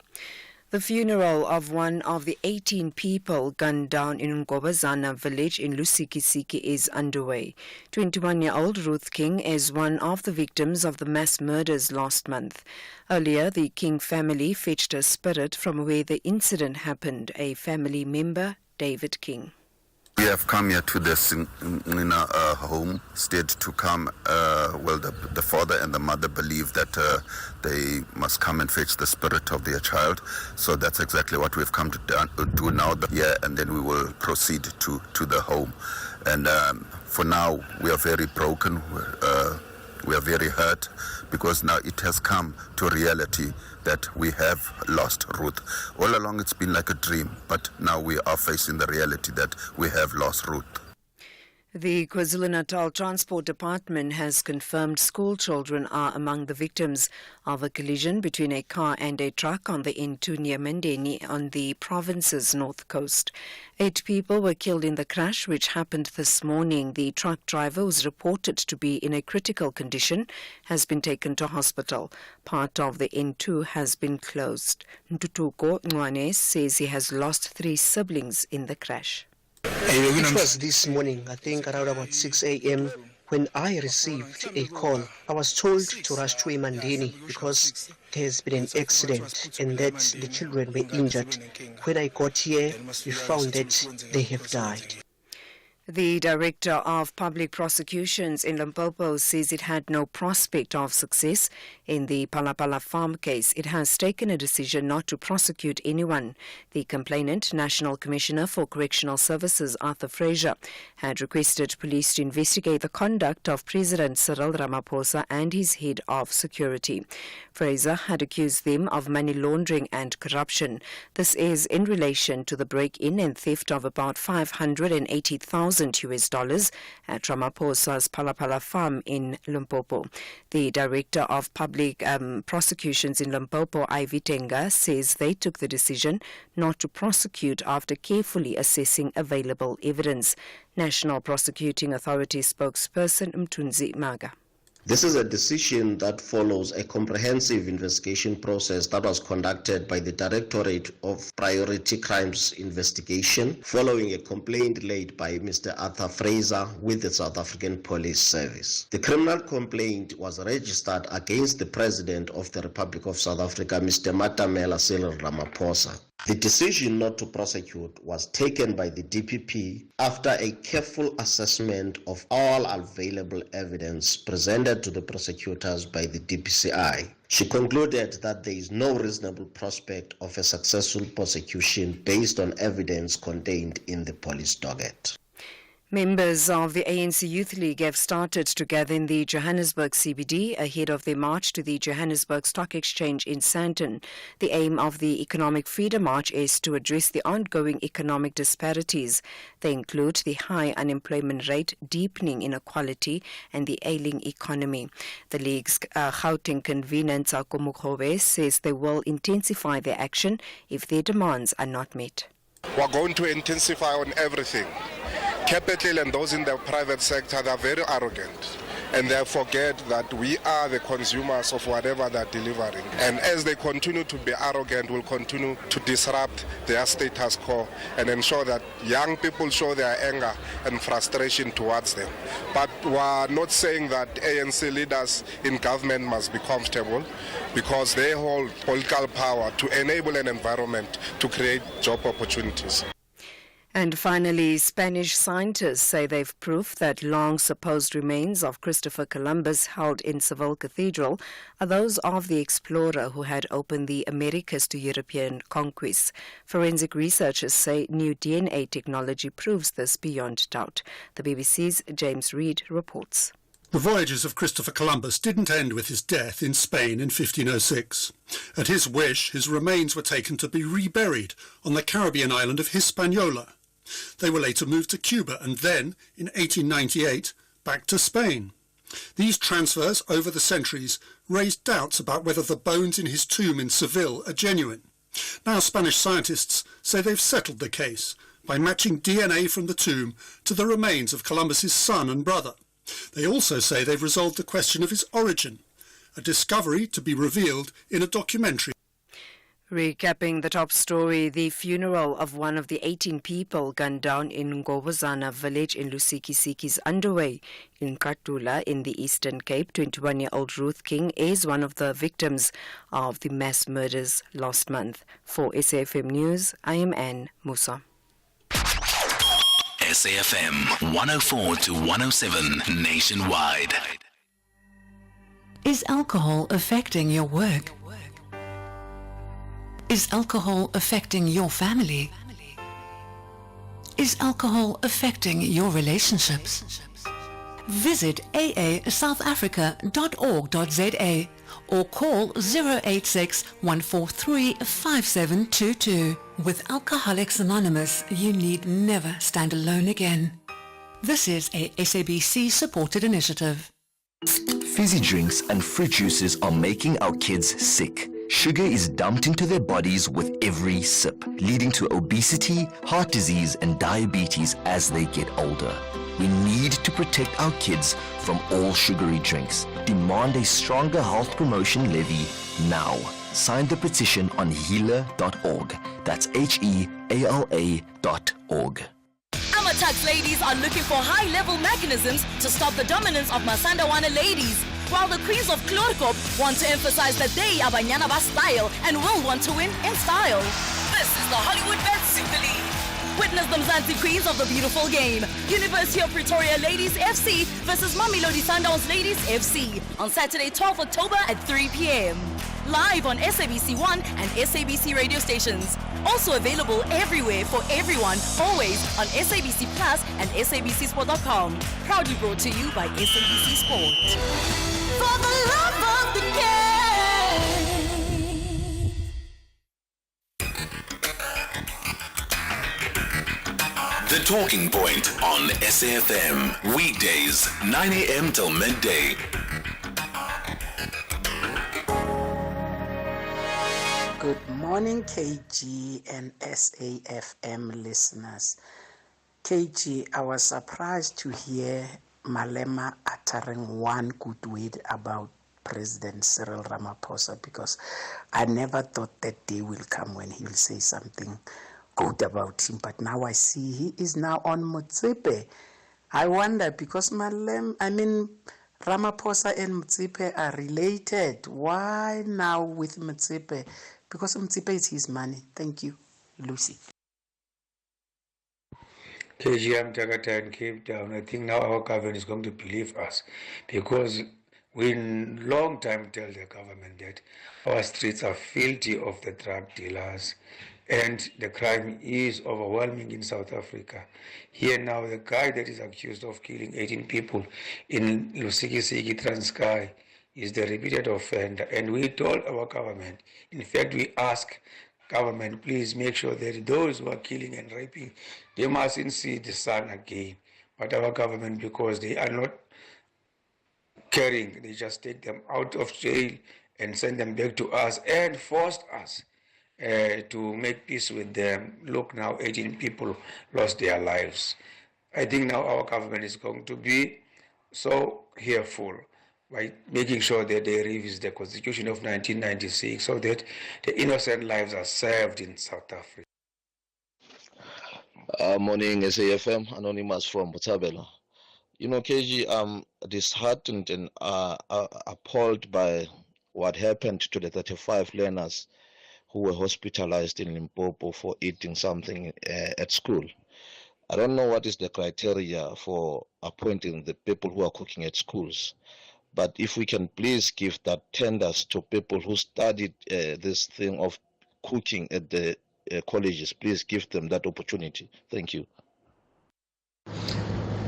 The funeral of one of the 18 people gunned down in Ngobazana village in Lusikisiki is underway. 21-year-old Ruth King is one of the victims of the mass murders last month. Earlier, the King family fetched a spirit from where the incident happened. A family member, David King. We have come here to this homestead to come. The father and the mother believe that they must come and fetch the spirit of their child. So that's exactly what we've come to do now. Yeah, and then we will proceed to the home. And for now, we are very broken. We are very hurt because now it has come to reality that we have lost Ruth. All along it's been like a dream, but now we are facing the reality that we have lost Ruth. The KwaZulu-Natal Transport Department has confirmed school children are among the victims of a collision between a car and a truck on the N2 near Mendeni on the province's north coast. 8 people were killed in the crash, which happened this morning. The truck driver, was reported to be in a critical condition, has been taken to hospital. Part of the N2 has been closed. Ntutuko Nwane says he has lost 3 siblings in the crash. It was this morning, I think around about 6 a.m. when I received a call. I was told to rush to Mandeni because there has been an accident and that the children were injured. When I got here, we found that they have died. The Director of Public Prosecutions in Limpopo says it had no prospect of success in the Palapala farm case. It has taken a decision not to prosecute anyone. The complainant, National Commissioner for Correctional Services Arthur Fraser, had requested police to investigate the conduct of President Cyril Ramaphosa and his head of security. Fraser had accused them of money laundering and corruption. This is in relation to the break-in and theft of about $580,000 US at Ramaphosa's Palapala farm in Limpopo. The Director of Public Prosecutions in Limpopo, Ivy Tenga, says they took the decision not to prosecute after carefully assessing available evidence. National Prosecuting Authority spokesperson Mtunzi Maga. This is a decision that follows a comprehensive investigation process that was conducted by the Directorate of Priority Crimes Investigation following a complaint laid by Mr. Arthur Fraser with the South African Police Service. The criminal complaint was registered against the President of the Republic of South Africa, Mr. Matamela Cyril Ramaphosa. The decision not to prosecute was taken by the DPP after a careful assessment of all available evidence presented to the prosecutors by the DPCI. She concluded that there is no reasonable prospect of a successful prosecution based on evidence contained in the police docket. Members of the ANC Youth League have started to gather in the Johannesburg CBD ahead of their march to the Johannesburg Stock Exchange in Sandton. The aim of the Economic Freedom March is to address the ongoing economic disparities. They include the high unemployment rate, deepening inequality, and the ailing economy. The League's Gauteng convener Tsako Mokgobe says they will intensify their action if their demands are not met. We're going to intensify on everything. Capital and those in the private sector, they're very arrogant and they forget that we are the consumers of whatever they're delivering. And as they continue to be arrogant, we'll continue to disrupt their status quo and ensure that young people show their anger and frustration towards them. But we're not saying that ANC leaders in government must be comfortable because they hold political power to enable an environment to create job opportunities. And finally, Spanish scientists say they've proof that long supposed remains of Christopher Columbus held in Seville Cathedral are those of the explorer who had opened the Americas to European conquest. Forensic researchers say new DNA technology proves this beyond doubt. The BBC's James Reid reports. The voyages of Christopher Columbus didn't end with his death in Spain in 1506. At his wish, his remains were taken to be reburied on the Caribbean island of Hispaniola. They were later moved to Cuba and then, in 1898, back to Spain. These transfers over the centuries raised doubts about whether the bones in his tomb in Seville are genuine. Now Spanish scientists say they've settled the case by matching DNA from the tomb to the remains of Columbus's son and brother. They also say they've resolved the question of his origin, a discovery to be revealed in a documentary. Recapping the top story, the funeral of one of the 18 people gunned down in Ngobozana village in Lusikisiki is underway. In Katula in the Eastern Cape, 21-year-old Ruth King is one of the victims of the mass murders last month. For SAFM News, I am Anne Musa. SAFM 104 to 107 nationwide. Is alcohol affecting your work? Is alcohol affecting your family? Is alcohol affecting your relationships? Visit aasouthafrica.org.za or call 086 143 5722. With Alcoholics Anonymous, you need never stand alone again. This is a SABC supported initiative. Fizzy drinks and fruit juices are making our kids sick. Sugar is dumped into their bodies with every sip, leading to obesity, heart disease, and diabetes as they get older. We need to protect our kids from all sugary drinks. Demand a stronger health promotion levy now. Sign the petition on healer.org. That's HEALA.org. Amatax ladies are looking for high-level mechanisms to stop the dominance of Masandawana ladies, while the queens of Klorkop want to emphasize that they are Banyana Bas style and will want to win in style. This is the Hollywood Bet Super League. Witness the Mzansi Queens of the beautiful game. University of Pretoria Ladies FC versus Mamelodi Sundowns Ladies FC on Saturday, 12 October at 3 p.m. Live on SABC 1 and SABC radio stations. Also available everywhere for everyone, always on SABC Plus and SABCSport.com. Proudly brought to you by SABC Sport. For the love of the game. The Talking Point on SAFM. Weekdays, 9 a.m. till midday. Good morning, KG and SAFM listeners. KG, I was surprised to hear Malema uttering one good word about President Cyril Ramaphosa, because I never thought that day will come when he will say something good about him. But now I see he is now on Motsepe. I wonder, because Ramaphosa and Motsepe are related. Why now with Motsepe? Because Motsepe is his money. Thank you, Lucy. KGM Jakarta and Cape Town. I think now our government is going to believe us, because we long time tell the government that our streets are filthy of the drug dealers and the crime is overwhelming in South Africa. Here now, the guy that is accused of killing 18 people in Lusikisiki, Transkei, is the repeated offender. And we told our government, in fact, we ask government, please make sure that those who are killing and raping, they mustn't see the sun again. But our government, because they are not caring, they just take them out of jail and send them back to us and forced us to make peace with them. Look now, 18 people lost their lives. I think now our government is going to be so careful by making sure that they revisit the Constitution of 1996 so that the innocent lives are saved in South Africa. Morning, SAFM, Anonymous from Botshabelo. You know, KG, I'm disheartened and appalled by what happened to the 35 learners who were hospitalized in Limpopo for eating something at school. I don't know what is the criteria for appointing the people who are cooking at schools, but if we can please give that tenders to people who studied this thing of cooking at the colleges, please give them that opportunity. Thank you.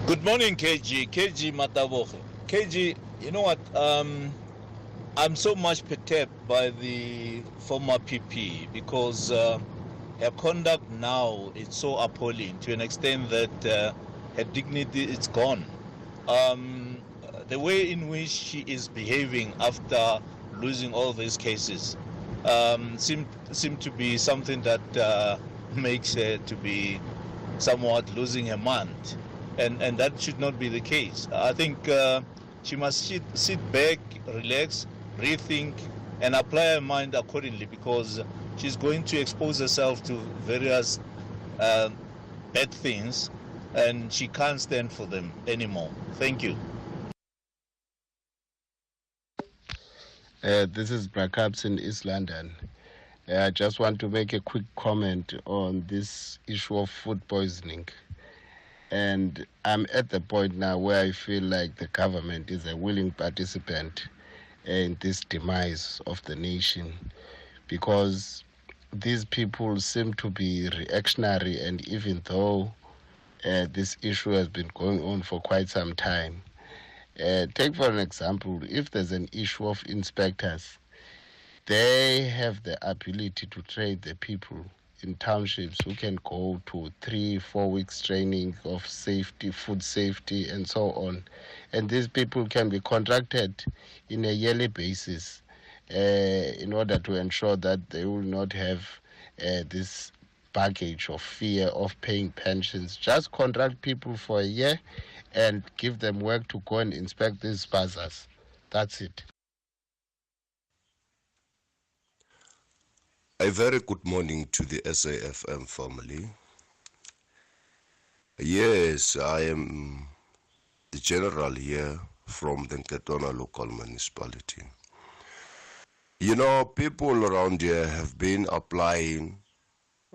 Good morning, KG. KG Mataboge. KG, you know what? I'm so much perturbed by the former PP because her conduct now is so appalling to an extent that her dignity is gone. The way in which she is behaving after losing all these cases seem to be something that makes her to be somewhat losing her mind. And that should not be the case. I think she must sit back, relax, rethink, and apply her mind accordingly, because she's going to expose herself to various bad things, and she can't stand for them anymore. Thank you. This is Brackaps in East London. I just want to make a quick comment on this issue of food poisoning. And I'm at the point now where I feel like the government is a willing participant in this demise of the nation, because these people seem to be reactionary, and even though this issue has been going on for quite some time, take for an example, if there's an issue of inspectors, they have the ability to train the people in townships who can go to 3-4 weeks training of safety, food safety, and so on. And these people can be contracted in a yearly basis in order to ensure that they will not have this baggage of fear of paying pensions. Just contract people for a year and give them work to go and inspect these bazaars. That's it. A very good morning to the SAFM family. Yes, I am the general here from the Nketona local municipality. You know, people around here have been applying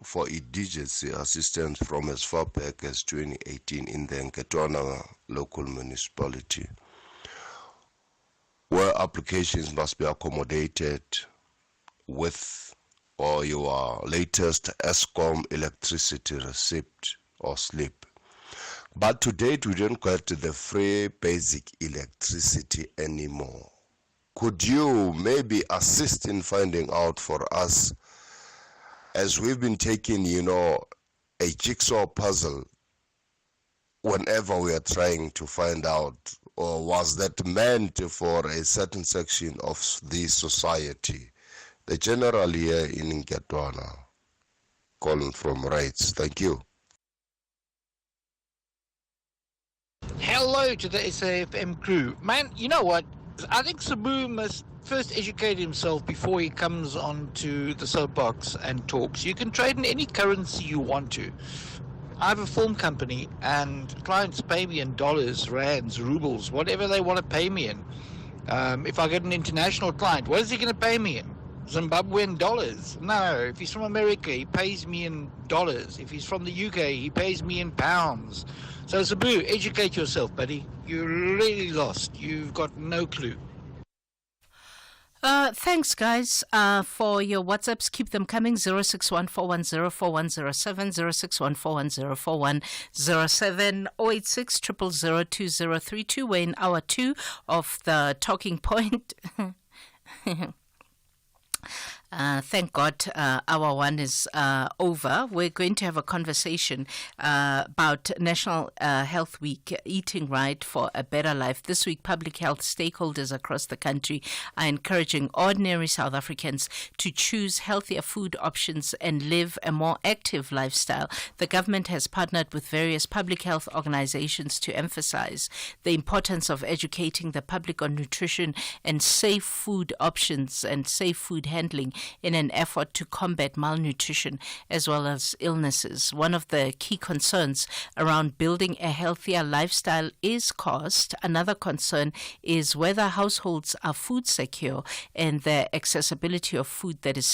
for indigency assistance from as far back as 2018 in the Nketona local municipality, where applications must be accommodated with or your latest ESCOM electricity receipt or slip. But to date, we don't get the free basic electricity anymore. Could you maybe assist in finding out for us, as we've been taking, you know, a jigsaw puzzle whenever we are trying to find out, or was that meant for a certain section of the society? The general here in Nketona, calling from Rights. Thank you. Hello to the SAFM crew. Man, you know what? I think Sabu must first educate himself before he comes onto the soapbox and talks. You can trade in any currency you want to. I have a film company, and clients pay me in dollars, rands, rubles, whatever they want to pay me in. If I get an international client, what is he going to pay me in? Zimbabwean dollars? No. If he's from America, he pays me in dollars. If he's from the UK, he pays me in pounds. So Sabu, educate yourself, buddy. You're really lost. You've got no clue. Thanks, guys, for your WhatsApps. Keep them coming. 06141041041, 06141041041, 086 0002032. We're in hour 2 of the Talking Point. Thank God hour 1 is over. We're going to have a conversation about National Health Week, Eating Right for a Better Life. This week, public health stakeholders across the country are encouraging ordinary South Africans to choose healthier food options and live a more active lifestyle. The government has partnered with various public health organizations to emphasize the importance of educating the public on nutrition and safe food options and safe food handling in an effort to combat malnutrition as well as illnesses. One of the key concerns around building a healthier lifestyle is cost. Another concern is whether households are food secure and the accessibility of food that is